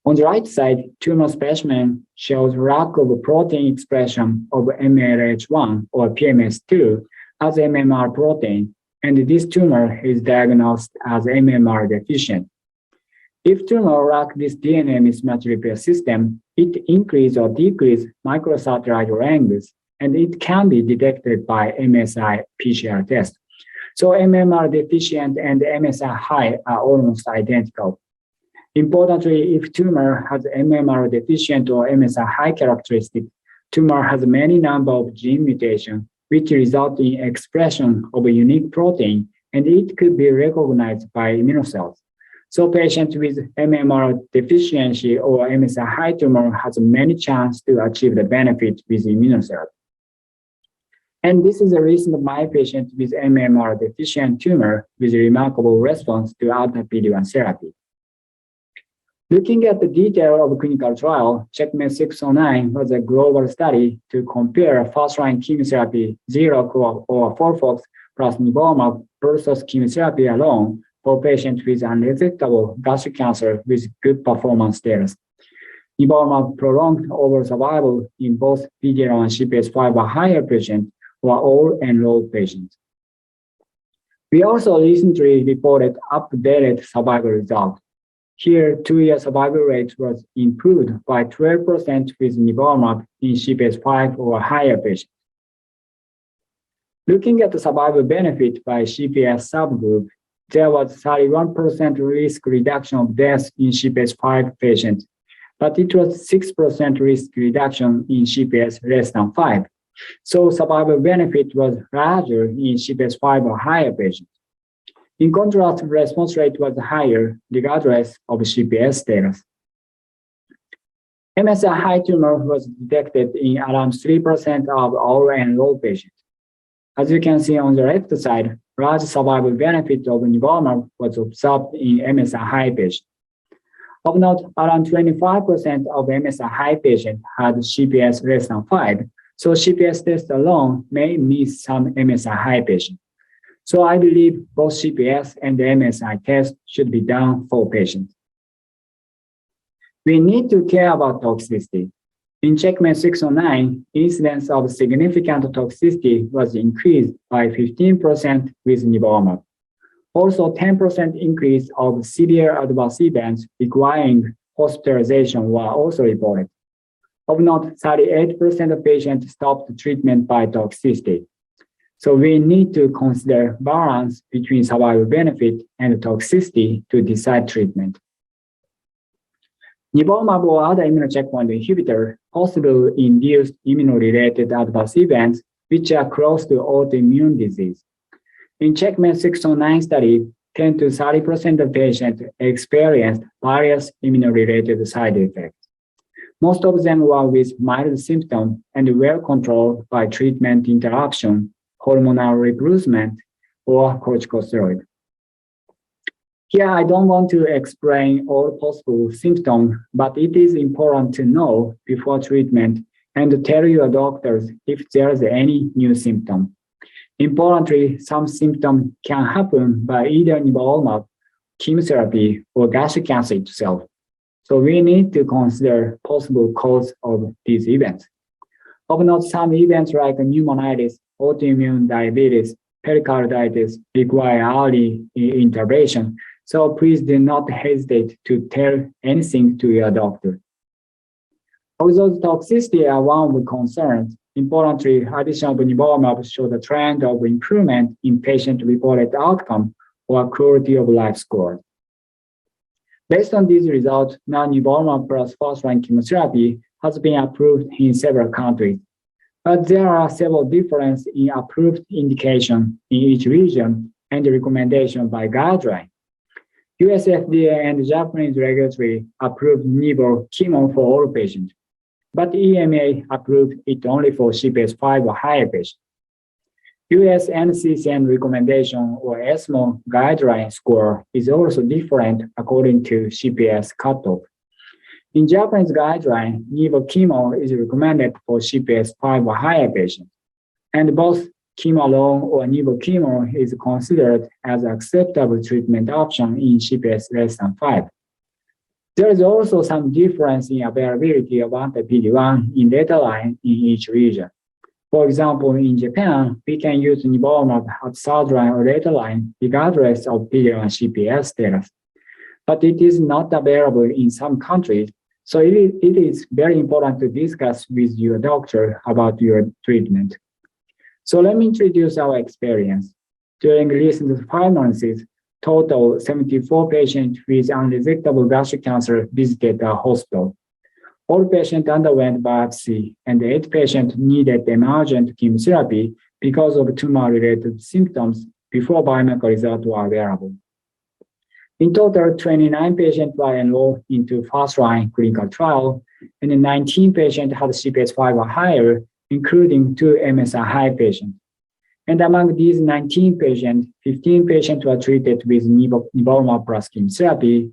On the right side, tumor specimen shows lack of protein expression of MLH1 or PMS2 as MMR protein, and this tumor is diagnosed as MMR deficient. If tumor lacks this DNA mismatch repair system, it increases or decreases microsatellite lengths, and it can be detected by MSI PCR test. So MMR deficient and MSI high are almost identical. Importantly, if tumor has MMR deficient or MSI high characteristic, tumor has many number of gene mutations, which result in expression of a unique protein, and it could be recognized by immune cells. So patients with MMR deficiency or MSI high tumor has many chances to achieve the benefit with immunotherapy. And this is the reason of my patient with MMR deficient tumor with a remarkable response to anti-PD-1 therapy. Looking at the detail of the clinical trial, Checkmate 609 was a global study to compare first-line chemotherapy 0 or FOLFOX plus nivolumab versus chemotherapy alone for patients with unresectable gastric cancer with good performance status. Nivolumab prolonged overall survival in both Pdl1 CPS5 or higher patients or all enrolled patients. We also recently reported updated survival results. Here, 2-year survival rate was improved by 12% with nivolumab in CPS5 or higher patients. Looking at the survival benefit by CPS subgroup, there was 31% risk reduction of death in CPS5 patients, but it was 6% risk reduction in CPS less than 5. So survival benefit was larger in CPS5 or higher patients. In contrast, response rate was higher regardless of CPS status. MSI high tumor was detected in around 3% of all enrolled patients. As you can see on the left side, large survival benefit of nivolumab was observed in MSI high patients. Of note, around 25% of MSI high patients had CPS less than 5, so CPS test alone may miss some MSI high patients. So I believe both CPS and the MSI test should be done for patients. We need to care about toxicity. In Checkmate 609, incidence of significant toxicity was increased by 15% with nivolumab. Also, 10% increase of severe adverse events requiring hospitalization were also reported. Of note, 38% of patients stopped treatment by toxicity. So we need to consider balance between survival benefit and toxicity to decide treatment. Nivolumab or other immunocheckpoint inhibitor possibly induce immune-related adverse events which are close to autoimmune disease. In Checkmate 609 study, 10 to 30% of patients experienced various immune-related side effects. Most of them were with mild symptoms and were controlled by treatment interruption, hormonal replacement, or corticosteroid. Here, I don't want to explain all possible symptoms, but it is important to know before treatment and to tell your doctors if there is any new symptom. Importantly, some symptoms can happen by either nivolumab, chemotherapy, or gastric cancer itself. So we need to consider possible cause of these events. Of note, some events like pneumonitis, autoimmune diabetes, pericarditis require early intervention. So please do not hesitate to tell anything to your doctor. Although toxicity are one of the concerns, importantly, addition of nivolumab showed a trend of improvement in patient-reported outcome or quality of life score. Based on these results, now nivolumab plus first-line chemotherapy has been approved in several countries. But there are several differences in approved indication in each region and the recommendation by guideline. US FDA and Japanese regulatory approved nivo chemo for all patients, but EMA approved it only for CPS 5 or higher patients. US NCCN recommendation or ESMO guideline score is also different according to CPS cutoff. In Japanese guideline, nivo chemo is recommended for CPS 5 or higher patients, and both chemo alone or nivo chemo is considered as an acceptable treatment option in CPS less than 5. There is also some difference in availability of anti-PD-1 in data line in each region. For example, in Japan, we can use nivolumab at third line or later line regardless of Pdl1 CPS status, but it is not available in some countries. So it is very important to discuss with your doctor about your treatment. So let me introduce our experience. During recent 5 months, total 74 patients with unresectable gastric cancer visited our hospital. All patients underwent biopsy, and 8 patients needed emergent chemotherapy because of tumor-related symptoms before biomarker results were available. In total, 29 patients were enrolled into first-line clinical trial, and 19 patients had CPS 5 or higher, including 2 MSI high patients. And among these 19 patients, 15 patients were treated with nivolumab plus chemotherapy,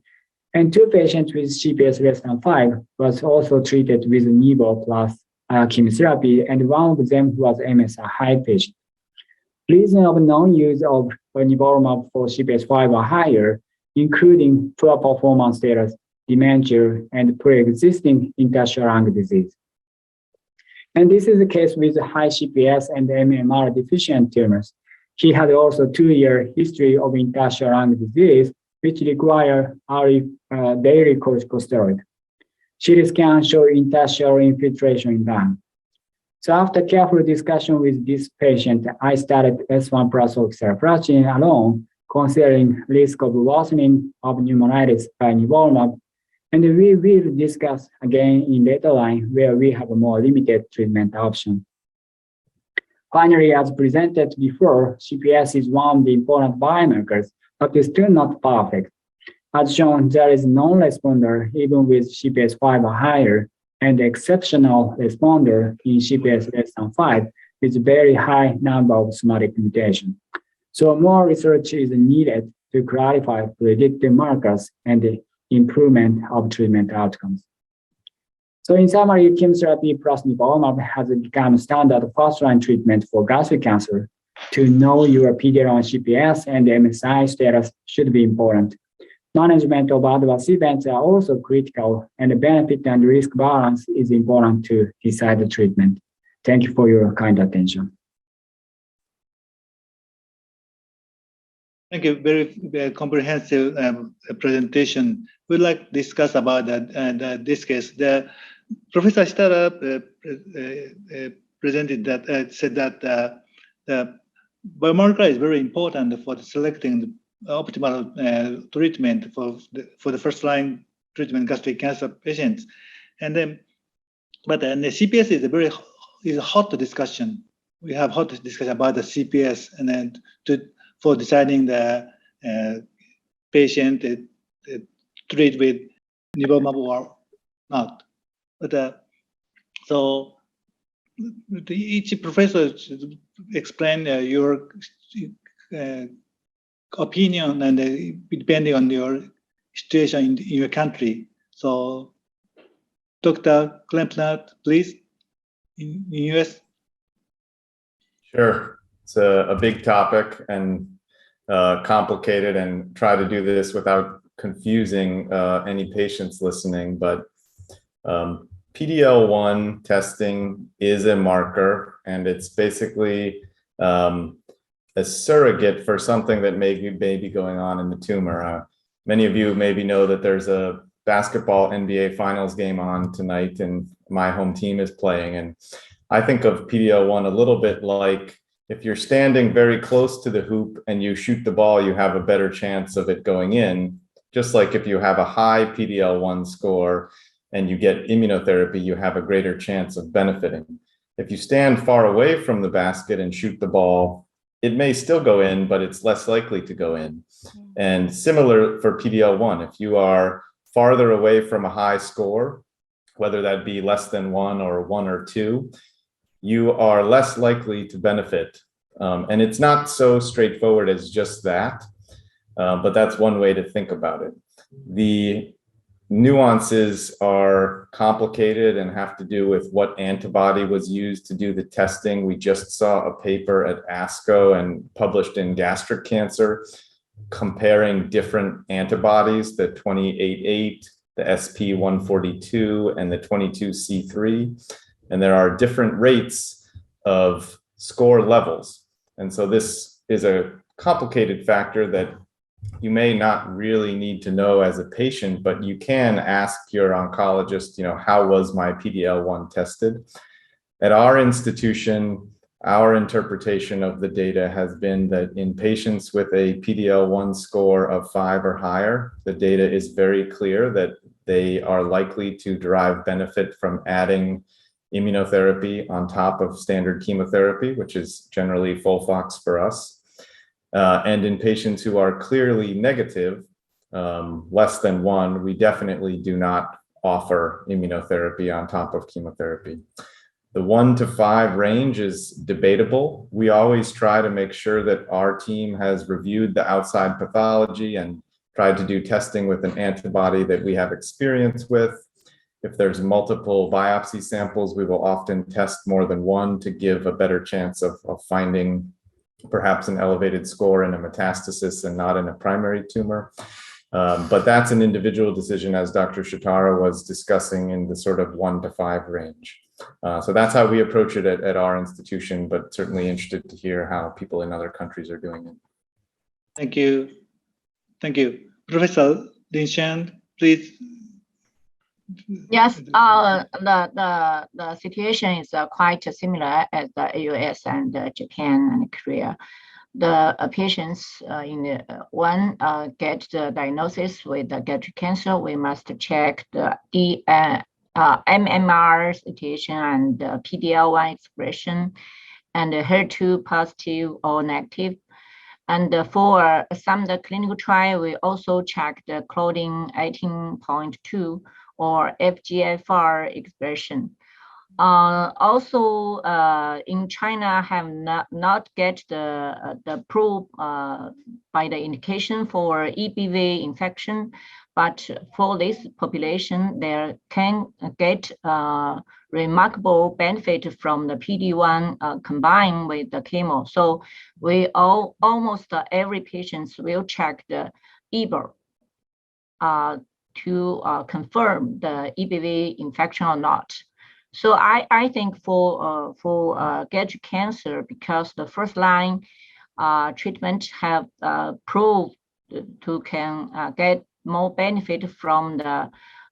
and 2 patients with CPS less than 5 was also treated with nivo plus chemotherapy, and one of them was MSI high patient. Reason of non-use of nivolumab for CPS 5 or higher, including poor performance status, dementia, and pre-existing interstitial lung disease. And this is the case with high CPS and MMR deficient tumors. He had also 2-year history of interstitial lung disease, which require early daily corticosteroid. CT scan showed interstitial infiltration in lung. So after careful discussion with this patient, I started S1 plus oxaliplatin alone, considering risk of worsening of pneumonitis by nivolumab. And we will discuss again in later line where we have a more limited treatment option. Finally, as presented before, CPS is one of the important biomarkers, but is still not perfect. As shown, there is non-responder even with CPS 5 or higher, and exceptional responder in CPS less than 5 with very high number of somatic mutations. So more research is needed to clarify predictive markers and improvement of treatment outcomes. So in summary, chemotherapy plus nivolumab has become standard first-line treatment for gastric cancer. To know your Pdl1 CPS and MSI status should be important. Management of adverse events are also critical, and the benefit and risk balance is important to decide the treatment. Thank you for your kind attention. Thank you. Very comprehensive presentation. We'd like to discuss about this case. Professor Shitara presented that, said that the biomarker is very important for selecting the optimal treatment for the first-line treatment gastric cancer patients. And then, but the CPS is a hot discussion. We have hot discussion about the CPS, and then for deciding the patient treat with nivolumab or not. But so each professor should explain your opinion, and depending on your situation in your country. So, Dr. Klempner, please, in US. Sure. It's a big topic and complicated, and try to do this without confusing any patients listening. But Pdl1 testing is a marker, and it's basically a surrogate for something that may be going on in the tumor. Many of you maybe know that there's a basketball NBA finals game on tonight, and my home team is playing. And I think of Pdl1 a little bit like, if you're standing very close to the hoop and you shoot the ball, you have a better chance of it going in. Just like if you have a high Pdl1 score and you get immunotherapy, you have a greater chance of benefiting. If you stand far away from the basket and shoot the ball, it may still go in, but it's less likely to go in. And similar for Pdl1, if you are farther away from a high score, whether that be less than 1 or 1 or 2, you are less likely to benefit. And it's not so straightforward as just that, but that's one way to think about it. The nuances are complicated and have to do with what antibody was used to do the testing. We just saw a paper at ASCO and published in Gastric Cancer comparing different antibodies, the 28-8, the SP142, and the 22C3. And there are different rates of score levels. And so this is a complicated factor that you may not really need to know as a patient, but you can ask your oncologist, how was my Pdl1 tested? At our institution, our interpretation of the data has been that in patients with a Pdl1 score of 5 or higher, the data is very clear that they are likely to derive benefit from adding immunotherapy on top of standard chemotherapy, which is generally FOLFOX for us. And in patients who are clearly negative, less than 1, we definitely do not offer immunotherapy on top of chemotherapy. The 1 to 5 range is debatable. We always try to make sure that our team has reviewed the outside pathology and tried to do testing with an antibody that we have experience with. If there's multiple biopsy samples, we will often test more than 1 to give a better chance of finding perhaps an elevated score in a metastasis and not in a primary tumor. But that's an individual decision, as Dr. Shitara was discussing, in the sort of 1 to 5 range. So that's how we approach it at our institution, but certainly interested to hear how people in other countries are doing it. Thank you. Thank you. Professor Lin Shan, please. Yes, the situation is quite similar as the US and Japan and Korea. The patients when get the diagnosis with the gastric cancer, we must check the MMR situation and Pdl1 expression, and HER2 positive or negative. And for some of the clinical trial, we also check the Claudin 18.2 or FGFR expression. Also, in China, have not get the proof by the indication for EBV infection, But for this population, they can get remarkable benefit from the PD-1 combined with the chemo. So we almost every patient will check the EBR to confirm the EBV infection or not. So I think for gastric cancer, because the first line treatment have proved to can get more benefit from the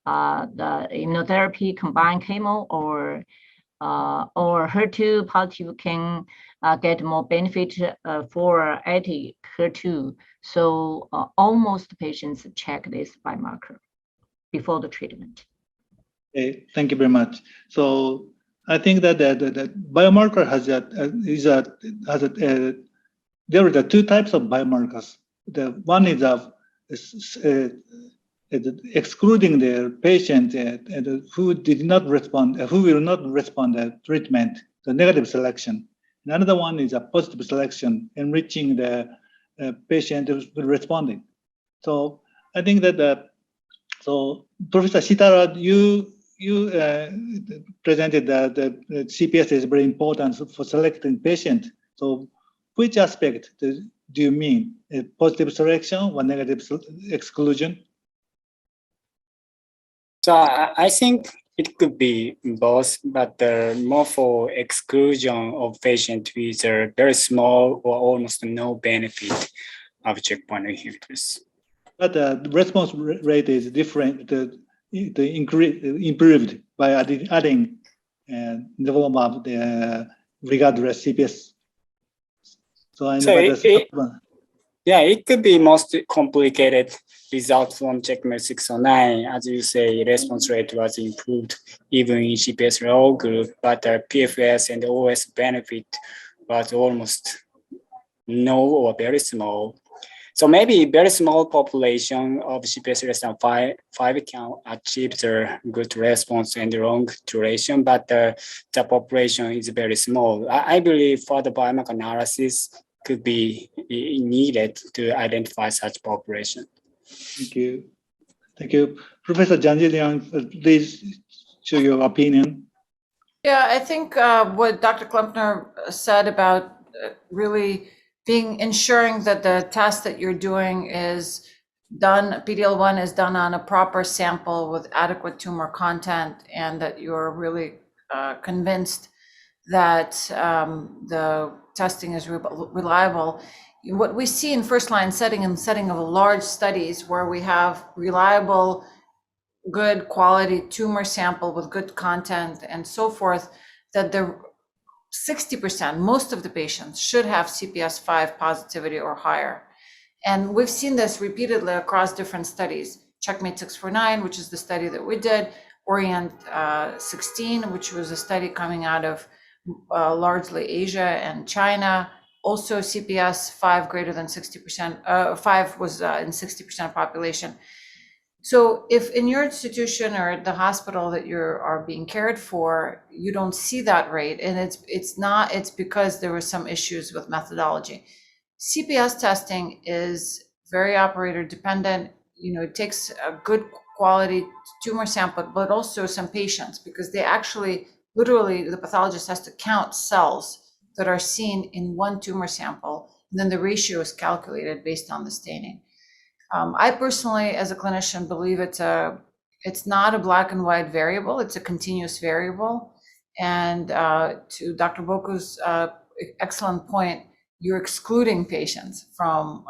immunotherapy combined chemo, or HER2 positive can get more benefit for anti-HER2. So almost patients check this biomarker before the treatment. Okay, thank you very much. So I think that the biomarker there are the two types of biomarkers. The one is excluding the patient who did not respond, who will not respond to treatment, the negative selection. Another one is a positive selection, enriching the patient who's responding. So I think that so Professor Shitara, you presented that the CPS is very important for selecting patient. So which aspect do you mean? A positive selection or negative exclusion? So I think it could be both, but more for exclusion of patients with a very small or almost no benefit of checkpoint inhibitors. But the response rate is different. The improved by adding nivolumab regardless CPS. So I know it could be most complicated result from Checkmate 609. As you say, response rate was improved even in CPS low group, but the PFS and the OS benefit was almost no or very small. So maybe very small population of CPS less than five can achieve the good response and long duration, but the population is very small. I believe further biomarker analysis could be needed to identify such population. Thank you. Thank you. Professor Janjiliang, please show your opinion. Yeah, I think what Dr. Klempner said about really ensuring that the test that you're doing is done, Pdl1 is done on a proper sample with adequate tumor content, and that you're really convinced that the testing is reliable. What we see in first-line setting and setting of large studies where we have reliable, good quality tumor sample with good content and so forth, that the 60%, most of the patients should have CPS5 positivity or higher. And we've seen this repeatedly across different studies. Checkmate 649, which is the study that we did, Orient 16, which was a study coming out of largely Asia and China. Also CPS5 greater than 60%, 5 was in 60% of population. So if in your institution or the hospital that you are being cared for, you don't see that rate, and it's because there were some issues with methodology. CPS testing is very operator dependent. It takes a good quality tumor sample, but also some patients, because they actually, literally, the pathologist has to count cells that are seen in one tumor sample, and then the ratio is calculated based on the staining. I personally, as a clinician, believe it's not a black and white variable, it's a continuous variable. And to Dr. Boku's excellent point, you're excluding patients from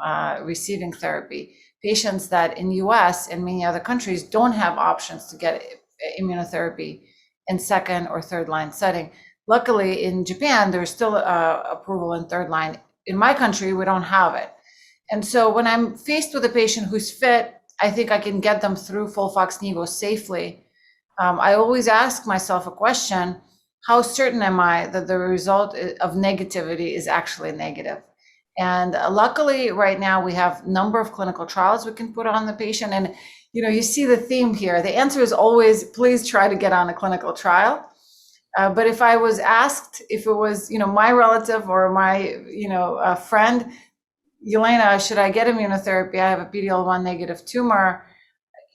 receiving therapy. Patients that in the US and many other countries don't have options to get immunotherapy in second or third line setting. Luckily in Japan, there's still approval in third line. In my country, we don't have it. And so when I'm faced with a patient who's fit, I think I can get them through FOLFOX/nivo safely. I always ask myself a question: how certain am I that the result of negativity is actually negative? And luckily, right now we have a number of clinical trials we can put on the patient. And you see the theme here. The answer is always, please try to get on a clinical trial. But if I was asked if it was my relative or my friend, Yelena, should I get immunotherapy? I have a Pdl1 negative tumor.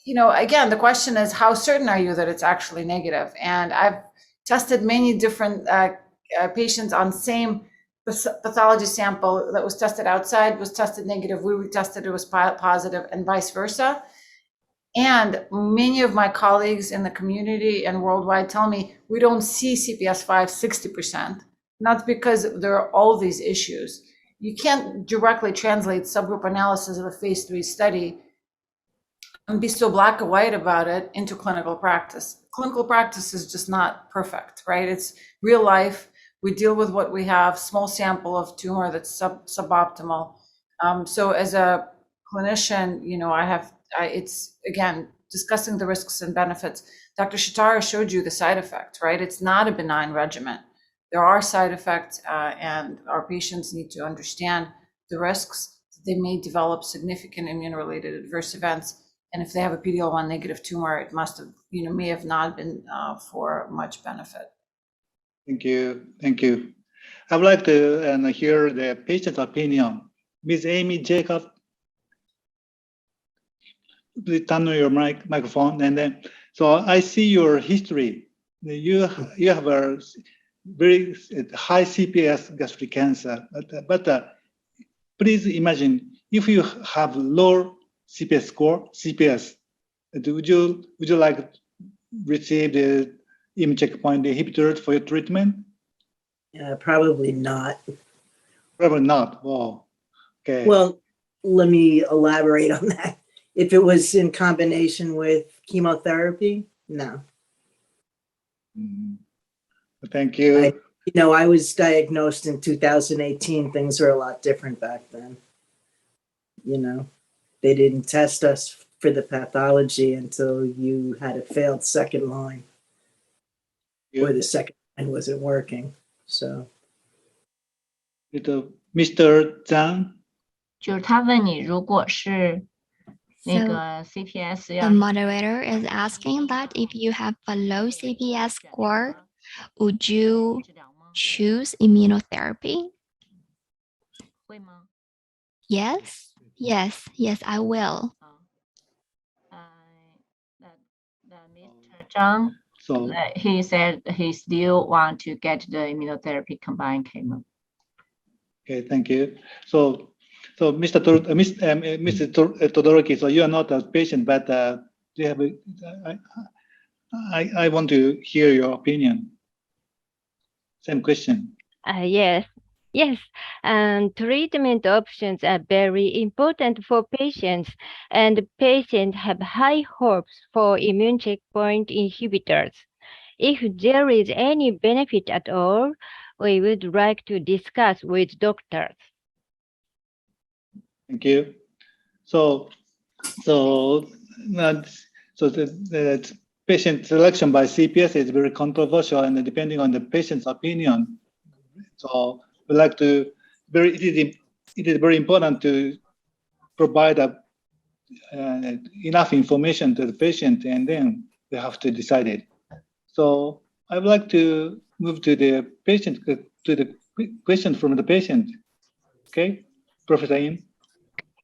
again, the question is, how certain are you that it's actually negative? And I've tested many different patients on same pathology sample that was tested outside, was tested negative. We retested, it was positive, and vice versa. And many of my colleagues in the community and worldwide tell me we don't see CPS5 60%, not because there are all these issues. You can't directly translate subgroup analysis of a phase 3 study and be so black and white about it into clinical practice. Clinical practice is just not perfect, right? It's real life. We deal with what we have, small sample of tumor that's suboptimal. So as a clinician, it's, again, discussing the risks and benefits. Dr. Shitara showed you the side effect, right? It's not a benign regimen. There are side effects, and our patients need to understand the risks. They may develop significant immune-related adverse events. And if they have a Pdl1 negative tumor, it must have, may have not been for much benefit. Thank you. Thank you. I would like to hear the patient's opinion. Ms. Amy Jacob, please turn on your microphone. And then, so I see your history. You have a very high CPS gastric cancer, but please imagine if you have low CPS score, would you like to receive the immune checkpoint inhibitors for your treatment? Probably not. Probably not. Oh, okay. Well, let me elaborate on that. If it was in combination with chemotherapy, no. Thank you. I was diagnosed in 2018. Things were a lot different back then. They didn't test us for the pathology until you had a failed second line, or the second line wasn't working. So, Mr. Zhang. 就是他问你，如果是那个 CPS The moderator is asking that if you have a low CPS score, would you choose immunotherapy? Yes, I will. Mr. Zhang, he said he still want to get the immunotherapy combined chemo. Okay, thank you. So Mr. Todoroki, so you are not a patient, but you have I want to hear your opinion. Same question. Yes, and treatment options are very important for patients, and patients have high hopes for immune checkpoint inhibitors. If there is any benefit at all, we would like to discuss with doctors. Thank you. So the patient selection by CPS is very controversial, and depending on the patient's opinion. So we like to it is very important to provide enough information to the patient, and then we have to decide it. So I would like to move to the patient, to the question from the patient. Okay, Professor Im.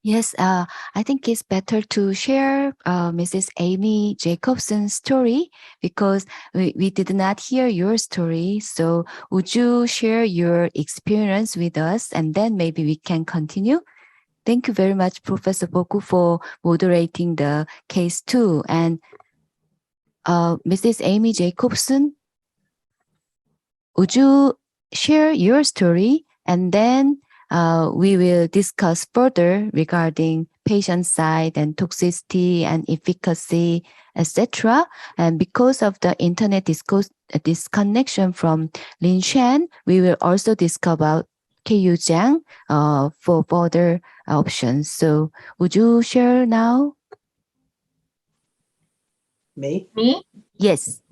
Yes, I think it's better to share Mrs. Amy Jacobson's story, because we did not hear your story. So would you share your experience with us, and then maybe we can continue? Thank you very much, Professor Boku, for moderating the case too. And Mrs. Amy Jacobson, would you share your story, and then we will discuss further regarding patient side and toxicity and efficacy, etc. And because of the internet disconnection from Lin Shan, we will also discuss about Kyu Jiang for further options. So would you share now? Me? Yes.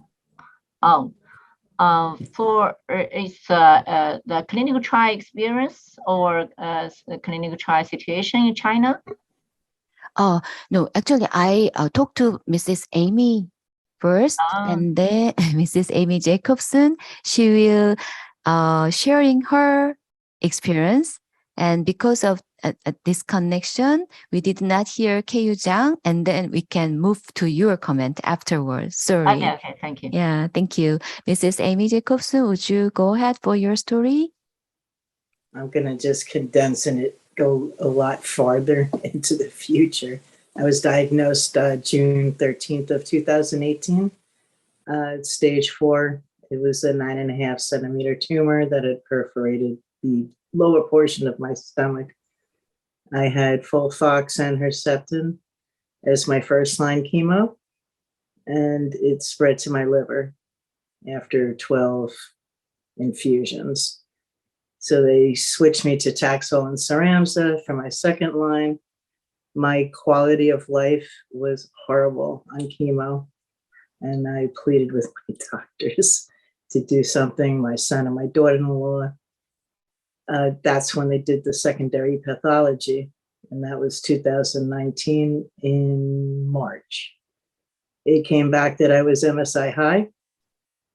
For it's the clinical trial experience or the clinical trial situation in China? No, actually, I talked to Mrs. Amy first, and then Mrs. Amy Jacobson. She will sharing her experience, And because of this connection, we did not hear Kyu Jang, and then we can move to your comment afterwards. Sorry. Okay, thank you. Yeah, thank you. Mrs. Amy Jacobson, would you go ahead for your story? I'm going to just condense and go a lot farther into the future. I was diagnosed June 13th of 2018, stage 4. It was a 9.5 centimeter tumor that had perforated the lower portion of my stomach. I had FOLFOX and Herceptin as my first line chemo, and it spread to my liver after 12 infusions. So they switched me to Taxol and Cyramza for my second line. My quality of life was horrible on chemo, and I pleaded with my doctors to do something, my son and my daughter-in-law. That's when they did the secondary pathology, and that was 2019 in March. It came back that I was MSI high,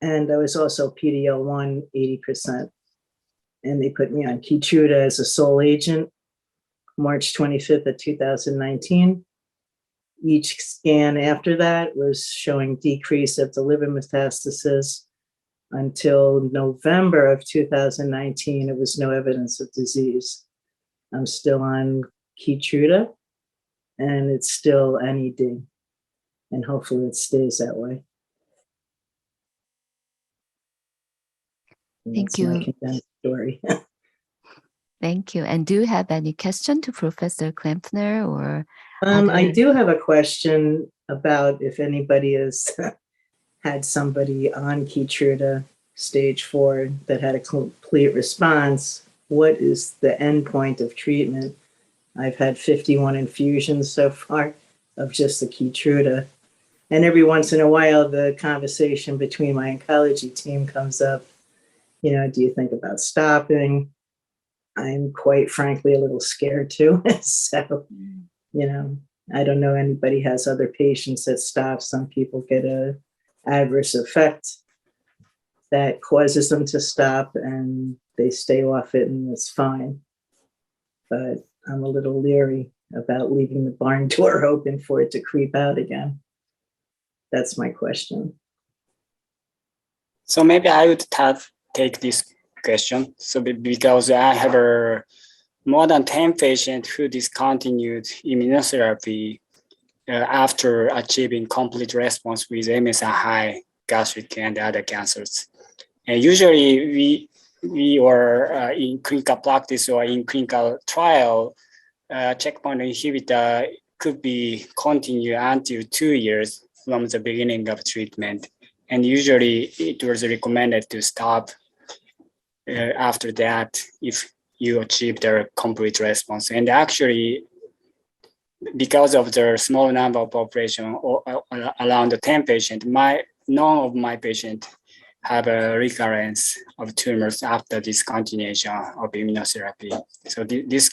and I was also Pdl1 80%. And they put me on Keytruda as a sole agent, March 25th of 2019. Each scan after that was showing decrease of the liver metastasis. Until November of 2019, it was no evidence of disease. I'm still on Keytruda, and it's still NED, and hopefully it stays that way. Thank you. My condensed story. Thank you. And do you have any question to Professor Klempner or? I do have a question about if anybody has had somebody on Keytruda stage 4 that had a complete response. What is the end point of treatment? I've had 51 infusions so far of just the Keytruda. And every once in a while, the conversation between my oncology team comes up. You know, do you think about stopping? I'm quite frankly a little scared too. So, you know, I don't know anybody has other patients that stop. Some people get a adverse effect that causes them to stop and they stay off it and it's fine. But I'm a little leery about leaving the barn door open for it to creep out again. That's my question. So maybe I would take this question. So because I have more than 10 patients who discontinued immunotherapy after achieving complete response with MSI high, gastric, and other cancers. And usually we are in clinical practice or in clinical trial, checkpoint inhibitor could be continued until 2 years from the beginning of treatment. And usually it was recommended to stop after that if you achieve the complete response. And actually, because of the small number of population, around 10 patients, none of my patients have a recurrence of tumors after discontinuation of immunotherapy. So this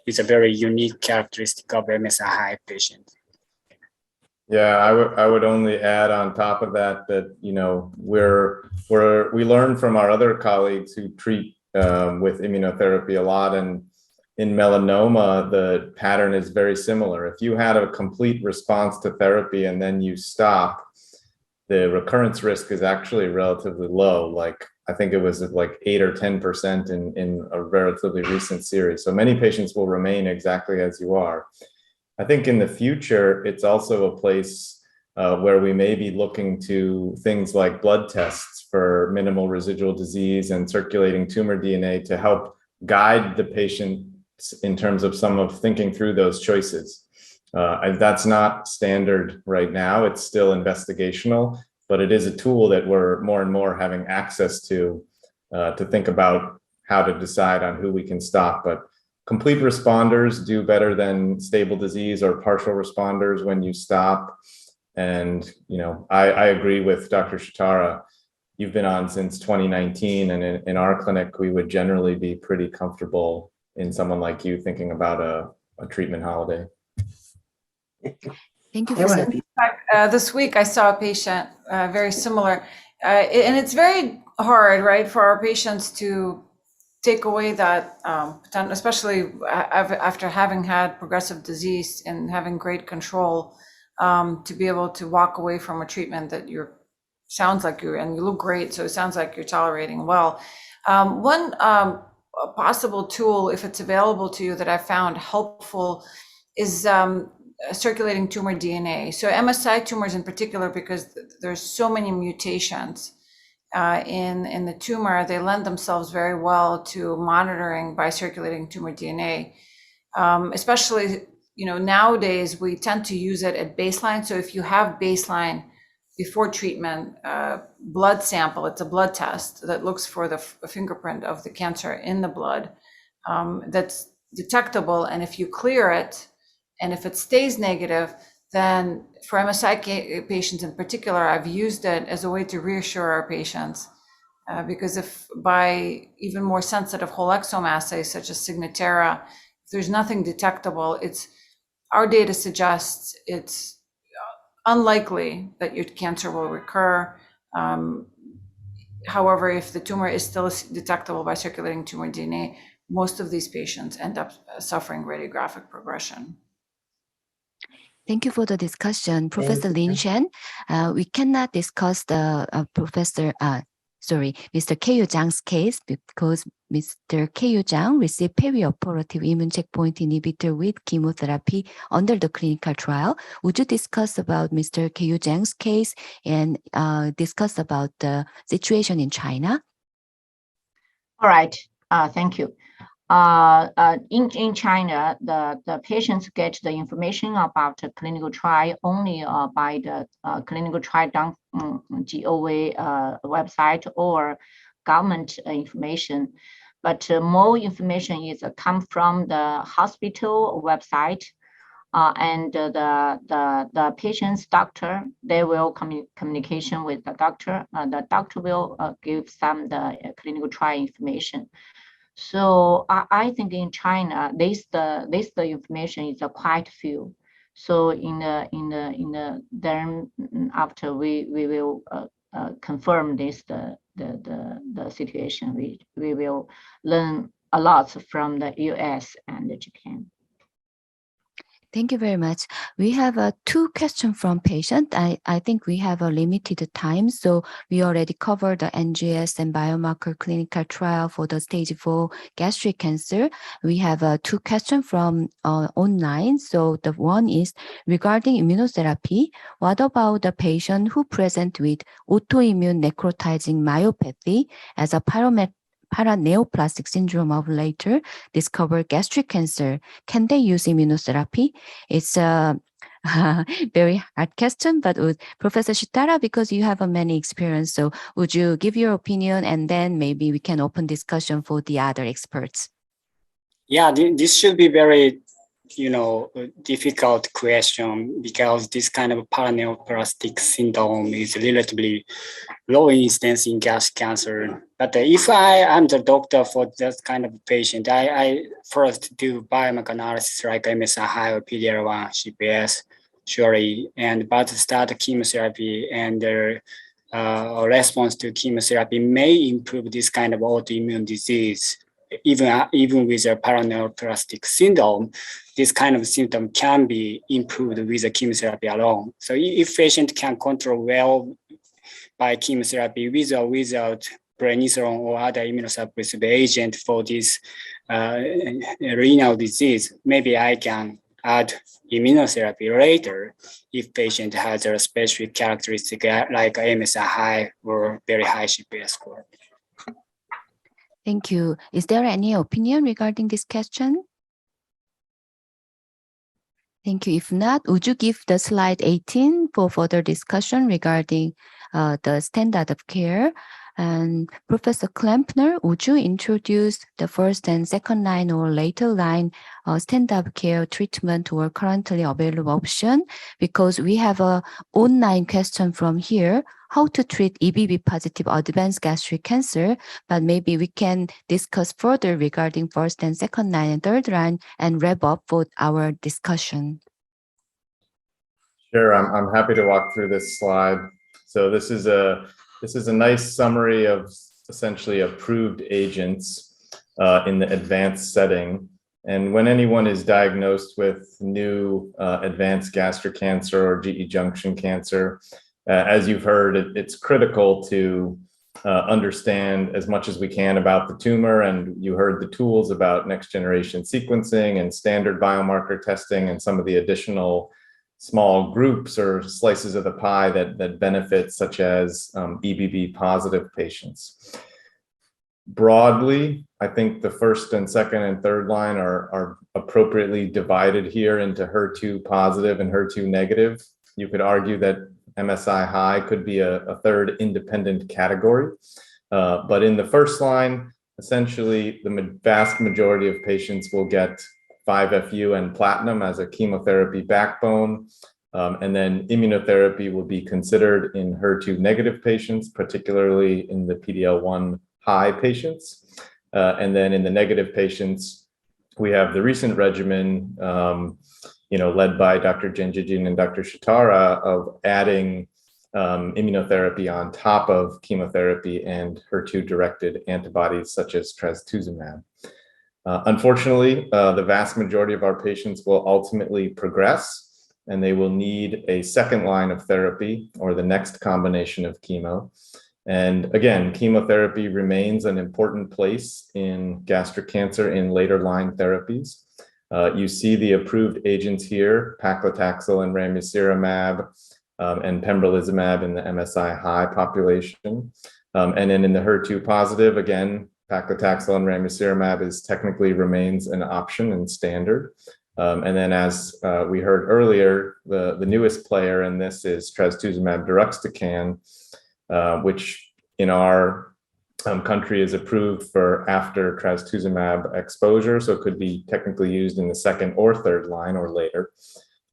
is a very unique characteristic of MSI high patient. Yeah, I would only add on top of that you know we learn from our other colleagues who treat with immunotherapy a lot, and in melanoma the pattern is very similar. If you had a complete response to therapy and then you stop, the recurrence risk is actually relatively low. Like I think it was like 8 or 10% in a relatively recent series. So many patients will remain exactly as you are. I think in the future, it's also a place where we may be looking to things like blood tests for minimal residual disease and circulating tumor DNA to help guide the patient in terms of some of thinking through those choices. That's not standard right now. It's still investigational, but it is a tool that we're more and more having access to think about how to decide on who we can stop. But complete responders do better than stable disease or partial responders when you stop. And, you know, I agree with Dr. Shitara. You've been on since 2019, and in our clinic, we would generally be pretty comfortable in someone like you thinking about a treatment holiday. Thank you. In fact, this week I saw a patient very similar, and it's very hard, right, for our patients to take away that, especially after having had progressive disease and having great control, to be able to walk away from a treatment that sounds like you look great, so it sounds like you're tolerating well. One possible tool, if it's available to you, that I found helpful is circulating tumor DNA. So MSI tumors in particular, because there's so many mutations in the tumor, they lend themselves very well to monitoring by circulating tumor DNA. Especially, nowadays we tend to use it at baseline. So if you have baseline before treatment blood sample, it's a blood test that looks for the fingerprint of the cancer in the blood that's detectable. And if you clear it, and if it stays negative, then for MSI patients in particular, I've used it as a way to reassure our patients. Because if by even more sensitive whole exome assays, such as Signatera, if there's nothing detectable, our data suggests it's unlikely that your cancer will recur. However, if the tumor is still detectable by circulating tumor DNA, most of these patients end up suffering radiographic progression. Thank you for the discussion, Professor Lin Shen. We cannot discuss the Mr. Kyu Zhang's case because Mr. Kyu Zhang received perioperative immune checkpoint inhibitor with chemotherapy under the clinical trial. Would you discuss about Mr. Kyu Zhang's case and discuss about the situation in China? All right. Thank you. In China, the patients get the information about the clinical trial only by the clinical trial GOV website or government information. But more information is come from the hospital website and the patient's doctor. They will communication with the doctor. The doctor will give some the clinical trial information. So I think in China, this information is quite few. So then after we will confirm this the situation. We will learn a lot from the US and Japan. Thank you very much. We have 2 questions from patient. I think we have a limited time, so we already covered the NGS and biomarker clinical trial for the stage 4 gastric cancer. We have 2 questions from online. So the one is regarding immunotherapy. What about the patient who present with autoimmune necrotizing myopathy as a paraneoplastic syndrome of later discovered gastric cancer? Can they use immunotherapy? It's a very hard question, but with Professor Shitara, because you have a many experience, so would you give your opinion and then maybe we can open discussion for the other experts? Yeah, this should be very difficult question because this kind of paraneoplastic syndrome is relatively low incidence in gastric cancer. But if I am the doctor for that kind of patient, I first do biomarker analysis like MSI or Pdl1 CPS, surely, but start chemotherapy, and their response to chemotherapy may improve this kind of autoimmune disease. Even with a paraneoplastic syndrome, this kind of symptom can be improved with the chemotherapy alone. So if patient can control well by chemotherapy with or without prednisolone or other immunosuppressive agent for this renal disease, maybe I can add immunotherapy later if patient has a specific characteristic like MSI high or very high CPS score. Thank you. Is there any opinion regarding this question? Thank you. If not, would you give the slide 18 for further discussion regarding the standard of care? And Professor Klempner, would you introduce the first and second line or later line standard of care treatment or currently available option? Because we have a online question from here, how to treat EBV positive advanced gastric cancer, but maybe we can discuss further regarding first and second line and third line and wrap up for our discussion. Sure, I'm happy to walk through this slide. So this is a nice summary of essentially approved agents. in the advanced setting. And when anyone is diagnosed with new advanced gastric cancer or GE junction cancer, as you've heard, it's critical to understand as much as we can about the tumor. And you heard the tools about next generation sequencing and standard biomarker testing and some of the additional small groups or slices of the pie that benefit, such as EBV positive patients. Broadly, I think the first and second and third line are appropriately divided here into HER2 positive and HER2 negative. You could argue that MSI high could be a third independent category. But in the first line, essentially the vast majority of patients will get 5-FU and platinum as a chemotherapy backbone. And then immunotherapy will be considered in HER2 negative patients, particularly in the Pdl1 high patients. And then in the negative patients, we have the recent regimen, led by Dr. Janjijin and Dr. Shitara, of adding immunotherapy on top of chemotherapy and HER2-directed antibodies such as trastuzumab. Unfortunately, the vast majority of our patients will ultimately progress, and they will need a second line of therapy or the next combination of chemo. And again, chemotherapy remains an important place in gastric cancer in later line therapies. You see the approved agents here, paclitaxel and ramucirumab, and pembrolizumab in the MSI high population. And then in the HER2 positive, again, paclitaxel and ramucirumab technically remains an option and standard. And then as we heard earlier, the newest player in this is trastuzumab deruxtecan, which in our country is approved for after trastuzumab exposure, so it could be technically used in the second or third line or later.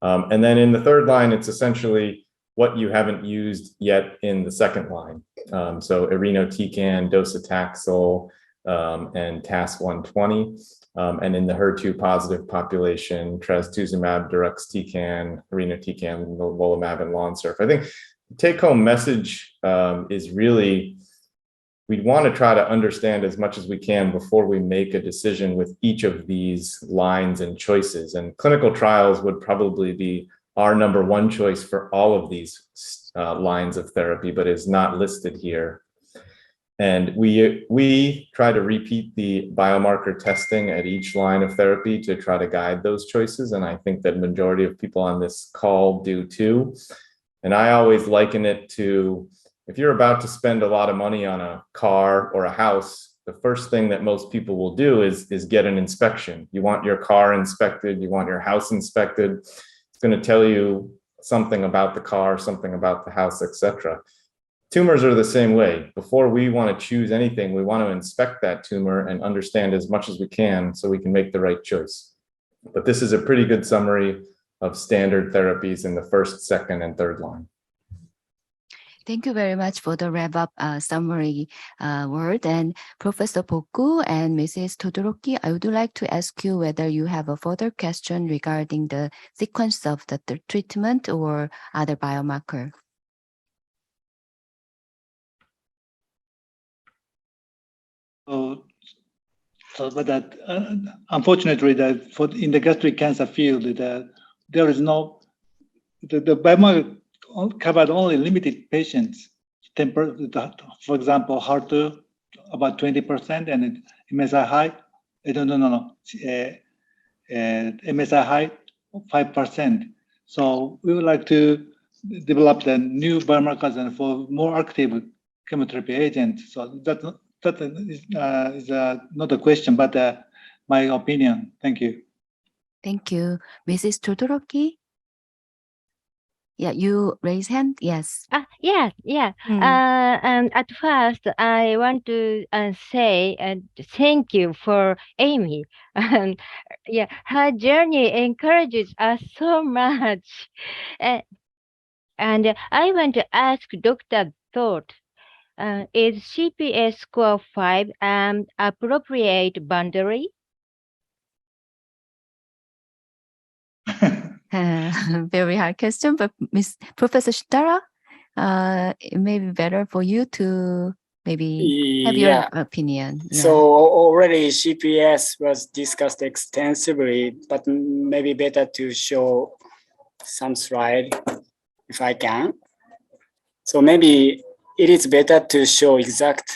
And then in the third line, it's essentially what you haven't used yet in the second line. So irinotecan, docetaxel, and TAS-120. And in the HER2 positive population, trastuzumab deruxtecan, irinotecan, nivolumab, and Lonsurf. I think the take-home message is really, we'd want to try to understand as much as we can before we make a decision with each of these lines and choices. And clinical trials would probably be our number one choice for all of these lines of therapy, but is not listed here. And we try to repeat the biomarker testing at each line of therapy to try to guide those choices. And I think that majority of people on this call do too. And I always liken it to, if you're about to spend a lot of money on a car or a house, the first thing that most people will do is get an inspection. You want your car inspected, you want your house inspected. It's going to tell you something about the car, something about the house, etc. Tumors are the same way. Before we want to choose anything, we want to inspect that tumor and understand as much as we can so we can make the right choice. But this is a pretty good summary of standard therapies in the first, second, and third line. Thank you very much for the wrap-up summary word. And Professor Boku and Mrs. Todoroki, I would like to ask you whether you have a further question regarding the sequence of the treatment or other biomarker. But that unfortunately, that in the gastric cancer field, there is no the biomarker covered only limited patients. For example, HER2 about 20%, and MSI high. MSI high 5%. So we would like to develop the new biomarkers and for more active chemotherapy agents. So that is not a question, but my opinion. Thank you. Thank you. Mrs. Todoroki? Yeah, you raise hand? Yes. Yes. At first, I want to say thank you for Amy. Her journey encourages us so much. And I want to ask Dr. Thought, is CPS score 5 an appropriate boundary? Very hard question, but Professor Shitara, it may be better for you to Maybe have your opinion. So already CPS was discussed extensively, but maybe better to show some slide if I can. So maybe it is better to show exact,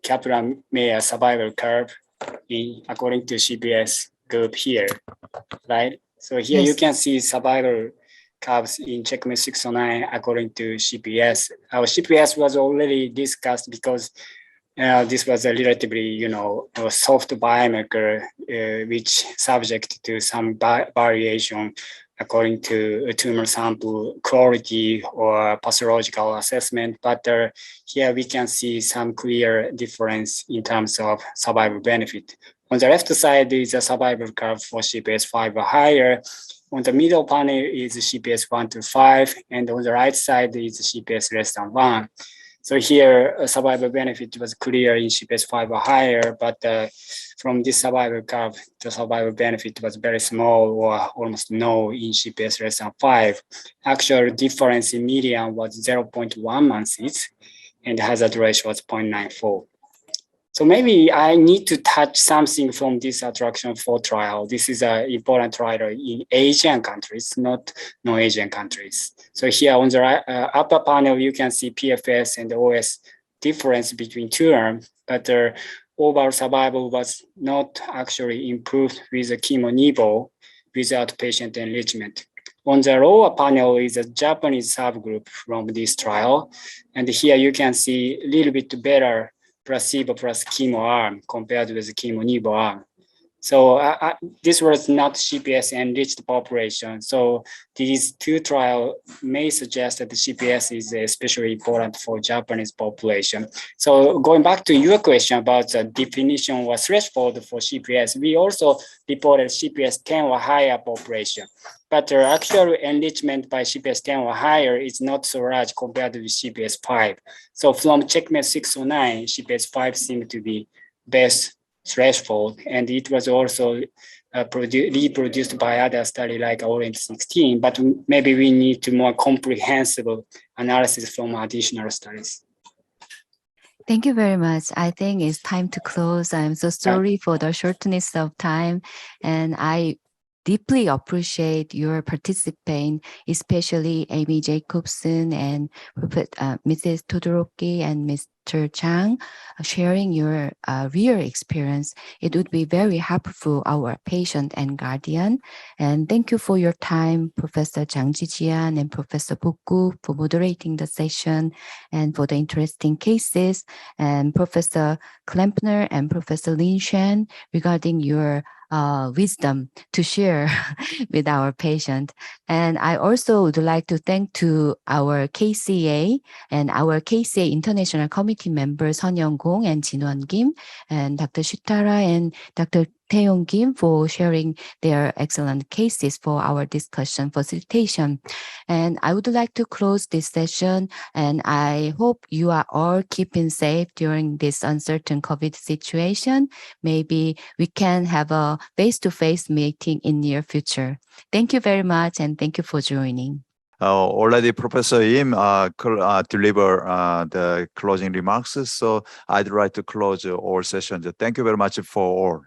Kaplan-Meier survival curve according to CPS group here, right? So here you can see survival curves in Checkmate 609 according to CPS. Our CPS was already discussed because this was a relatively, a soft biomarker, which subject to some variation according to tumor sample quality or pathological assessment. But here we can see some clear difference in terms of survival benefit. On the left side is a survival curve for CPS 5 or higher. On the middle panel is CPS 1 to 5, and on the right side is CPS less than 1. So here, a survival benefit was clear in CPS 5 or higher, but from this survival curve, the survival benefit was very small or almost no in CPS less than 5. Actual difference in median was 0.1 months, and hazard ratio was 0.94. So maybe I need to touch something from this attraction 4 trial. This is an important trial in Asian countries, not non-Asian countries. So here on the upper panel, you can see PFS and OS difference between two arms, but overall survival was not actually improved with the chemo-nivo without patient enrichment. On the lower panel is a Japanese subgroup from this trial. And here you can see a little bit better placebo plus chemo arm compared with the chemo-nivo arm. So this was not CPS enriched population. So these two trials may suggest that the CPS is especially important for Japanese population. So going back to your question about the definition or threshold for CPS, we also reported CPS 10 or higher population. But the actual enrichment by CPS 10 or higher is not so large compared to CPS 5. So from Checkmate 609, CPS 5 seemed to be best threshold, and it was also reproduced by other study like Orange 16, but maybe we need to more comprehensive analysis from additional studies. Thank you very much. I think it's time to close. I'm so sorry for the shortness of time, and I deeply appreciate your participation, especially Amy Jacobson and Mrs. Todoroki and Mr. Chang, sharing your real experience. It would be very helpful for our patient and guardian. And thank you for your time, Professor Jang Jijian and Professor Bokgu, for moderating the session and for the interesting cases, and Professor Klempner and Professor Lin Shen regarding your wisdom to share with our patient. And I also would like to thank to our KCA and our KCA International Committee members, Sun Young-gong and Jin-won Kim, and Dr. Shitara and Dr. Taeyong Kim for sharing their excellent cases for our discussion facilitation. And I would like to close this session, and I hope you are all keeping safe during this uncertain COVID situation. Maybe we can have a face-to-face meeting in near future. Thank you very much, and thank you for joining. Already Professor Im deliver the closing remarks, so I'd like to close all sessions. Thank you very much for all.